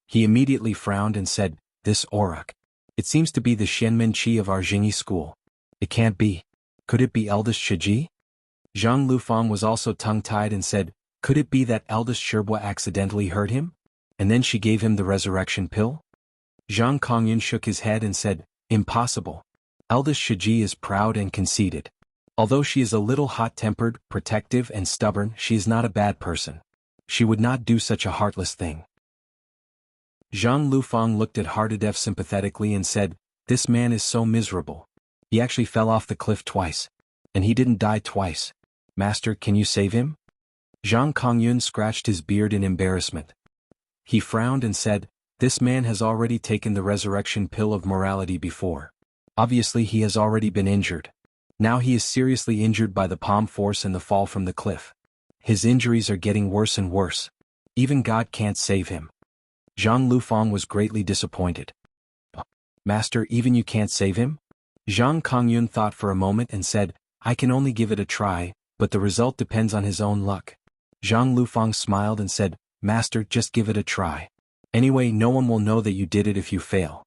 He immediately frowned and said, "This auroch. It seems to be the Shenmen Qi of our Jingyi school. It can't be. Could it be eldest Shiji?" Zhang Lufang was also tongue-tied and said, "Could it be that eldest Sherboy accidentally hurt him? And then she gave him the resurrection pill?" Zhang Kongyun shook his head and said, "Impossible. Eldest Shiji is proud and conceited. Although she is a little hot-tempered, protective and stubborn, she is not a bad person. She would not do such a heartless thing." Zhang Lufang looked at Hardadef sympathetically and said, "This man is so miserable. He actually fell off the cliff twice. And he didn't die twice. Master, can you save him?" Zhang Kongyun scratched his beard in embarrassment. He frowned and said, "This man has already taken the resurrection pill of morality before. Obviously he has already been injured. Now he is seriously injured by the palm force and the fall from the cliff. His injuries are getting worse and worse. Even God can't save him." Zhang Lufang was greatly disappointed. "Master, even you can't save him?" Zhang Kongyun thought for a moment and said, "I can only give it a try, but the result depends on his own luck." Zhang Lufang smiled and said, "Master, just give it a try. Anyway, no one will know that you did it if you fail."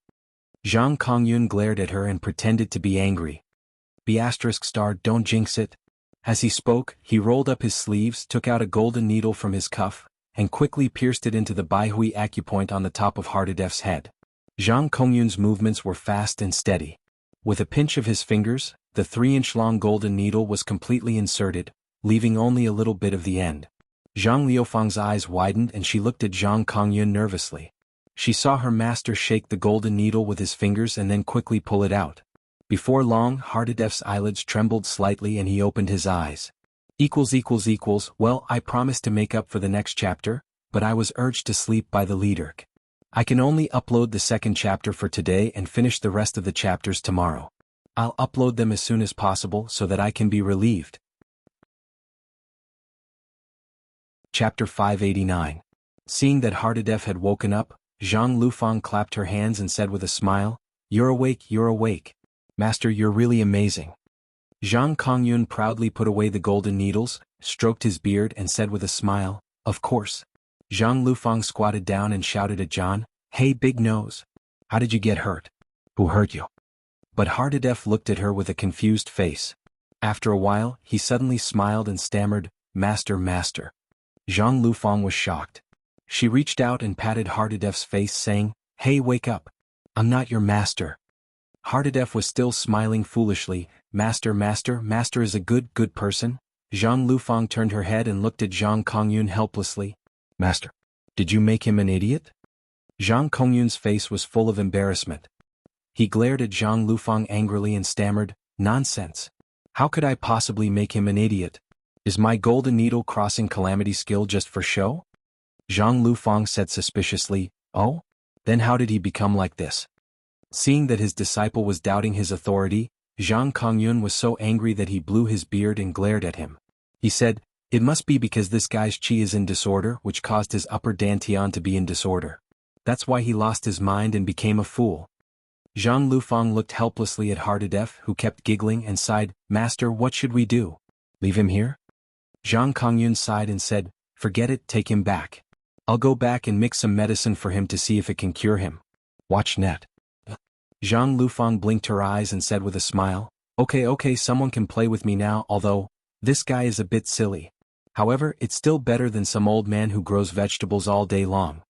Zhang Kongyun glared at her and pretended to be angry. Don't jinx it." As he spoke, he rolled up his sleeves, took out a golden needle from his cuff, and quickly pierced it into the Baihui acupoint on the top of Hardadef's head. Zhang Kongyun's movements were fast and steady. With a pinch of his fingers, the 3-inch-long golden needle was completely inserted, leaving only a little bit of the end. Zhang Liufang's eyes widened and she looked at Zhang Kongyun nervously. She saw her master shake the golden needle with his fingers and then quickly pull it out. Before long, Hardadef's eyelids trembled slightly and he opened his eyes. Well, I promised to make up for the next chapter, but I was urged to sleep by the leader. I can only upload the second chapter for today and finish the rest of the chapters tomorrow. I'll upload them as soon as possible so that I can be relieved. Chapter 589. Seeing that Hardadef had woken up, Zhang Lufang clapped her hands and said with a smile, "You're awake, you're awake. Master, you're really amazing." Zhang Kongyun proudly put away the golden needles, stroked his beard and said with a smile, "Of course." Zhang Lufang squatted down and shouted at John, "Hey big nose. How did you get hurt? Who hurt you?" But Hardadef looked at her with a confused face. After a while, he suddenly smiled and stammered, "Master, master." Zhang Lufang was shocked. She reached out and patted Hardadef's face saying, "Hey, wake up. I'm not your master." Hardadef was still smiling foolishly. Master is a good person." Zhang Lufang turned her head and looked at Zhang Kongyun helplessly. "Master, did you make him an idiot?" Zhang Kongyun's face was full of embarrassment. He glared at Zhang Lufang angrily and stammered, Nonsense. How could I possibly make him an idiot? Is my golden needle crossing calamity skill just for show? Zhang Lufang said suspiciously. Oh? Then how did he become like this? Seeing that his disciple was doubting his authority, Zhang Kongyun was so angry that he blew his beard and glared at him. He said, "It must be because this guy's qi is in disorder which caused his upper dantian to be in disorder. That's why he lost his mind and became a fool." Zhang Lufang looked helplessly at Hardadef, who kept giggling and sighed, "Master, what should we do? Leave him here?" Zhang Kongyun sighed and said, "Forget it, take him back. I'll go back and mix some medicine for him to see if it can cure him. Watch net." Zhang Lufang blinked her eyes and said with a smile, Okay, someone can play with me now, although this guy is a bit silly. However, it's still better than some old man who grows vegetables all day long."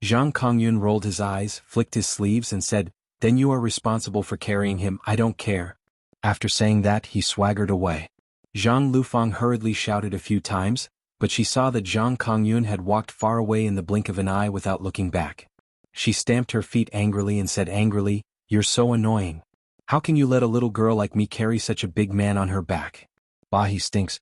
Zhang Kongyun rolled his eyes, flicked his sleeves and said, "Then you are responsible for carrying him, I don't care." After saying that, he swaggered away. Zhang Lufang hurriedly shouted a few times, but she saw that Zhang Kongyun had walked far away in the blink of an eye without looking back. She stamped her feet angrily and said angrily, "You're so annoying. How can you let a little girl like me carry such a big man on her back? Bah, he stinks."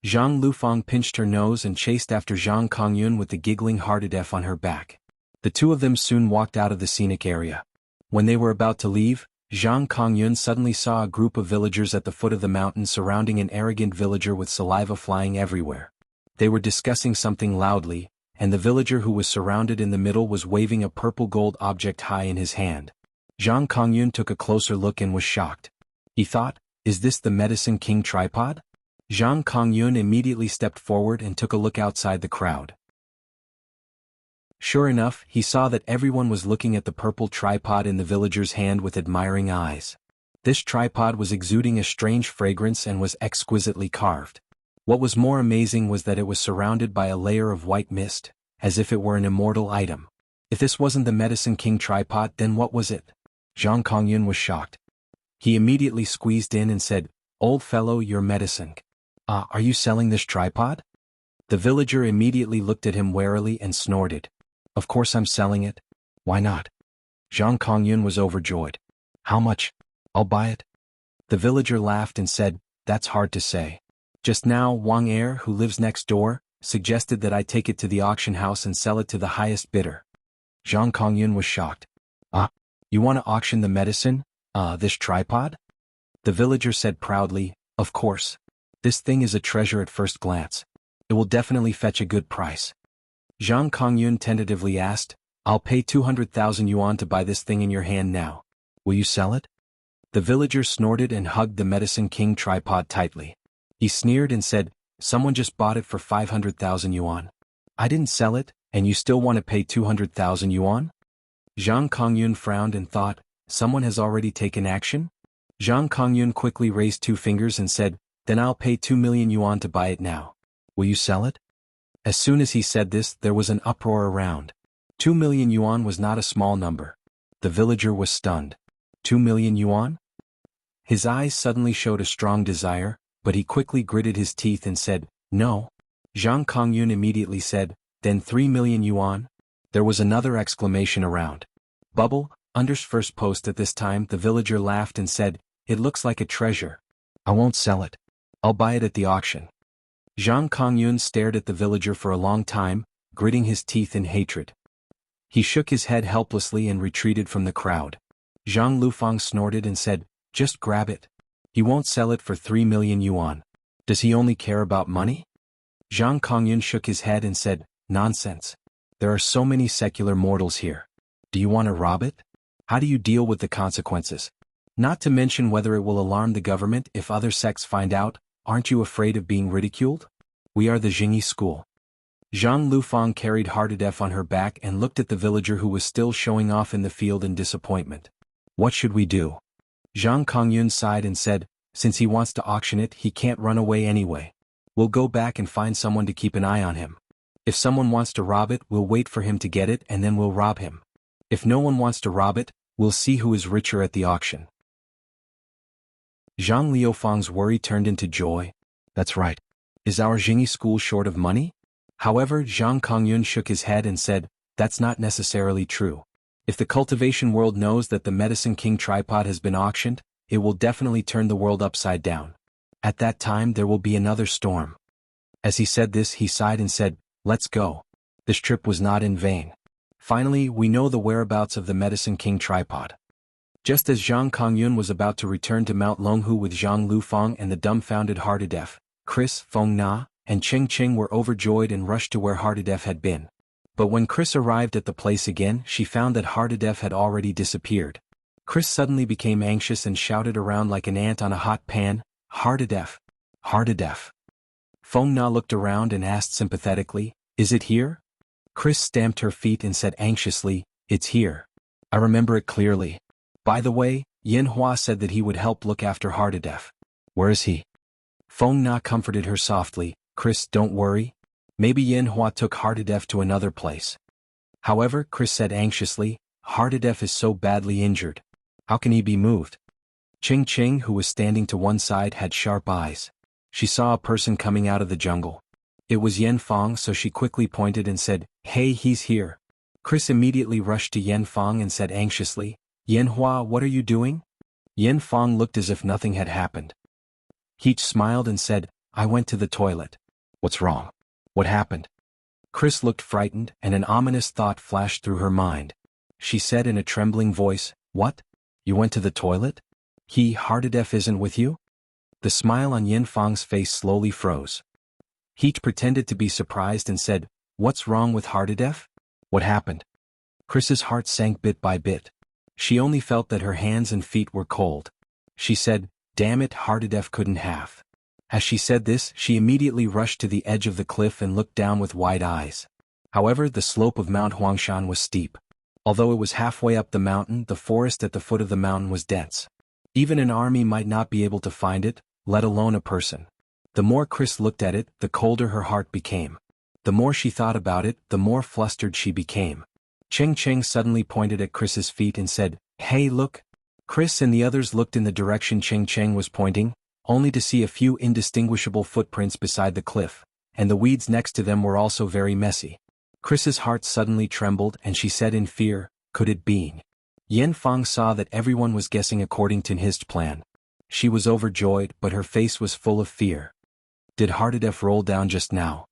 Zhang Lufang pinched her nose and chased after Zhang Kongyun with the giggling Hardadef on her back. The two of them soon walked out of the scenic area. When they were about to leave, Zhang Kongyun suddenly saw a group of villagers at the foot of the mountain surrounding an arrogant villager with saliva flying everywhere. They were discussing something loudly, and the villager who was surrounded in the middle was waving a purple gold object high in his hand. Zhang Kongyun took a closer look and was shocked. He thought, "Is this the Medicine King tripod?" Zhang Kongyun immediately stepped forward and took a look outside the crowd. Sure enough, he saw that everyone was looking at the purple tripod in the villager's hand with admiring eyes. This tripod was exuding a strange fragrance and was exquisitely carved. What was more amazing was that it was surrounded by a layer of white mist, as if it were an immortal item. If this wasn't the Medicine King tripod, then what was it? Zhang Kongyun was shocked. He immediately squeezed in and said, "Old fellow, you're medicine. Are you selling this tripod?" The villager immediately looked at him warily and snorted. "Of course I'm selling it. Why not?" Zhang Kongyun was overjoyed. "How much? I'll buy it." The villager laughed and said, "That's hard to say. Just now Wang Er, who lives next door, suggested that I take it to the auction house and sell it to the highest bidder." Zhang Kongyun was shocked. You want to auction the medicine? This tripod?" The villager said proudly, "Of course. This thing is a treasure at first glance. It will definitely fetch a good price." Zhang Kongyun tentatively asked, "I'll pay 200,000 yuan to buy this thing in your hand now. Will you sell it?" The villager snorted and hugged the Medicine King tripod tightly. He sneered and said, "Someone just bought it for 500,000 yuan. I didn't sell it, and you still want to pay 200,000 yuan? Zhang Kongyun frowned and thought, "Someone has already taken action?" Zhang Kongyun quickly raised two fingers and said, "Then I'll pay 2 million yuan to buy it now. Will you sell it?" As soon as he said this, there was an uproar around. 2 million yuan was not a small number. The villager was stunned. 2 million yuan? His eyes suddenly showed a strong desire, but he quickly gritted his teeth and said, "No." Zhang Kongyun immediately said, "Then 3 million yuan?" There was another exclamation around. Bubble, Under's first post at this time. The villager laughed and said, "It looks like a treasure. I won't sell it. I'll buy it at the auction." Zhang Kongyun stared at the villager for a long time, gritting his teeth in hatred. He shook his head helplessly and retreated from the crowd. Zhang Lufang snorted and said, "Just grab it. He won't sell it for 3 million yuan. Does he only care about money?" Zhang Kongyun shook his head and said, "Nonsense. There are so many secular mortals here. Do you want to rob it? How do you deal with the consequences? Not to mention whether it will alarm the government if other sects find out. Aren't you afraid of being ridiculed? We are the Jingyi school." Zhang Lufang carried Hardadef on her back and looked at the villager who was still showing off in the field in disappointment. "What should we do?" Zhang Kongyun sighed and said, "Since he wants to auction it, he can't run away anyway. We'll go back and find someone to keep an eye on him. If someone wants to rob it, we'll wait for him to get it and then we'll rob him. If no one wants to rob it, we'll see who is richer at the auction." Zhang Liufang's worry turned into joy. "That's right. Is our Jingyi school short of money?" However, Zhang Kongyun shook his head and said, "That's not necessarily true. If the cultivation world knows that the Medicine King tripod has been auctioned, it will definitely turn the world upside down. At that time there will be another storm. As he said this, he sighed and said, "Let's go." This trip was not in vain. Finally, we know the whereabouts of the Medicine King tripod. Just as Zhang Kongyun was about to return to Mount Longhu with Zhang Lufeng and the dumbfounded Hardadef, Chris, Feng Na, and Ching Ching were overjoyed and rushed to where Hardadef had been. But when Chris arrived at the place again, she found that Hardadef had already disappeared. Chris suddenly became anxious and shouted around like an ant on a hot pan, "Hardadef! Hardadef!" Feng Na looked around and asked sympathetically, "Is it here?" Chris stamped her feet and said anxiously, "It's here. I remember it clearly. By the way, Yin Hua said that he would help look after Hardadef. Where is he?" Feng Na comforted her softly, "Chris, don't worry. Maybe Yin Hua took Hardadef to another place." However, Chris said anxiously, "Hardadef is so badly injured. How can he be moved?" Ching Ching, who was standing to one side, had sharp eyes. She saw a person coming out of the jungle. It was Yen Fang, so she quickly pointed and said, "Hey, he's here." Chris immediately rushed to Yen Fang and said anxiously, "Yen Hua, what are you doing?" Yen Fang looked as if nothing had happened. Heach smiled and said, "I went to the toilet." "What's wrong? What happened?" Chris looked frightened, and an ominous thought flashed through her mind. She said in a trembling voice, "What? You went to the toilet? Hardadef isn't with you?" The smile on Yen Fang's face slowly froze. Heach pretended to be surprised and said, "What's wrong with Hardadef? What happened?" Chris's heart sank bit by bit. She only felt that her hands and feet were cold. She said, "Damn it, Hardadef couldn't have." As she said this, she immediately rushed to the edge of the cliff and looked down with wide eyes. However, the slope of Mount Huangshan was steep. Although it was halfway up the mountain, the forest at the foot of the mountain was dense. Even an army might not be able to find it, let alone a person. The more Chris looked at it, the colder her heart became. The more she thought about it, the more flustered she became. Ching Ching suddenly pointed at Chris's feet and said, "Hey, look." Chris and the others looked in the direction Ching Ching was pointing, only to see a few indistinguishable footprints beside the cliff, and the weeds next to them were also very messy. Chris's heart suddenly trembled and she said in fear, "Could it be?" Yen Fang saw that everyone was guessing according to his plan. She was overjoyed, but her face was full of fear. Did Hardadef roll down just now?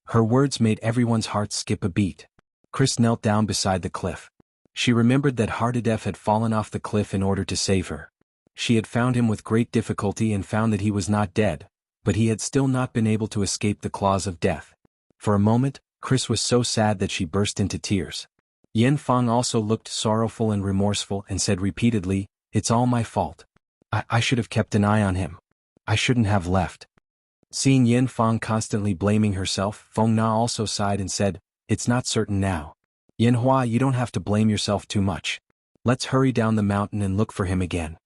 Her words made everyone's hearts skip a beat. Chris knelt down beside the cliff. She remembered that Hardadef had fallen off the cliff in order to save her. She had found him with great difficulty and found that he was not dead, but he had still not been able to escape the claws of death. For a moment, Chris was so sad that she burst into tears. Yen Fang also looked sorrowful and remorseful and said repeatedly, "It's all my fault. I should have kept an eye on him. I shouldn't have left." Seeing Yen Fang constantly blaming herself, Feng Na also sighed and said, "It's not certain now. Yen Hua, you don't have to blame yourself too much. Let's hurry down the mountain and look for him again."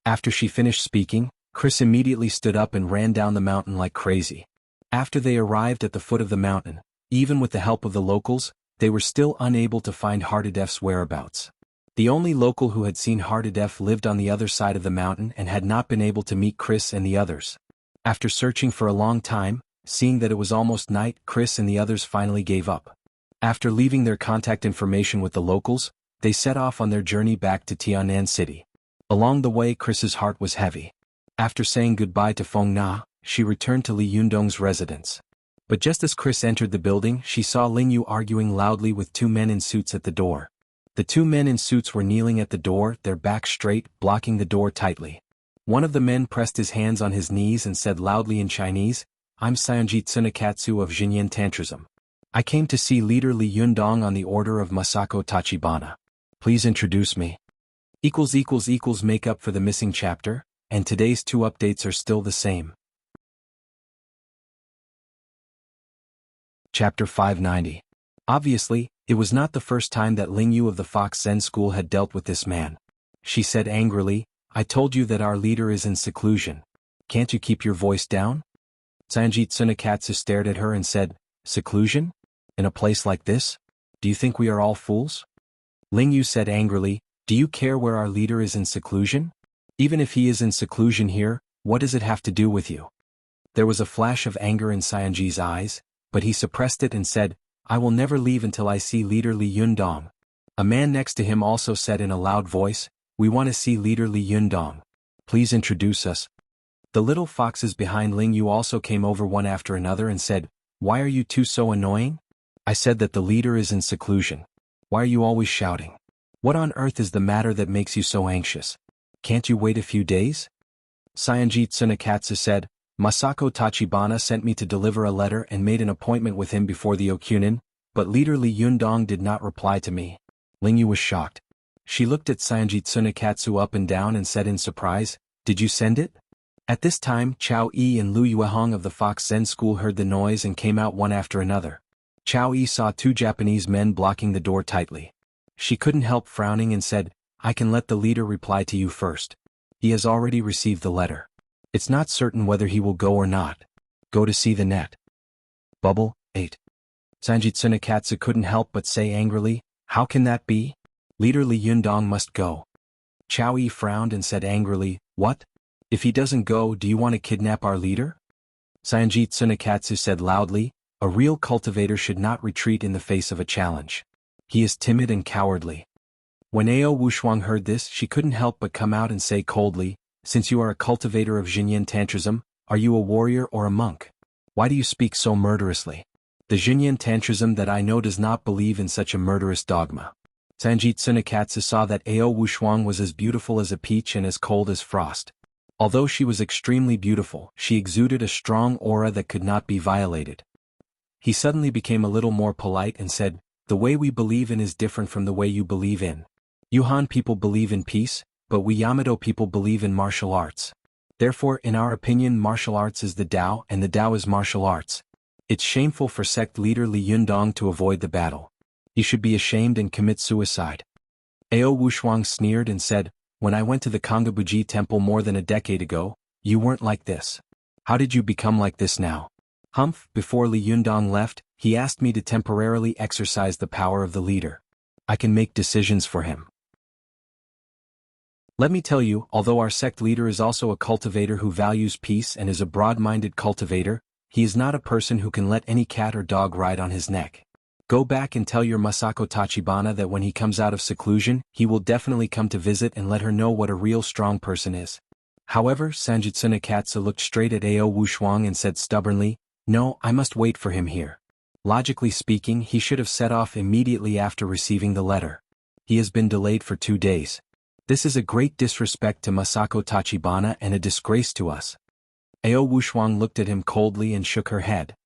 After she finished speaking, Chris immediately stood up and ran down the mountain like crazy. After they arrived at the foot of the mountain, even with the help of the locals, they were still unable to find Hardadef's whereabouts. The only local who had seen Hardadef lived on the other side of the mountain and had not been able to meet Chris and the others. After searching for a long time, seeing that it was almost night, Chris and the others finally gave up. After leaving their contact information with the locals, they set off on their journey back to Tianan City. Along the way, Chris's heart was heavy. After saying goodbye to Feng Na, she returned to Li Yundong's residence. But just as Chris entered the building, she saw Ling Yu arguing loudly with two men in suits at the door. The two men in suits were kneeling at the door, their backs straight, blocking the door tightly. One of the men pressed his hands on his knees and said loudly in Chinese, "I'm Saionji Tsunakatsu of Jinyan Tantrism. I came to see leader Li Yundong on the order of Masako Tachibana. Please introduce me." Make up for the missing chapter, and today's two updates are still the same. Chapter 590. Obviously, it was not the first time that Ling Yu of the Fox Zen School had dealt with this man. She said angrily, "I told you that our leader is in seclusion. Can't you keep your voice down?" Sanjit Tsunakatsu stared at her and said, "Seclusion? In a place like this? Do you think we are all fools?" Ling Yu said angrily, "Do you care where our leader is in seclusion? Even if he is in seclusion here, what does it have to do with you?" There was a flash of anger in Sanji's eyes, but he suppressed it and said, "I will never leave until I see leader Li Yundong." A man next to him also said in a loud voice, We want to see leader Li Yundong. Please introduce us. The little foxes behind Ling Yu also came over one after another and said, "Why are you two so annoying?" I said that the leader is in seclusion. Why are you always shouting? What on earth is the matter that makes you so anxious? Can't you wait a few days? Saionji Tsunekatsu said, Masako Tachibana sent me to deliver a letter and made an appointment with him before the Okunin, but leader Li Yundong did not reply to me. Ling Yu was shocked. She looked at Saionji Tsunekatsu up and down and said in surprise, "Did you send it?" At this time, Chao Yi and Lu Yuehong of the Fox Zen School heard the noise and came out one after another. Chao Yi saw two Japanese men blocking the door tightly. She couldn't help frowning and said, "I can let the leader reply to you first. He has already received the letter. It's not certain whether he will go or not. Go to see the net." Bubble 8. Saionji Tsunekatsu couldn't help but say angrily, "How can that be? Leader Li Yundong must go." Chao Yi frowned and said angrily, "What? If he doesn't go, do you want to kidnap our leader?" Saionji Tsunekatsu said loudly, "A real cultivator should not retreat in the face of a challenge. He is timid and cowardly." When Ao Wushuang heard this, she couldn't help but come out and say coldly, "Since you are a cultivator of Xinyan Tantrism, are you a warrior or a monk? Why do you speak so murderously? The Xinyan Tantrism that I know does not believe in such a murderous dogma." Saionji Tsunekatsu saw that Ao Wushuang was as beautiful as a peach and as cold as frost. Although she was extremely beautiful, she exuded a strong aura that could not be violated. He suddenly became a little more polite and said, "The way we believe in is different from the way you believe in. Yuhan people believe in peace, but we Yamato people believe in martial arts. Therefore, in our opinion, martial arts is the Tao and the Tao is martial arts. It's shameful for sect leader Li Yundong to avoid the battle. He should be ashamed and commit suicide." Ao Wushuang sneered and said, "When I went to the Kongabuji temple more than a decade ago, you weren't like this. How did you become like this now?" Humph, before Li Yundong left, he asked me to temporarily exercise the power of the leader. I can make decisions for him. Let me tell you, although our sect leader is also a cultivator who values peace and is a broad-minded cultivator, he is not a person who can let any cat or dog ride on his neck. Go back and tell your Masako Tachibana that when he comes out of seclusion, he will definitely come to visit and let her know what a real strong person is. However, Saionji Tsunekatsu looked straight at Ao Wushuang and said stubbornly, "No, I must wait for him here. Logically speaking, he should have set off immediately after receiving the letter. He has been delayed for 2 days. This is a great disrespect to Masako Tachibana and a disgrace to us." Ao Wushuang looked at him coldly and shook her head.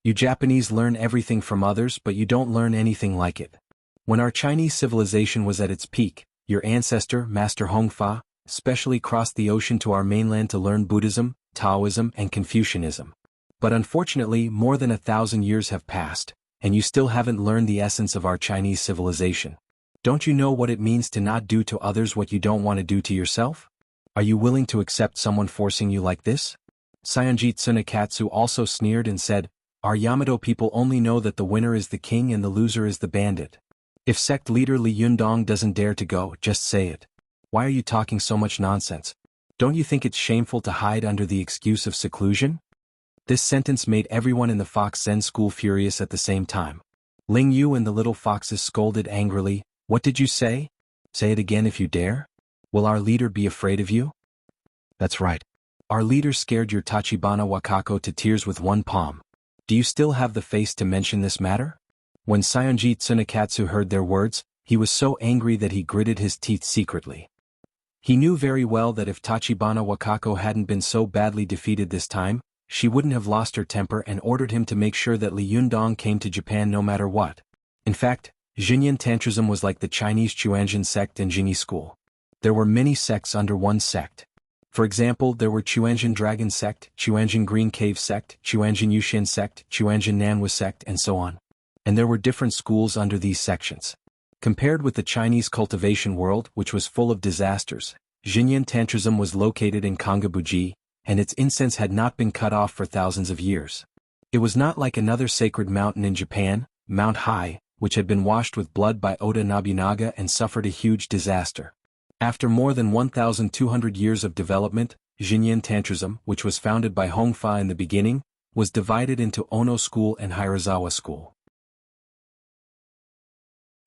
"You Japanese learn everything from others, but you don't learn anything like it. When our Chinese civilization was at its peak, your ancestor, Master Hongfa, specially crossed the ocean to our mainland to learn Buddhism, Taoism, and Confucianism. But unfortunately, more than 1,000 years have passed, and you still haven't learned the essence of our Chinese civilization. Don't you know what it means to not do to others what you don't want to do to yourself? Are you willing to accept someone forcing you like this?" Saionji Tsunekatsu also sneered and said, "Our Yamato people only know that the winner is the king and the loser is the bandit. If sect leader Li Yundong doesn't dare to go, just say it. Why are you talking so much nonsense? Don't you think it's shameful to hide under the excuse of seclusion?" This sentence made everyone in the Fox Zen school furious at the same time. Ling Yu and the little foxes scolded angrily, "What did you say? Say it again if you dare. Will our leader be afraid of you?" "That's right. Our leader scared your Tachibana Wakako to tears with one palm. Do you still have the face to mention this matter?" When Saionji Tsunekatsu heard their words, he was so angry that he gritted his teeth secretly. He knew very well that if Tachibana Wakako hadn't been so badly defeated this time, she wouldn't have lost her temper and ordered him to make sure that Li Yundong came to Japan no matter what. In fact, Xinyan Tantrism was like the Chinese Chuanjin sect and Jingyi school. There were many sects under one sect. For example, there were Chuanjin Dragon sect, Chuanjin Green Cave sect, Chuanjin Yushin sect, Chuanjin Nanhua sect, and so on. And there were different schools under these sections. Compared with the Chinese cultivation world, which was full of disasters, Xinyan Tantrism was located in Kongabuji, and its incense had not been cut off for thousands of years. It was not like another sacred mountain in Japan, Mount Hai, which had been washed with blood by Oda Nobunaga and suffered a huge disaster. After more than 1,200 years of development, Xinyan Tantrism, which was founded by Hongfa in the beginning, was divided into Ono School and Hirazawa School.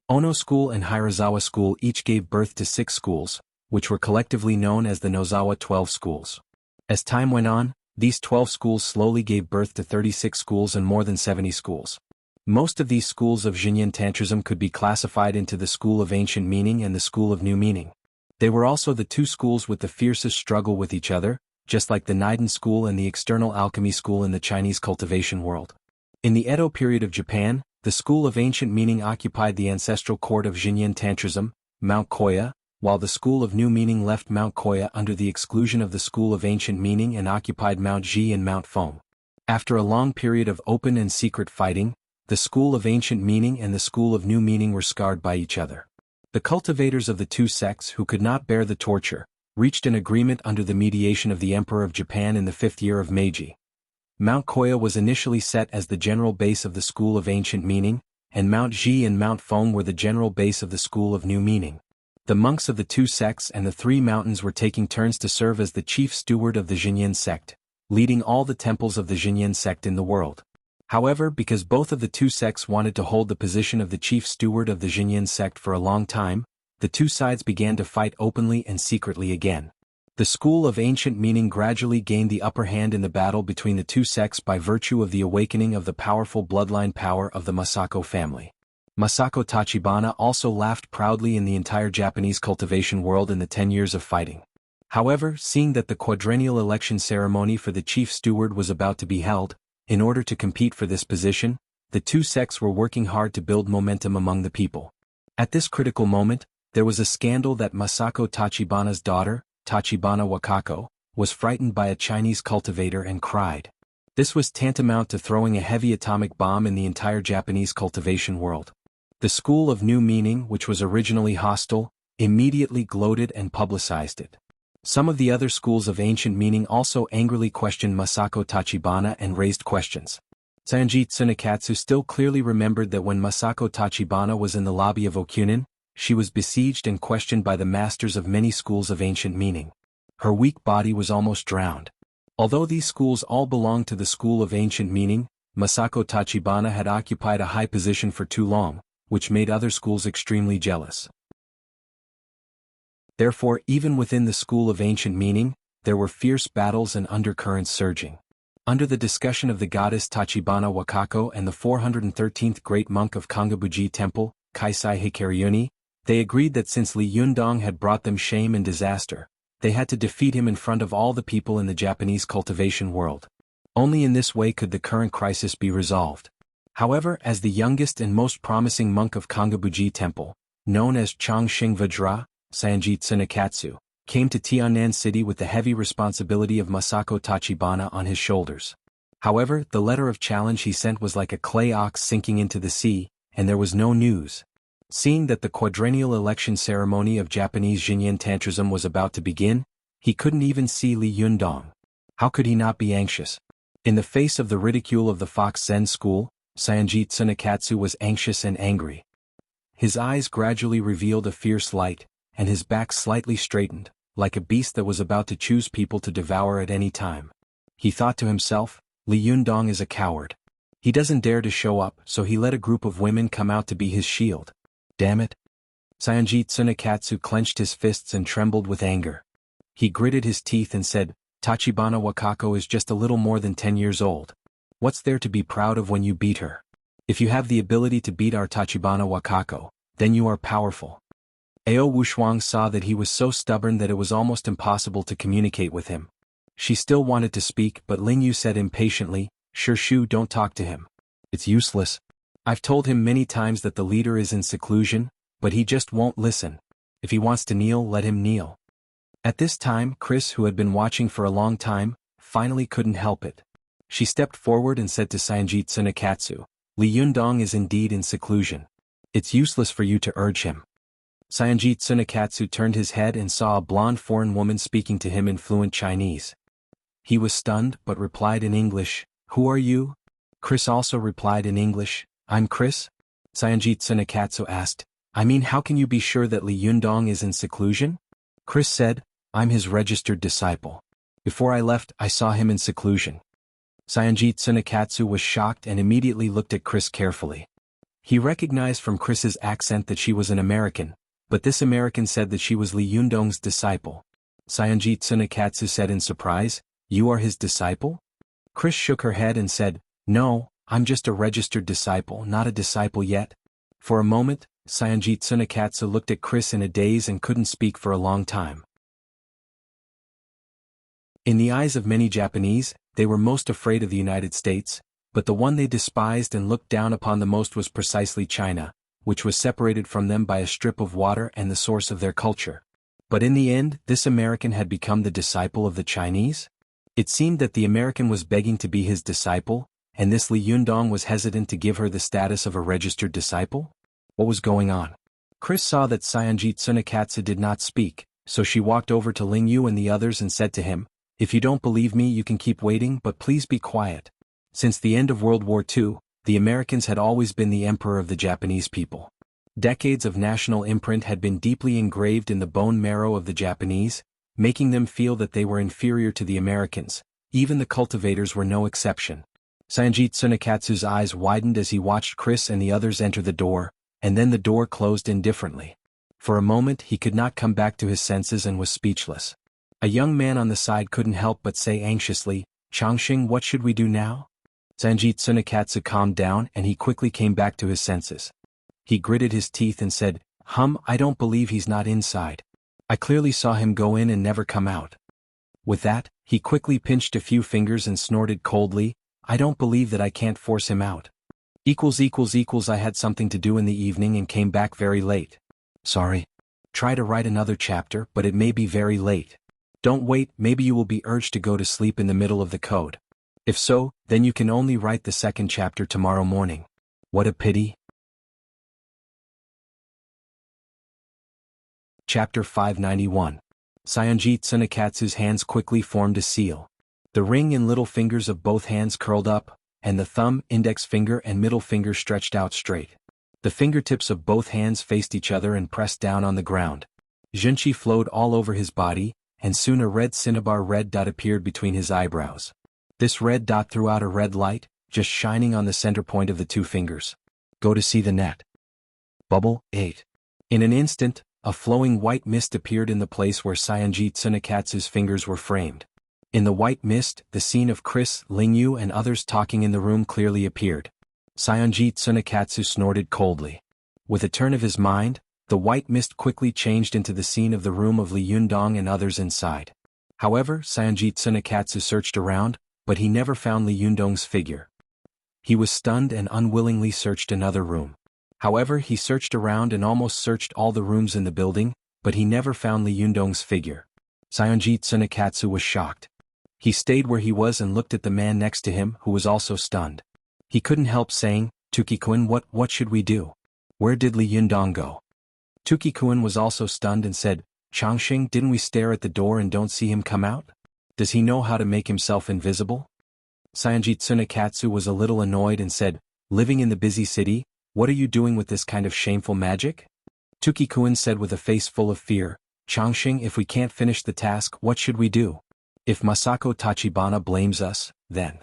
Ono School and Hirazawa School each gave birth to 6 schools, which were collectively known as the Nozawa 12 schools. As time went on, these 12 schools slowly gave birth to 36 schools and more than 70 schools. Most of these schools of Xinyan Tantrism could be classified into the School of Ancient Meaning and the School of New Meaning. They were also the two schools with the fiercest struggle with each other, just like the Niden School and the External Alchemy School in the Chinese cultivation world. In the Edo period of Japan, the School of Ancient Meaning occupied the ancestral court of Xinyan Tantrism, Mount Koya, while the School of New Meaning left Mount Koya under the exclusion of the School of Ancient Meaning and occupied Mount Ji and Mount Feng. After a long period of open and secret fighting, the School of Ancient Meaning and the School of New Meaning were scarred by each other. The cultivators of the two sects who could not bear the torture, reached an agreement under the mediation of the Emperor of Japan in the 5th year of Meiji. Mount Koya was initially set as the general base of the School of Ancient Meaning, and Mount Ji and Mount Feng were the general base of the School of New Meaning. The monks of the two sects and the three mountains were taking turns to serve as the chief steward of the Xinyan sect, leading all the temples of the Xinyan sect in the world. However, because both of the two sects wanted to hold the position of the chief steward of the Xinyan sect for a long time, the two sides began to fight openly and secretly again. The School of Ancient Meaning gradually gained the upper hand in the battle between the two sects by virtue of the awakening of the powerful bloodline power of the Masako family. Masako Tachibana also laughed proudly in the entire Japanese cultivation world in the 10 years of fighting. However, seeing that the quadrennial election ceremony for the chief steward was about to be held, in order to compete for this position, the two sects were working hard to build momentum among the people. At this critical moment, there was a scandal that Masako Tachibana's daughter, Tachibana Wakako, was frightened by a Chinese cultivator and cried. This was tantamount to throwing a heavy atomic bomb in the entire Japanese cultivation world. The School of New Meaning, which was originally hostile, immediately gloated and publicized it. Some of the other schools of Ancient Meaning also angrily questioned Masako Tachibana and raised questions. Sanji Tsunekatsu still clearly remembered that when Masako Tachibana was in the lobby of Okunin, she was besieged and questioned by the masters of many schools of Ancient Meaning. Her weak body was almost drowned. Although these schools all belonged to the School of Ancient Meaning, Masako Tachibana had occupied a high position for too long, which made other schools extremely jealous. Therefore, even within the School of Ancient Meaning, there were fierce battles and undercurrents surging. Under the discussion of the goddess Tachibana Wakako and the 413th great monk of Kangabuji Temple, Kaisai Hikaryuni, they agreed that since Li Yundong had brought them shame and disaster, they had to defeat him in front of all the people in the Japanese cultivation world. Only in this way could the current crisis be resolved. However, as the youngest and most promising monk of Kangabuji Temple, known as Chongqing Vajra, Sanji Tsunekatsu, came to Tiannan City with the heavy responsibility of Masako Tachibana on his shoulders. However, the letter of challenge he sent was like a clay ox sinking into the sea, and there was no news. Seeing that the quadrennial election ceremony of Japanese Xinyan Tantrism was about to begin, he couldn't even see Li Yundong. How could he not be anxious? In the face of the ridicule of the Fox Zen school, Sanji Tsunekatsu was anxious and angry. His eyes gradually revealed a fierce light, and his back slightly straightened, like a beast that was about to choose people to devour at any time. He thought to himself, Li Yundong is a coward. He doesn't dare to show up, so he let a group of women come out to be his shield. Damn it. Sanji Tsunekatsu clenched his fists and trembled with anger. He gritted his teeth and said, Tachibana Wakako is just a little more than 10 years old. What's there to be proud of when you beat her? If you have the ability to beat our Tachibana Wakako, then you are powerful. Ao Wushuang saw that he was so stubborn that it was almost impossible to communicate with him. She still wanted to speak, but Ling Yu said impatiently, Shu, don't talk to him. It's useless. I've told him many times that the leader is in seclusion, but he just won't listen. If he wants to kneel, let him kneel. At this time, Chris, who had been watching for a long time, finally couldn't help it. She stepped forward and said to Sanji Tsunekatsu, Li Yundong is indeed in seclusion. It's useless for you to urge him. Sanji Tsunekatsu turned his head and saw a blonde foreign woman speaking to him in fluent Chinese. He was stunned but replied in English, Who are you? Chris also replied in English, I'm Chris? Sanji Tsunekatsu asked, I mean, how can you be sure that Li Yundong is in seclusion? Chris said, I'm his registered disciple. Before I left, I saw him in seclusion. Sanji Tsunekatsu was shocked and immediately looked at Chris carefully. He recognized from Chris's accent that she was an American, but this American said that she was Li Yundong's disciple. Saionji Tsunekatsu said in surprise, "You are his disciple?" Chris shook her head and said, "No, I'm just a registered disciple, not a disciple yet." For a moment, Saionji Tsunekatsu looked at Chris in a daze and couldn't speak for a long time. In the eyes of many Japanese, they were most afraid of the United States, but the one they despised and looked down upon the most was precisely China, which was separated from them by a strip of water and the source of their culture. But in the end, this American had become the disciple of the Chinese? It seemed that the American was begging to be his disciple, and this Li Yundong was hesitant to give her the status of a registered disciple? What was going on? Chris saw that Saionji Tsunekatsu did not speak, so she walked over to Ling Yu and the others and said to him, "If you don't believe me, you can keep waiting, but please be quiet." Since the end of World War II, the Americans had always been the emperor of the Japanese people. Decades of national imprint had been deeply engraved in the bone marrow of the Japanese, making them feel that they were inferior to the Americans. Even the cultivators were no exception. Saionji Tsunekatsu's eyes widened as he watched Chris and the others enter the door, and then the door closed indifferently. For a moment he could not come back to his senses and was speechless. A young man on the side couldn't help but say anxiously, "Changxing, what should we do now?" Saionji Tsunekatsu calmed down and he quickly came back to his senses. He gritted his teeth and said, I don't believe he's not inside. I clearly saw him go in and never come out." With that, he quickly pinched a few fingers and snorted coldly, "I don't believe that I can't force him out. I had something to do in the evening and came back very late. Sorry. Try to write another chapter, but it may be very late. Don't wait, maybe you will be urged to go to sleep in the middle of the code. If so, then you can only write the second chapter tomorrow morning. What a pity." Chapter 591. Saionji Tsunekatsu's hands quickly formed a seal. The ring and little fingers of both hands curled up, and the thumb, index finger and middle finger stretched out straight. The fingertips of both hands faced each other and pressed down on the ground. Junchi flowed all over his body, and soon a red cinnabar red dot appeared between his eyebrows. This red dot threw out a red light, just shining on the center point of the two fingers. Go to see the net. Bubble 8. In an instant, a flowing white mist appeared in the place where Saionji Tsunekatsu's fingers were framed. In the white mist, the scene of Chris, Ling Yu and others talking in the room clearly appeared. Saionji Tsunekatsu snorted coldly. With a turn of his mind, the white mist quickly changed into the scene of the room of Li Yundong and others inside. However, Saionji Tsunekatsu searched around, but he never found Li Yundong's figure. He was stunned and unwillingly searched another room. However, he searched around and almost searched all the rooms in the building, but he never found Li Yundong's figure. Saionji Tsunekatsu was shocked. He stayed where he was and looked at the man next to him, who was also stunned. He couldn't help saying, "Tuki-kun, what should we do? Where did Li Yundong go?" Tuki-kun was also stunned and said, "Changxing, didn't we stare at the door and don't see him come out? Does he know how to make himself invisible?" Saionji Tsunekatsu was a little annoyed and said, "Living in the busy city, what are you doing with this kind of shameful magic?" Tuki-kun said with a face full of fear, "Changxing, if we can't finish the task, what should we do? If Masako Tachibana blames us, then..."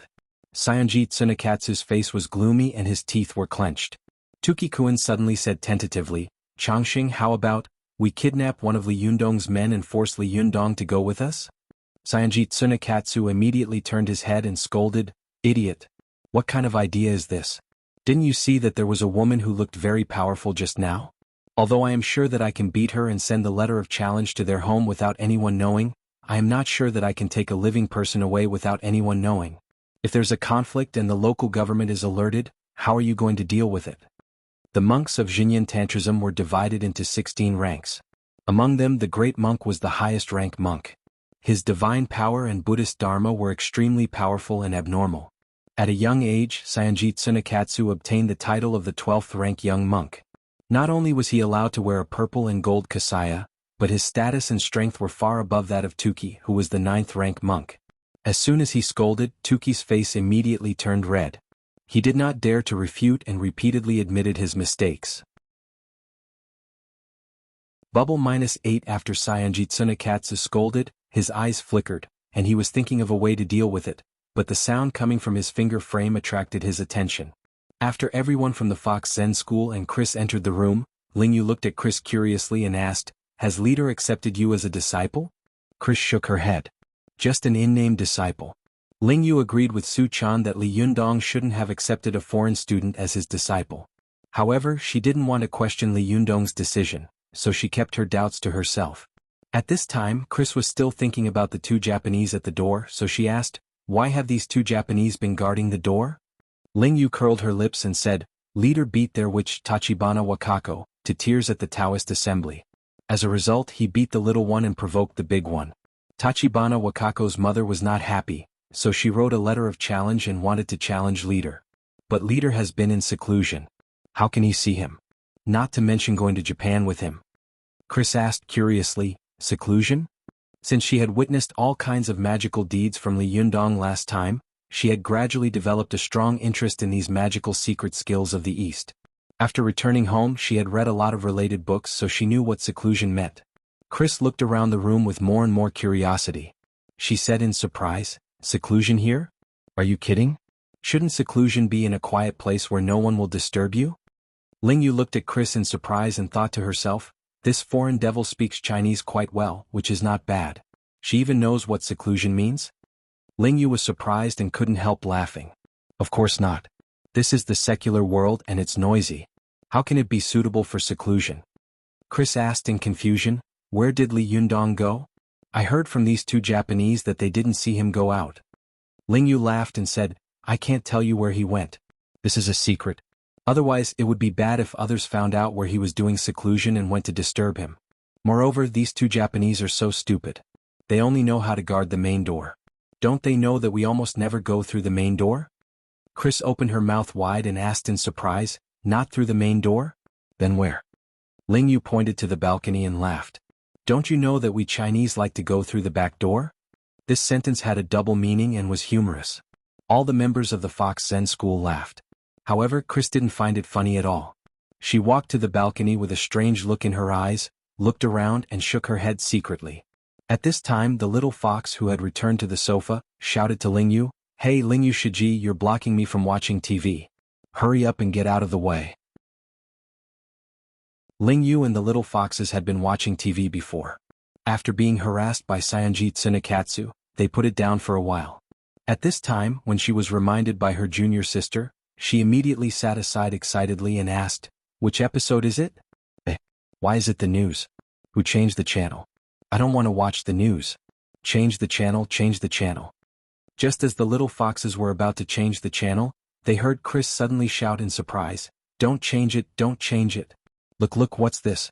Saionji Tsunekatsu's face was gloomy and his teeth were clenched. Tuki-kun suddenly said tentatively, "Changxing, how about, we kidnap one of Li Yundong's men and force Li Yundong to go with us?" Saionji Tsunekatsu immediately turned his head and scolded, "Idiot! What kind of idea is this? Didn't you see that there was a woman who looked very powerful just now? Although I am sure that I can beat her and send the letter of challenge to their home without anyone knowing, I am not sure that I can take a living person away without anyone knowing. If there's a conflict and the local government is alerted, how are you going to deal with it?" The monks of Xinyan Tantrism were divided into 16 ranks. Among them the great monk was the highest rank monk. His divine power and Buddhist dharma were extremely powerful and abnormal. At a young age, Saionji Tsunekatsu obtained the title of the 12th rank young monk. Not only was he allowed to wear a purple and gold kasaya, but his status and strength were far above that of Tuki, who was the 9th rank monk. As soon as he scolded, Tuki's face immediately turned red. He did not dare to refute and repeatedly admitted his mistakes. Bubble -8 After Saionji Tsunekatsu scolded, his eyes flickered, and he was thinking of a way to deal with it, but the sound coming from his finger frame attracted his attention. After everyone from the Fox Zen School and Chris entered the room, Ling Yu looked at Chris curiously and asked, "Has leader accepted you as a disciple?" Chris shook her head. "Just an in-name disciple." Ling Yu agreed with Su Chan that Li Yundong shouldn't have accepted a foreign student as his disciple. However, she didn't want to question Li Yundong's decision, so she kept her doubts to herself. At this time, Chris was still thinking about the two Japanese at the door, so she asked, "Why have these two Japanese been guarding the door?" Ling Yu curled her lips and said, "Leader beat their witch Tachibana Wakako to tears at the Taoist assembly. As a result, he beat the little one and provoked the big one. Tachibana Wakako's mother was not happy, so she wrote a letter of challenge and wanted to challenge leader. But leader has been in seclusion. How can he see him? Not to mention going to Japan with him." Chris asked curiously, "Seclusion?" Since she had witnessed all kinds of magical deeds from Li Yundong last time, she had gradually developed a strong interest in these magical secret skills of the East. After returning home, she had read a lot of related books, so she knew what seclusion meant. Chris looked around the room with more and more curiosity. She said in surprise, "Seclusion here? Are you kidding? Shouldn't seclusion be in a quiet place where no one will disturb you?" Ling Yu looked at Chris in surprise and thought to herself, "This foreign devil speaks Chinese quite well, which is not bad. She even knows what seclusion means?" Ling Yu was surprised and couldn't help laughing. "Of course not. This is the secular world and it's noisy. How can it be suitable for seclusion?" Chris asked in confusion, "Where did Li Yundong go? I heard from these two Japanese that they didn't see him go out." Ling Yu laughed and said, "I can't tell you where he went. This is a secret. Otherwise, it would be bad if others found out where he was doing seclusion and went to disturb him. Moreover, these two Japanese are so stupid. They only know how to guard the main door. Don't they know that we almost never go through the main door?" Chris opened her mouth wide and asked in surprise, "Not through the main door? Then where?" Ling Yu pointed to the balcony and laughed. "Don't you know that we Chinese like to go through the back door?" This sentence had a double meaning and was humorous. All the members of the Fox Zen school laughed. However, Chris didn't find it funny at all. She walked to the balcony with a strange look in her eyes, looked around and shook her head secretly. At this time, the little fox who had returned to the sofa, shouted to Ling Yu, "Hey Ling Yu Shiji, you're blocking me from watching TV. Hurry up and get out of the way." Ling Yu and the little foxes had been watching TV before. After being harassed by Saionji Tsunekatsu, they put it down for a while. At this time, when she was reminded by her junior sister, she immediately sat aside excitedly and asked, "Which episode is it? Why is it the news? Who changed the channel? I don't want to watch the news. Change the channel, change the channel." Just as the little foxes were about to change the channel, they heard Chris suddenly shout in surprise, "Don't change it, don't change it. Look, what's this?"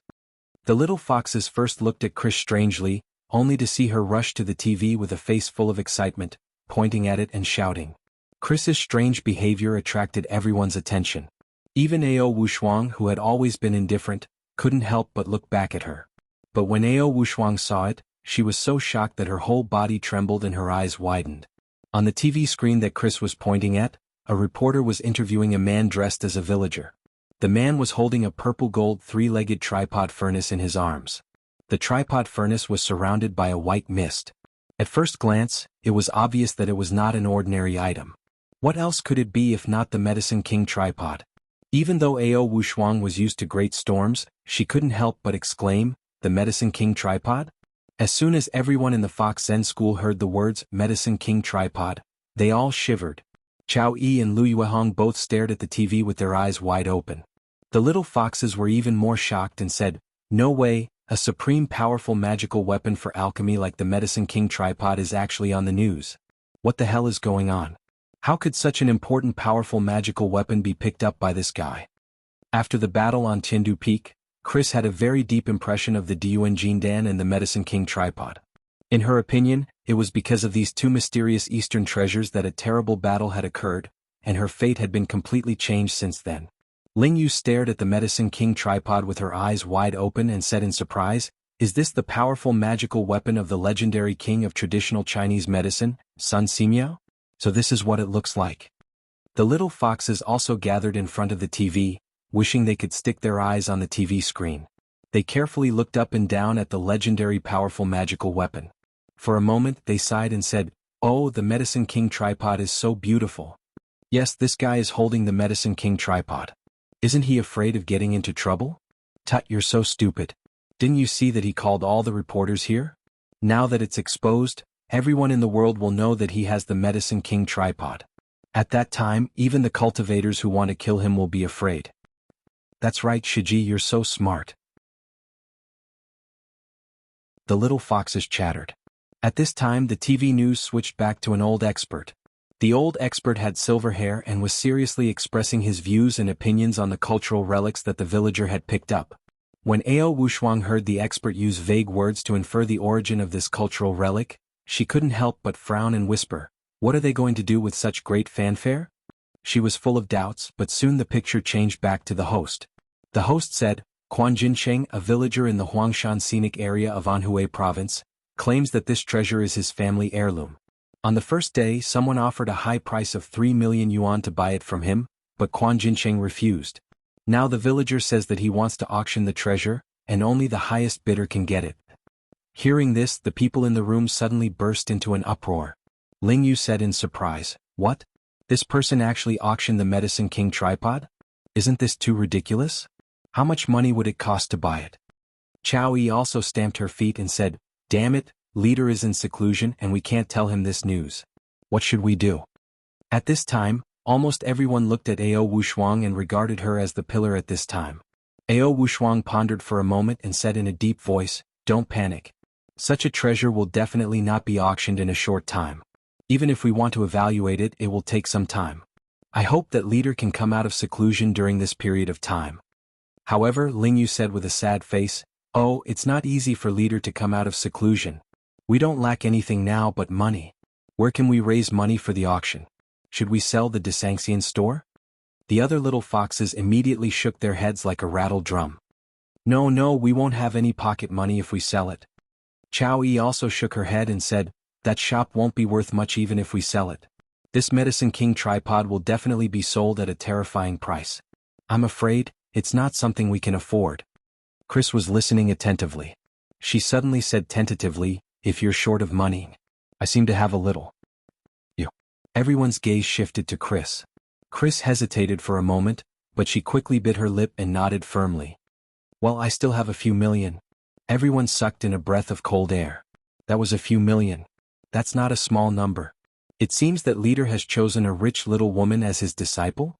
The little foxes first looked at Chris strangely, only to see her rush to the TV with a face full of excitement, pointing at it and shouting. Chris's strange behavior attracted everyone's attention. Even Ao Wushuang, who had always been indifferent, couldn't help but look back at her. But when Ao Wushuang saw it, she was so shocked that her whole body trembled and her eyes widened. On the TV screen that Chris was pointing at, a reporter was interviewing a man dressed as a villager. The man was holding a purple-gold three-legged tripod furnace in his arms. The tripod furnace was surrounded by a white mist. At first glance, it was obvious that it was not an ordinary item. What else could it be if not the Medicine King tripod? Even though Ao Wushuang was used to great storms, she couldn't help but exclaim, "The Medicine King tripod?" As soon as everyone in the Fox Zen school heard the words Medicine King tripod, they all shivered. Chao Yi and Lu Yuehong both stared at the TV with their eyes wide open. The little foxes were even more shocked and said, "No way, a supreme powerful magical weapon for alchemy like the Medicine King tripod is actually on the news. What the hell is going on? How could such an important powerful magical weapon be picked up by this guy?" After the battle on Tiandu Peak, Chris had a very deep impression of the Diuan Jindan and the Medicine King tripod. In her opinion, it was because of these two mysterious Eastern treasures that a terrible battle had occurred, and her fate had been completely changed since then. Ling Yu stared at the Medicine King tripod with her eyes wide open and said in surprise, "Is this the powerful magical weapon of the legendary king of traditional Chinese medicine, Sun Simiao? So this is what it looks like." The little foxes also gathered in front of the TV, wishing they could stick their eyes on the TV screen. They carefully looked up and down at the legendary powerful magical weapon. For a moment they sighed and said, "Oh, the Medicine King tripod is so beautiful. Yes, this guy is holding the Medicine King tripod. Isn't he afraid of getting into trouble? Tut, you're so stupid. Didn't you see that he called all the reporters here? Now that it's exposed, everyone in the world will know that he has the Medicine King tripod. At that time, even the cultivators who want to kill him will be afraid. That's right, Shiji, you're so smart. The little foxes chattered. At this time, the TV news switched back to an old expert. The old expert had silver hair and was seriously expressing his views and opinions on the cultural relics that the villager had picked up. When Ao Wushuang heard the expert use vague words to infer the origin of this cultural relic, she couldn't help but frown and whisper, "What are they going to do with such great fanfare?" She was full of doubts, but soon the picture changed back to the host. The host said, Quan Jincheng, a villager in the Huangshan scenic area of Anhui province, claims that this treasure is his family heirloom. On the first day, someone offered a high price of 3 million yuan to buy it from him, but Quan Jincheng refused. Now the villager says that he wants to auction the treasure, and only the highest bidder can get it. Hearing this, the people in the room suddenly burst into an uproar. Ling Yu said in surprise, "What? This person actually auctioned the Medicine King tripod? Isn't this too ridiculous? How much money would it cost to buy it?" Chao Yi also stamped her feet and said, "Damn it, leader is in seclusion and we can't tell him this news. What should we do?" At this time, almost everyone looked at Ao Wushuang and regarded her as the pillar at this time. Ao Wushuang pondered for a moment and said in a deep voice, "Don't panic. Such a treasure will definitely not be auctioned in a short time. Even if we want to evaluate it, it will take some time. I hope that leader can come out of seclusion during this period of time." However, Ling Yu said with a sad face, "Oh, it's not easy for leader to come out of seclusion. We don't lack anything now but money. Where can we raise money for the auction? Should we sell the Desanxian store?" The other little foxes immediately shook their heads like a rattled drum. No, we won't have any pocket money if we sell it." Chao Yi also shook her head and said, "That shop won't be worth much even if we sell it. This Medicine King tripod will definitely be sold at a terrifying price. I'm afraid, it's not something we can afford." Chris was listening attentively. She suddenly said tentatively, "If you're short of money, I seem to have a little." Everyone's gaze shifted to Chris. Chris hesitated for a moment, but she quickly bit her lip and nodded firmly. "Well, I still have a few million." Everyone sucked in a breath of cold air. That was a few million. That's not a small number. It seems that leader has chosen a rich little woman as his disciple?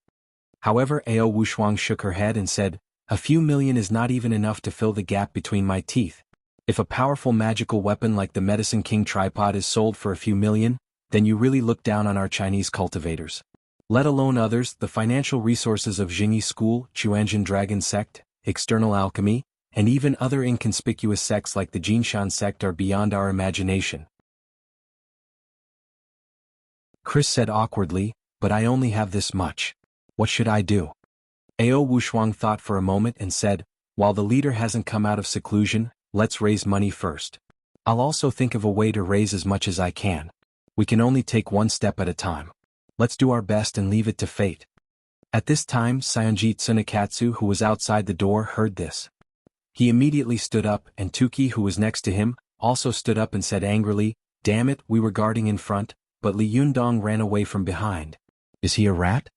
However, Ao Wushuang shook her head and said, "A few million is not even enough to fill the gap between my teeth. If a powerful magical weapon like the Medicine King tripod is sold for a few million, then you really look down on our Chinese cultivators. Let alone others, the financial resources of Jingyi School, Chuanjin Dragon Sect, External Alchemy, and even other inconspicuous sects like the Jinshan sect are beyond our imagination." Chris said awkwardly, "But I only have this much. What should I do?" Ao Wushuang thought for a moment and said, "While the leader hasn't come out of seclusion, let's raise money first. I'll also think of a way to raise as much as I can. We can only take one step at a time. Let's do our best and leave it to fate." At this time, Saionji Tsunekatsu, who was outside the door, heard this. He immediately stood up, and Tuki, who was next to him, also stood up and said angrily, "Damn it, we were guarding in front, but Li Yundong ran away from behind. Is he a rat?"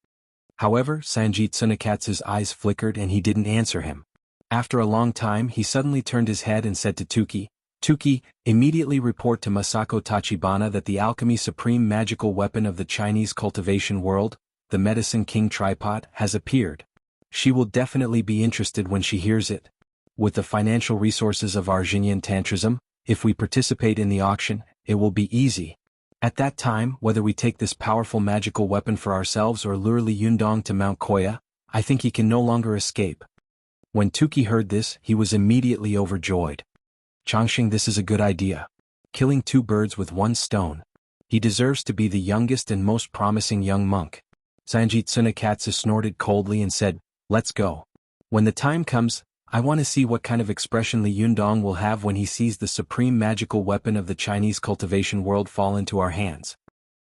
However, Saionji Tsunekatsu's eyes flickered and he didn't answer him. After a long time, he suddenly turned his head and said to Tuki, "Tuki, immediately report to Masako Tachibana that the alchemy supreme magical weapon of the Chinese cultivation world, the Medicine King tripod, has appeared. She will definitely be interested when she hears it. With the financial resources of our Xinyan Tantrism, if we participate in the auction, it will be easy. At that time, whether we take this powerful magical weapon for ourselves or lure Li Yundong to Mount Koya, I think he can no longer escape." When Tuki heard this, he was immediately overjoyed. "Changxing, this is a good idea. Killing two birds with one stone. He deserves to be the youngest and most promising young monk." Sanji Tsunekatsu snorted coldly and said, "Let's go. When the time comes, I want to see what kind of expression Li Yundong will have when he sees the supreme magical weapon of the Chinese cultivation world fall into our hands."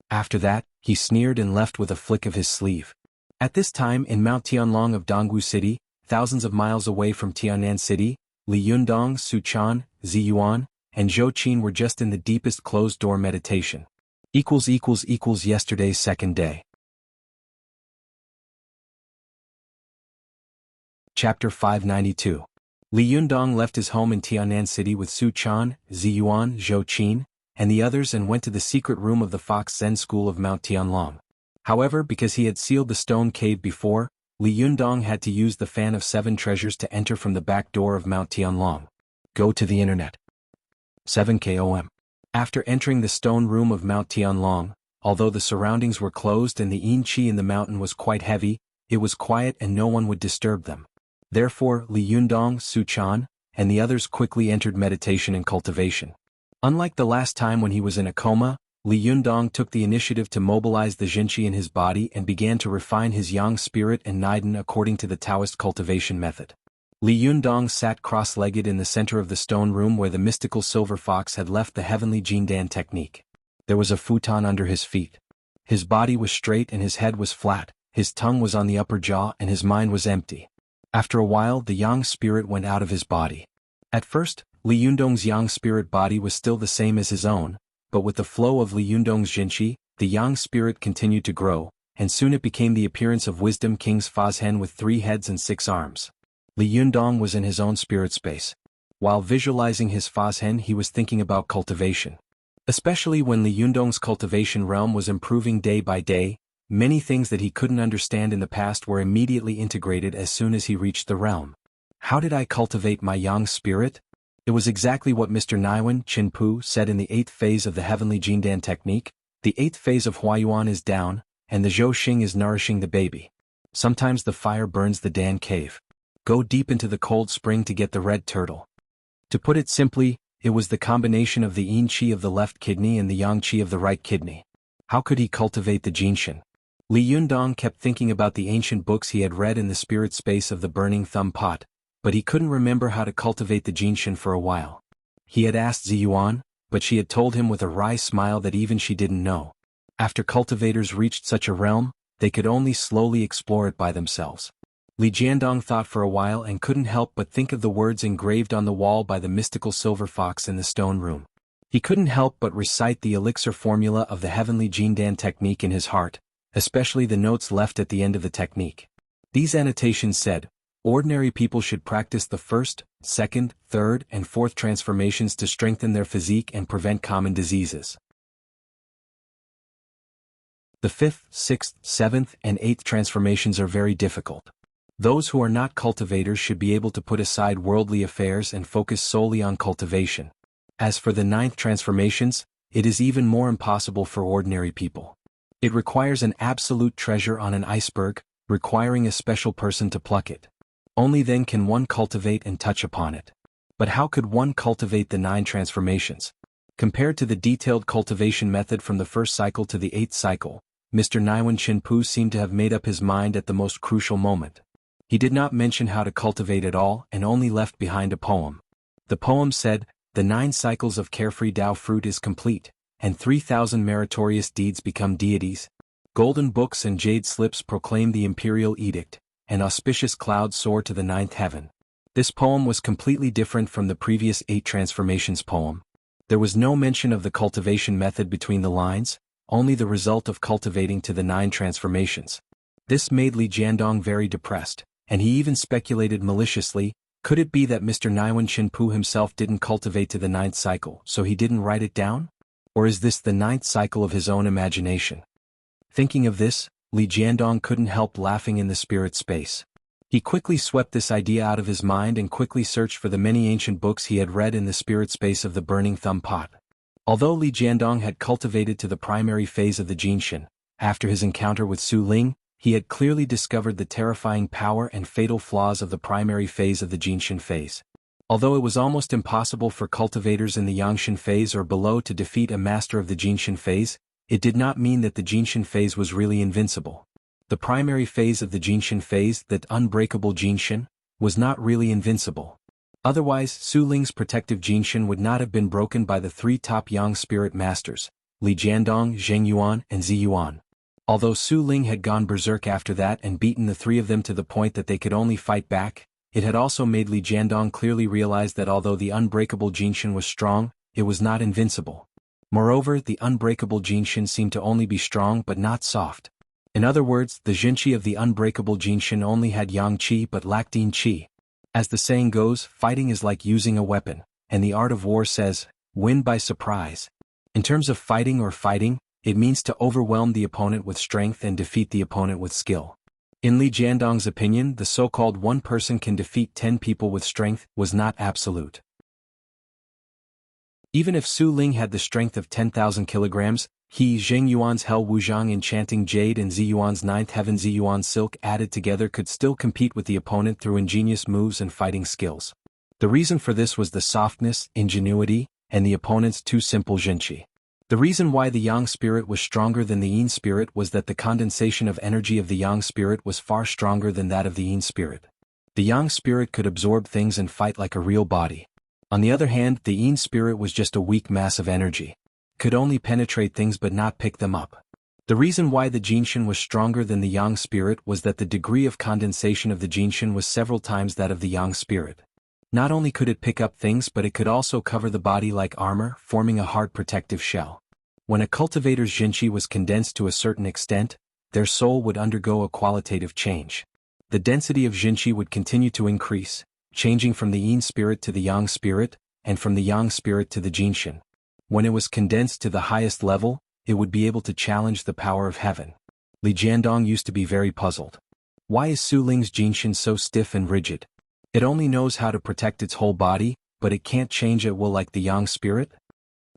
After that, he sneered and left with a flick of his sleeve. At this time in Mount Tianlong of Dongwu City, thousands of miles away from Tianan City, Li Yundong, Su Chan, Zi Yuan, and Zhou Qin were just in the deepest closed-door meditation. Yesterday's second day. Chapter 592. Li Yundong left his home in Tianan City with Su Chan, Ziyuan, Zhou Qin, and the others and went to the secret room of the Fox Zen School of Mount Tianlong. However, because he had sealed the stone cave before, Li Yundong had to use the Fan of Seven Treasures to enter from the back door of Mount Tianlong. Go to the internet. 7 km. After entering the stone room of Mount Tianlong, although the surroundings were closed and the yin qi in the mountain was quite heavy, it was quiet and no one would disturb them. Therefore, Li Yundong, Su Chan, and the others quickly entered meditation and cultivation. Unlike the last time when he was in a coma, Li Yundong took the initiative to mobilize the jinqi in his body and began to refine his yang spirit and niden according to the Taoist cultivation method. Li Yundong sat cross-legged in the center of the stone room where the mystical silver fox had left the heavenly Jindan technique. There was a futon under his feet. His body was straight and his head was flat, his tongue was on the upper jaw and his mind was empty. After a while the yang spirit went out of his body. At first, Li Yundong's yang spirit body was still the same as his own, but with the flow of Li Yundong's jinqi, the yang spirit continued to grow, and soon it became the appearance of Wisdom King's Fazhen with 3 heads and 6 arms. Li Yundong was in his own spirit space. While visualizing his Fazhen, he was thinking about cultivation. Especially when Li Yundong's cultivation realm was improving day by day, many things that he couldn't understand in the past were immediately integrated as soon as he reached the realm. How did I cultivate my yang spirit? It was exactly what Mr. Niwen Chinpu said in the 8th phase of the heavenly Jindan technique. The 8th phase of Huayuan is down, and the Zhou Xing is nourishing the baby. Sometimes the fire burns the Dan cave. Go deep into the cold spring to get the red turtle. To put it simply, it was the combination of the yin qi of the left kidney and the yang qi of the right kidney. How could he cultivate the jinshin? Li Yundong kept thinking about the ancient books he had read in the spirit space of the burning thumb pot, but he couldn't remember how to cultivate the jinshin for a while. He had asked Ziyuan, but she had told him with a wry smile that even she didn't know. After cultivators reached such a realm, they could only slowly explore it by themselves. Li Jiandong thought for a while and couldn't help but think of the words engraved on the wall by the mystical silver fox in the stone room. He couldn't help but recite the elixir formula of the heavenly Jindan technique in his heart, especially the notes left at the end of the technique. These annotations said, ordinary people should practice the 1st, 2nd, 3rd, and 4th transformations to strengthen their physique and prevent common diseases. The 5th, 6th, 7th, and 8th transformations are very difficult. Those who are not cultivators should be able to put aside worldly affairs and focus solely on cultivation. As for the 9th transformations, it is even more impossible for ordinary people. It requires an absolute treasure on an iceberg, requiring a special person to pluck it. Only then can one cultivate and touch upon it. But how could one cultivate the 9 transformations? Compared to the detailed cultivation method from the 1st cycle to the 8th cycle, Mr. Niwen Chinpu seemed to have made up his mind at the most crucial moment. He did not mention how to cultivate at all and only left behind a poem. The poem said, "The 9 cycles of carefree Tao fruit is complete, and 3,000 meritorious deeds become deities. Golden books and jade slips proclaim the imperial edict, and auspicious clouds soar to the 9th heaven." This poem was completely different from the previous 8 transformations poem. There was no mention of the cultivation method between the lines, only the result of cultivating to the 9 transformations. This made Li Jiandong very depressed, and he even speculated maliciously, could it be that Mr. Niwen Chinpu himself didn't cultivate to the 9th cycle, so he didn't write it down? Or is this the 9th cycle of his own imagination? Thinking of this, Li Jiandong couldn't help laughing in the spirit space. He quickly swept this idea out of his mind and quickly searched for the many ancient books he had read in the spirit space of the burning thumb pot. Although Li Jiandong had cultivated to the primary phase of the jinshin, after his encounter with Su Ling, he had clearly discovered the terrifying power and fatal flaws of the primary phase of the jinshin phase. Although it was almost impossible for cultivators in the yangshin phase or below to defeat a master of the jinshin phase, it did not mean that the jinshin phase was really invincible. The primary phase of the jinshin phase, that unbreakable jinshin, was not really invincible. Otherwise, Su Ling's protective jinshin would not have been broken by the 3 top yang spirit masters, Li Jiandong, Zheng Yuan, and Zi Yuan. Although Su Ling had gone berserk after that and beaten the 3 of them to the point that they could only fight back, it had also made Li Jiandong clearly realize that although the unbreakable jinshin was strong, it was not invincible. Moreover, the unbreakable jinshin seemed to only be strong but not soft. In other words, the jinqi of the unbreakable jinshin only had yang qi but lacked yin qi. As the saying goes, fighting is like using a weapon, and the art of war says, win by surprise. In terms of fighting or fighting, it means to overwhelm the opponent with strength and defeat the opponent with skill. In Li Jiandong's opinion, the so-called one person can defeat 10 people with strength was not absolute. Even if Su Ling had the strength of 10,000 kilograms, He Jing Yuan's Hell Wuzhang Enchanting Jade and Zi Yuan's Ninth Heaven Zi Yuan Silk added together could still compete with the opponent through ingenious moves and fighting skills. The reason for this was the softness, ingenuity, and the opponent's too simple Jinqi. The reason why the Yang spirit was stronger than the Yin spirit was that the condensation of energy of the Yang spirit was far stronger than that of the Yin spirit. The Yang spirit could absorb things and fight like a real body. On the other hand, the Yin spirit was just a weak mass of energy. Could only penetrate things but not pick them up. The reason why the Jinshin was stronger than the Yang spirit was that the degree of condensation of the Jinshin was several times that of the Yang spirit. Not only could it pick up things but it could also cover the body like armor, forming a hard protective shell. When a cultivator's Jinqi was condensed to a certain extent, their soul would undergo a qualitative change. The density of Jinqi would continue to increase, changing from the Yin spirit to the Yang spirit, and from the Yang spirit to the Jinshin. When it was condensed to the highest level, it would be able to challenge the power of heaven. Li Jiandong used to be very puzzled. Why is Su Ling's Jinshin so stiff and rigid? It only knows how to protect its whole body, but it can't change at will like the Yang spirit?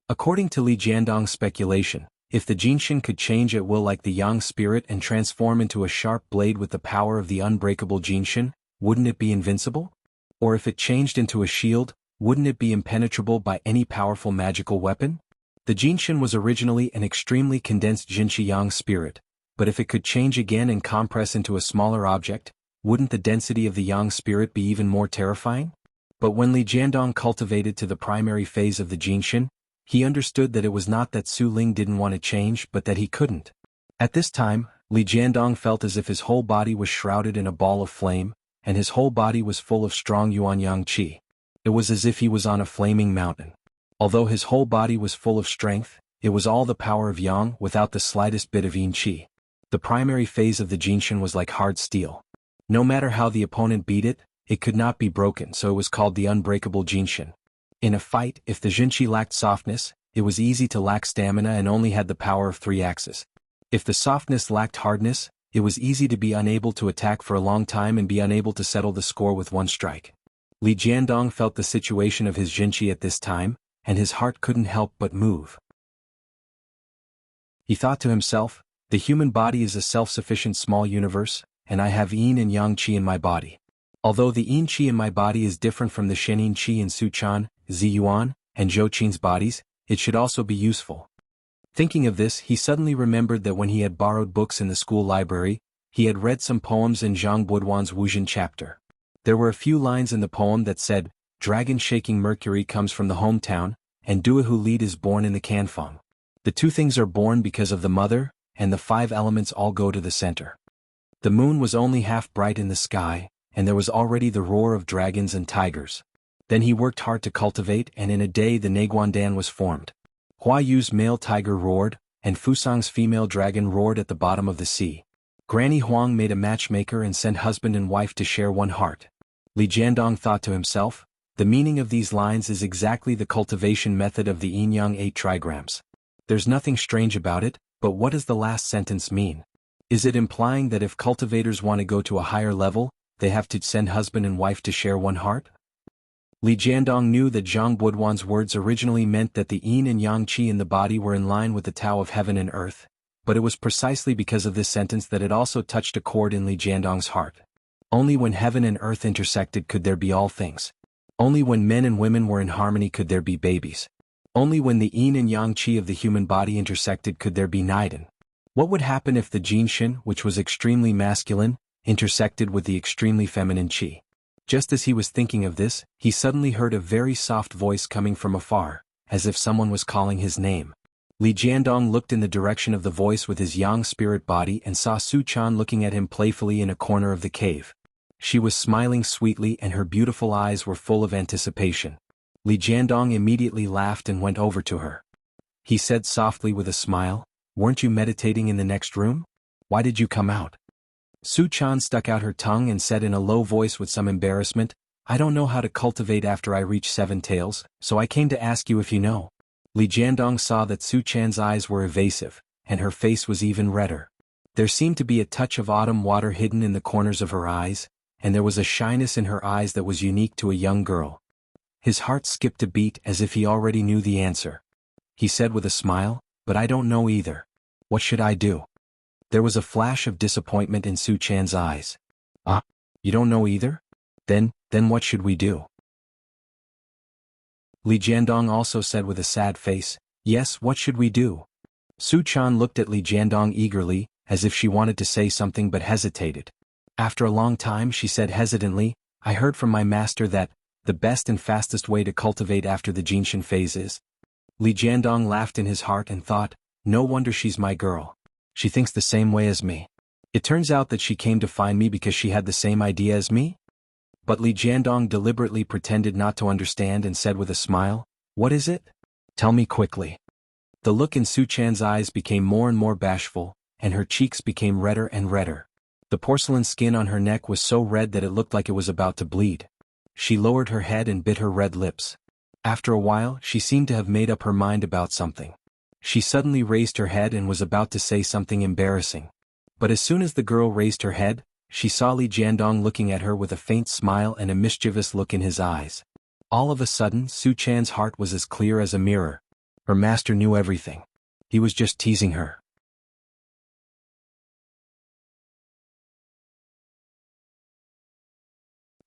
According to Li Jiandong's speculation, if the Jinshin could change at will like the Yang spirit and transform into a sharp blade with the power of the unbreakable Jinshin, wouldn't it be invincible? Or if it changed into a shield, wouldn't it be impenetrable by any powerful magical weapon? The Jinshin was originally an extremely condensed Jinqi Yang spirit, but if it could change again and compress into a smaller object, wouldn't the density of the Yang spirit be even more terrifying? But when Li Jiandong cultivated to the primary phase of the Jinshin, he understood that it was not that Su Ling didn't want to change but that he couldn't. At this time, Li Jiandong felt as if his whole body was shrouded in a ball of flame, and his whole body was full of strong Yuan Yang Qi. It was as if he was on a flaming mountain. Although his whole body was full of strength, it was all the power of Yang without the slightest bit of Yin Qi. The primary phase of the Jinshin was like hard steel. No matter how the opponent beat it, it could not be broken, so it was called the unbreakable Jinshin. In a fight, if the Jinqi lacked softness, it was easy to lack stamina and only had the power of 3 axes. If the softness lacked hardness, it was easy to be unable to attack for a long time and be unable to settle the score with one strike. Li Jiandong felt the situation of his Jinqi at this time, and his heart couldn't help but move. He thought to himself, the human body is a self-sufficient small universe, and I have Yin and Yang Qi in my body. Although the Yin Qi in my body is different from the Shenin Qi in Su Chan, Zi Yuan, and Zhou Qin's bodies, it should also be useful. Thinking of this, he suddenly remembered that when he had borrowed books in the school library, he had read some poems in Zhang Buduan's Wuzhen chapter. There were a few lines in the poem that said, dragon-shaking Mercury comes from the hometown, and Dua Hu Lead is born in the Canfeng. The two things are born because of the mother, and the 5 elements all go to the center. The moon was only half bright in the sky, and there was already the roar of dragons and tigers. Then he worked hard to cultivate, and in a day the Neguandan was formed. Hua Yu's male tiger roared, and Fusang's female dragon roared at the bottom of the sea. Granny Huang made a matchmaker and sent husband and wife to share one heart. Li Jiandong thought to himself, the meaning of these lines is exactly the cultivation method of the Yin-Yang 8 trigrams. There's nothing strange about it, but what does the last sentence mean? Is it implying that if cultivators want to go to a higher level, they have to send husband and wife to share one heart? Li Jiandong knew that Zhang Buduan's words originally meant that the Yin and Yang Qi in the body were in line with the Tao of heaven and earth, but it was precisely because of this sentence that it also touched a chord in Li Jiandong's heart. Only when heaven and earth intersected could there be all things. Only when men and women were in harmony could there be babies. Only when the Yin and Yang Qi of the human body intersected could there be Naiden. What would happen if the Jinshin, which was extremely masculine, intersected with the extremely feminine Qi? Just as he was thinking of this, he suddenly heard a very soft voice coming from afar, as if someone was calling his name. Li Jiandong looked in the direction of the voice with his Yang spirit body and saw Su Chan looking at him playfully in a corner of the cave. She was smiling sweetly and her beautiful eyes were full of anticipation. Li Jiandong immediately laughed and went over to her. He said softly with a smile, "Weren't you meditating in the next room? Why did you come out?" Su Chan stuck out her tongue and said in a low voice with some embarrassment, I don't know how to cultivate after I reach 7 tails, so I came to ask you if you know. Li Jiandong saw that Su Chan's eyes were evasive, and her face was even redder. There seemed to be a touch of autumn water hidden in the corners of her eyes, and there was a shyness in her eyes that was unique to a young girl. His heart skipped a beat as if he already knew the answer. He said with a smile, "But I don't know either. What should I do?" There was a flash of disappointment in Su Chan's eyes. "Ah, you don't know either? Then what should we do?" Li Jiandong also said with a sad face, "Yes, what should we do?" Su Chan looked at Li Jiandong eagerly, as if she wanted to say something but hesitated. After a long time she said hesitantly, "I heard from my master that the best and fastest way to cultivate after the Jinshin phase is." Li Jiandong laughed in his heart and thought, "No wonder she's my girl. She thinks the same way as me. It turns out that she came to find me because she had the same idea as me?" But Li Jiandong deliberately pretended not to understand and said with a smile, "What is it? Tell me quickly." The look in Su Chan's eyes became more and more bashful, and her cheeks became redder and redder. The porcelain skin on her neck was so red that it looked like it was about to bleed. She lowered her head and bit her red lips. After a while, she seemed to have made up her mind about something. She suddenly raised her head and was about to say something embarrassing. But as soon as the girl raised her head, she saw Li Jiandong looking at her with a faint smile and a mischievous look in his eyes. All of a sudden, Su Chan's heart was as clear as a mirror. Her master knew everything. He was just teasing her.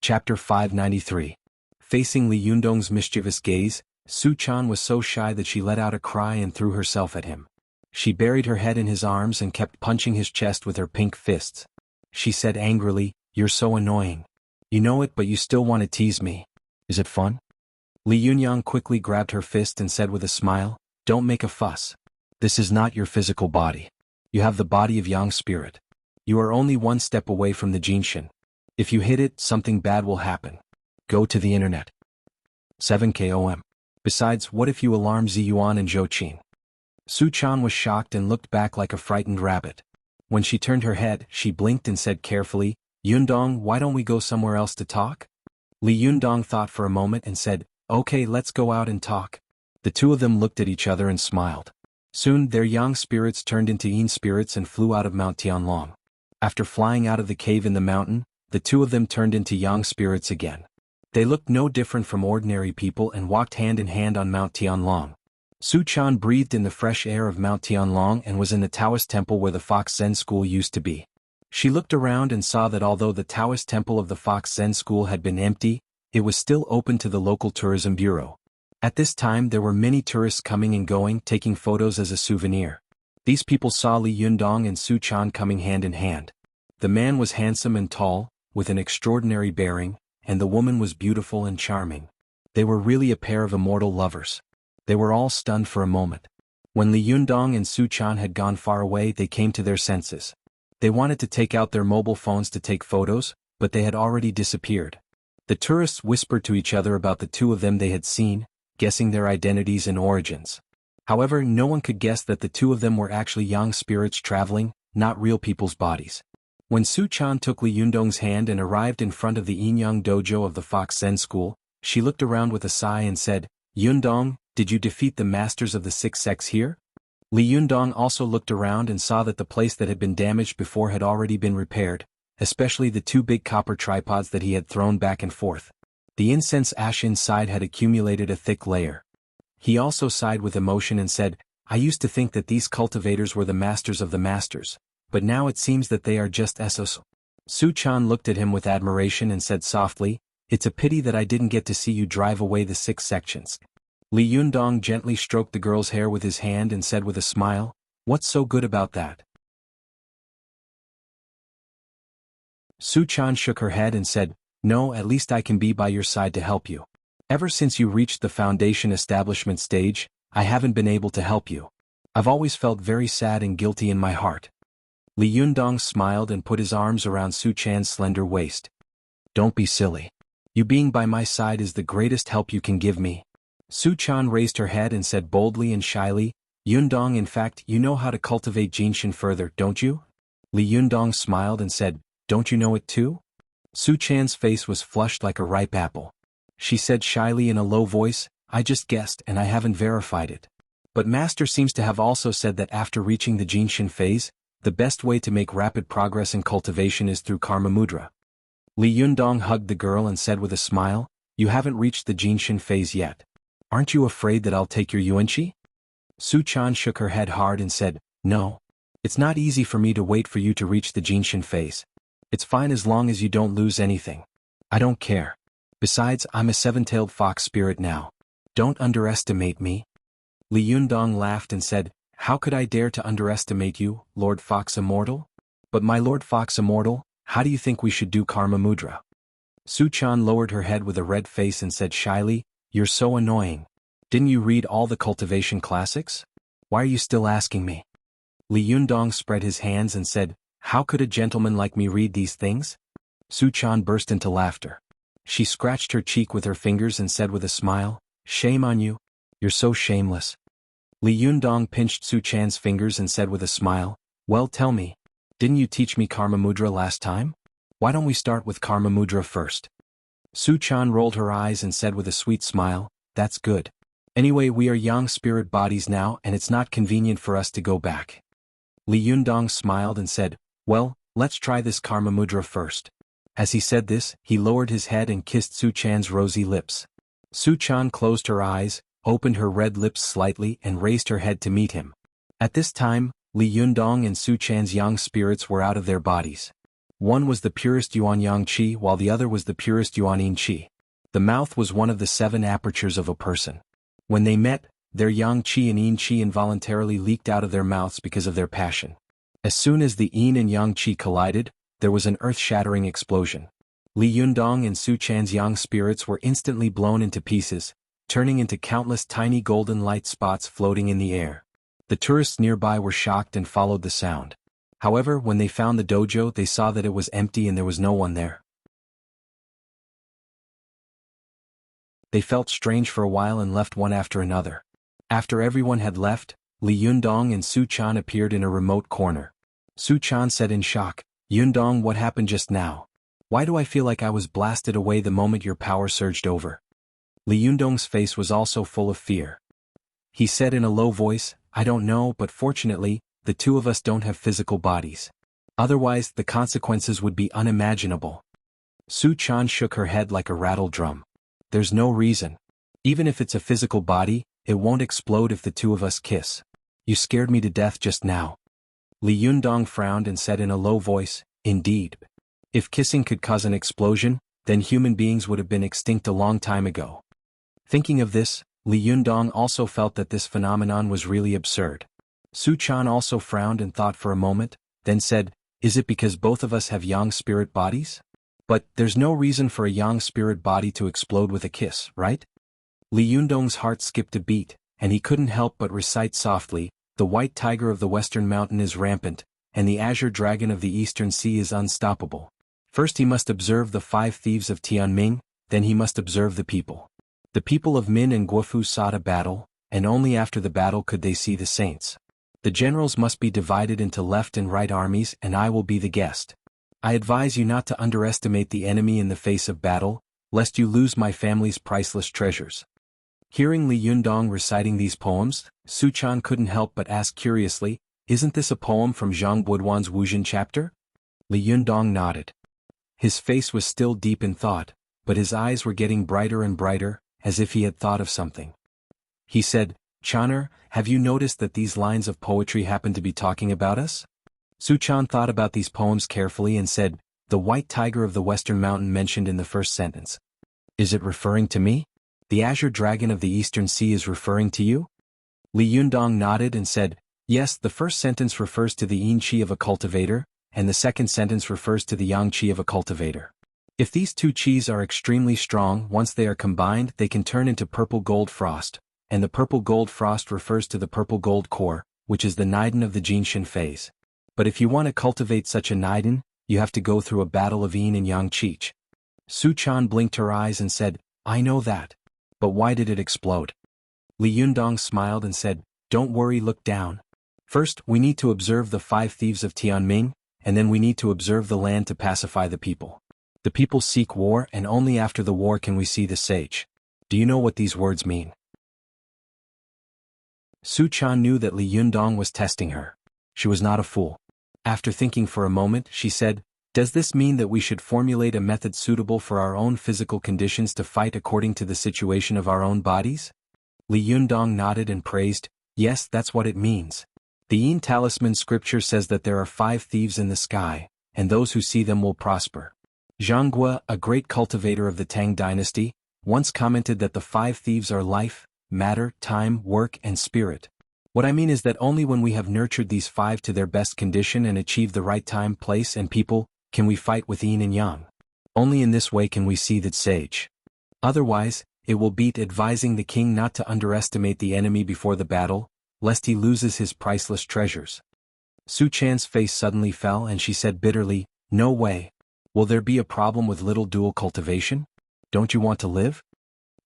Chapter 593. Facing Li Yundong's mischievous gaze, Su Chan was so shy that she let out a cry and threw herself at him. She buried her head in his arms and kept punching his chest with her pink fists. She said angrily, "You're so annoying. You know it, but you still want to tease me. Is it fun?" Li Yunyang quickly grabbed her fist and said with a smile, "Don't make a fuss. This is not your physical body. You have the body of Yang spirit. You are only one step away from the Jinshin. If you hit it, something bad will happen. Go to the internet. 7 km. Besides, what if you alarm Ziyuan and Zhou? Su Chan was shocked and looked back like a frightened rabbit. When she turned her head, she blinked and said carefully, "Yundong, why don't we go somewhere else to talk?" Li Yundong thought for a moment and said, "Okay, let's go out and talk." The two of them looked at each other and smiled. Soon, their Yang spirits turned into Yin spirits and flew out of Mount Tianlong. After flying out of the cave in the mountain, the two of them turned into Yang spirits again. They looked no different from ordinary people and walked hand in hand on Mount Tianlong. Su Chan breathed in the fresh air of Mount Tianlong and was in the Taoist temple where the Fox Zen school used to be. She looked around and saw that although the Taoist temple of the Fox Zen school had been empty, it was still open to the local tourism bureau. At this time there were many tourists coming and going, taking photos as a souvenir. These people saw Li Yundong and Su Chan coming hand in hand. The man was handsome and tall, with an extraordinary bearing, and the woman was beautiful and charming. They were really a pair of immortal lovers. They were all stunned for a moment. When Li Yundong and Su Chan had gone far away, they came to their senses. They wanted to take out their mobile phones to take photos, but they had already disappeared. The tourists whispered to each other about the two of them they had seen, guessing their identities and origins. However, no one could guess that the two of them were actually Yang spirits traveling, not real people's bodies. When Su Chan took Li Yundong's hand and arrived in front of the Yin Yang dojo of the Fox Zen school, she looked around with a sigh and said, "Yundong, did you defeat the masters of the 6 sects here?" Li Yundong also looked around and saw that the place that had been damaged before had already been repaired, especially the 2 big copper tripods that he had thrown back and forth. The incense ash inside had accumulated a thick layer. He also sighed with emotion and said, "I used to think that these cultivators were the masters of the masters, but now it seems that they are just SOs." Su Chan looked at him with admiration and said softly, "It's a pity that I didn't get to see you drive away the 6 sections." Li Yundong gently stroked the girl's hair with his hand and said with a smile, "What's so good about that?" Su Chan shook her head and said, "No, at least I can be by your side to help you. Ever since you reached the foundation establishment stage, I haven't been able to help you. I've always felt very sad and guilty in my heart." Li Yundong smiled and put his arms around Su Chan's slender waist. "Don't be silly. You being by my side is the greatest help you can give me." Su Chan raised her head and said boldly and shyly, "Yundong, in fact, you know how to cultivate Jinshin further, don't you?" Li Yundong smiled and said, "Don't you know it too?" Su Chan's face was flushed like a ripe apple. She said shyly in a low voice, I just guessed and I haven't verified it. But Master seems to have also said that after reaching the Jinshin phase, the best way to make rapid progress in cultivation is through Karma Mudra. Li Yundong hugged the girl and said with a smile, you haven't reached the Jinshin phase yet. Aren't you afraid that I'll take your Yuanqi? Su Chan shook her head hard and said, no. It's not easy for me to wait for you to reach the Jinshin phase. It's fine as long as you don't lose anything. I don't care. Besides, I'm a seven-tailed fox spirit now. Don't underestimate me. Li Yundong laughed and said, how could I dare to underestimate you, Lord Fox Immortal? But my Lord Fox Immortal, how do you think we should do Karma Mudra? Su Chan lowered her head with a red face and said shyly, you're so annoying. Didn't you read all the cultivation classics? Why are you still asking me? Li Yundong spread his hands and said, how could a gentleman like me read these things? Su Chan burst into laughter. She scratched her cheek with her fingers and said with a smile, shame on you. You're so shameless. Li Yundong pinched Su Chan's fingers and said with a smile, well tell me, didn't you teach me Karma Mudra last time? Why don't we start with Karma Mudra first? Su Chan rolled her eyes and said with a sweet smile, that's good. Anyway, we are yang spirit bodies now and it's not convenient for us to go back. Li Yundong smiled and said, well, let's try this Karma Mudra first. As he said this, he lowered his head and kissed Su Chan's rosy lips. Su Chan closed her eyes, opened her red lips slightly and raised her head to meet him. At this time, Li Yundong and Su Chan's yang spirits were out of their bodies. One was the purest Yuan Yang Qi while the other was the purest Yuan Yin Qi. The mouth was one of the 7 apertures of a person. When they met, their Yang Qi and Yin Qi involuntarily leaked out of their mouths because of their passion. As soon as the Yin and Yang Qi collided, there was an earth-shattering explosion. Li Yundong and Su Chan's yang spirits were instantly blown into pieces, turning into countless tiny golden light spots floating in the air. The tourists nearby were shocked and followed the sound. However, when they found the dojo, they saw that it was empty and there was no one there. They felt strange for a while and left one after another. After everyone had left, Li Yundong and Su Chan appeared in a remote corner. Su Chan said in shock, Yundong, what happened just now? Why do I feel like I was blasted away the moment your power surged over? Li Yundong's face was also full of fear. He said in a low voice, I don't know, but fortunately, the two of us don't have physical bodies. Otherwise, the consequences would be unimaginable. Su Chan shook her head like a rattle drum. There's no reason. Even if it's a physical body, it won't explode if the two of us kiss. You scared me to death just now. Li Yundong frowned and said in a low voice, indeed. If kissing could cause an explosion, then human beings would have been extinct a long time ago. Thinking of this, Li Yundong also felt that this phenomenon was really absurd. Su Chan also frowned and thought for a moment, then said, is it because both of us have yang spirit bodies? But there's no reason for a yang spirit body to explode with a kiss, right? Li Yundong's heart skipped a beat, and he couldn't help but recite softly, the white tiger of the western mountain is rampant, and the azure dragon of the eastern sea is unstoppable. First he must observe the 5 thieves of Tianming, then he must observe the people. The people of Min and Guofu sought a battle, and only after the battle could they see the saints. The generals must be divided into left and right armies and I will be the guest. I advise you not to underestimate the enemy in the face of battle, lest you lose my family's priceless treasures. Hearing Li Yundong reciting these poems, Su Chan couldn't help but ask curiously, isn't this a poem from Zhang Buduan's Wuzhen chapter? Li Yundong nodded. His face was still deep in thought, but his eyes were getting brighter and brighter, as if he had thought of something. He said, Chaner, have you noticed that these lines of poetry happen to be talking about us? Su Chan thought about these poems carefully and said, the white tiger of the western mountain mentioned in the first sentence. Is it referring to me? The azure dragon of the eastern sea is referring to you? Li Yundong nodded and said, yes, the first sentence refers to the yin qi of a cultivator, and the second sentence refers to the yang qi of a cultivator. If these two qis are extremely strong, once they are combined, they can turn into purple gold frost, and the purple gold frost refers to the purple gold core, which is the Naiden of the Jinshin phase. But if you want to cultivate such a Naiden, you have to go through a battle of yin and yang qi. Su Chan blinked her eyes and said, I know that. But why did it explode? Li Yundong smiled and said, don't worry, look down. First, we need to observe the 5 thieves of Tianming, and then we need to observe the land to pacify the people. The people seek war, and only after the war can we see the sage. Do you know what these words mean? Su Chan knew that Li Yundong was testing her. She was not a fool. After thinking for a moment, she said, "Does this mean that we should formulate a method suitable for our own physical conditions to fight according to the situation of our own bodies?" Li Yundong nodded and praised, "Yes, that's what it means. The Yin Talisman scripture says that there are 5 thieves in the sky, and those who see them will prosper." Zhang Guo, a great cultivator of the Tang dynasty, once commented that the 5 thieves are life, matter, time, work, and spirit. What I mean is that only when we have nurtured these 5 to their best condition and achieved the right time, place, and people, can we fight with yin and yang. Only in this way can we see that sage. Otherwise, it will beat advising the king not to underestimate the enemy before the battle, lest he loses his priceless treasures. Su Chan's face suddenly fell and she said bitterly, "No way. Will there be a problem with little dual cultivation? Don't you want to live?"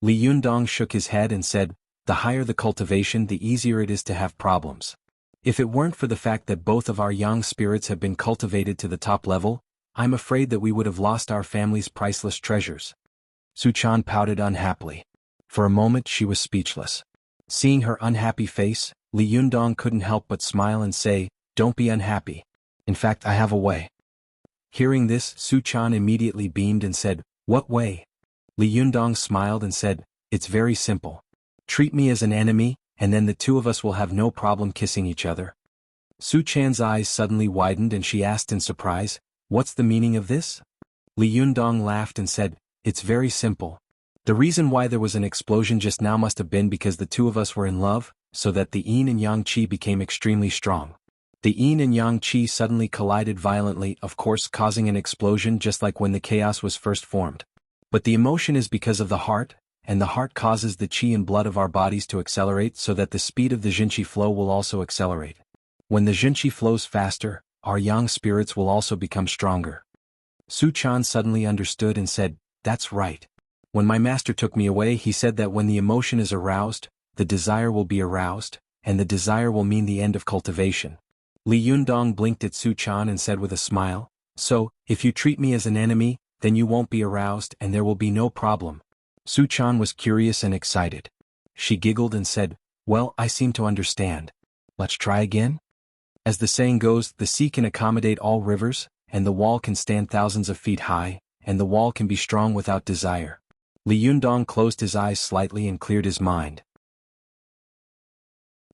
Li Yundong shook his head and said, "The higher the cultivation, the easier it is to have problems. If it weren't for the fact that both of our yang spirits have been cultivated to the top level, I'm afraid that we would have lost our family's priceless treasures." Su Chan pouted unhappily. For a moment she was speechless. Seeing her unhappy face, Li Yundong couldn't help but smile and say, "Don't be unhappy. In fact, I have a way." Hearing this, Su Chan immediately beamed and said, "What way?" Li Yundong smiled and said, "It's very simple. Treat me as an enemy, and then the 2 of us will have no problem kissing each other." Su Chan's eyes suddenly widened and she asked in surprise, "What's the meaning of this?" Li Yundong laughed and said, "It's very simple. The reason why there was an explosion just now must have been because the 2 of us were in love, so that the yin and yang qi became extremely strong. The yin and yang qi suddenly collided violently, of course causing an explosion just like when the chaos was first formed. But the emotion is because of the heart, and the heart causes the qi and blood of our bodies to accelerate so that the speed of the jinqi flow will also accelerate. When the jinqi flows faster, our yang spirits will also become stronger." Su Chan suddenly understood and said, "That's right. When my master took me away, he said that when the emotion is aroused, the desire will be aroused, and the desire will mean the end of cultivation." Li Yundong blinked at Su Chan and said with a smile, "So, if you treat me as an enemy, then you won't be aroused and there will be no problem." Su Chan was curious and excited. She giggled and said, "Well, I seem to understand. Let's try again?" As the saying goes, the sea can accommodate all rivers, and the wall can stand thousands of feet high, and the wall can be strong without desire. Li Yundong closed his eyes slightly and cleared his mind.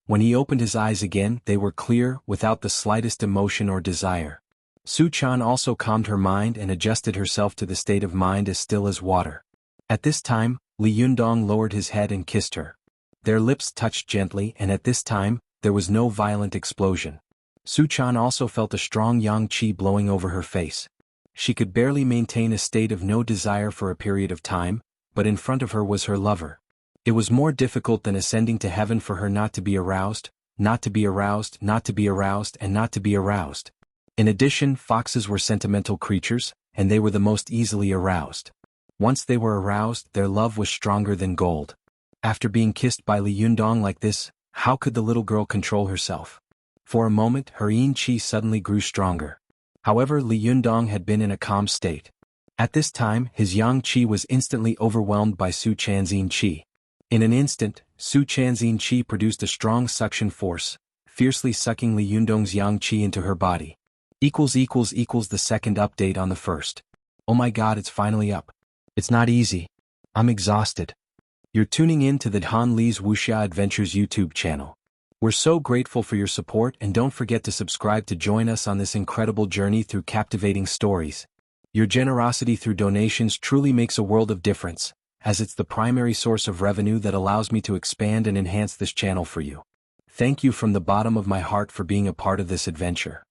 When he opened his eyes again, they were clear, without the slightest emotion or desire. Su Chan also calmed her mind and adjusted herself to the state of mind as still as water. At this time, Li Yundong lowered his head and kissed her. Their lips touched gently, and at this time, there was no violent explosion. Su Chan also felt a strong yang qi blowing over her face. She could barely maintain a state of no desire for a period of time, but in front of her was her lover. It was more difficult than ascending to heaven for her not to be aroused, not to be aroused, not to be aroused, and not to be aroused. In addition, foxes were sentimental creatures, and they were the most easily aroused. Once they were aroused, their love was stronger than gold. After being kissed by Li Yundong like this, how could the little girl control herself? For a moment, her yin qi suddenly grew stronger. However, Li Yundong had been in a calm state. At this time, his yang qi was instantly overwhelmed by Su Chan's yin qi. In an instant, Su Chan's yin qi produced a strong suction force, fiercely sucking Li Yundong's yang qi into her body. The second update on the first. Oh my god, it's finally up. It's not easy. I'm exhausted. You're tuning in to the Han Li's Wuxia Adventures YouTube channel. We're so grateful for your support, and don't forget to subscribe to join us on this incredible journey through captivating stories. Your generosity through donations truly makes a world of difference, as it's the primary source of revenue that allows me to expand and enhance this channel for you. Thank you from the bottom of my heart for being a part of this adventure.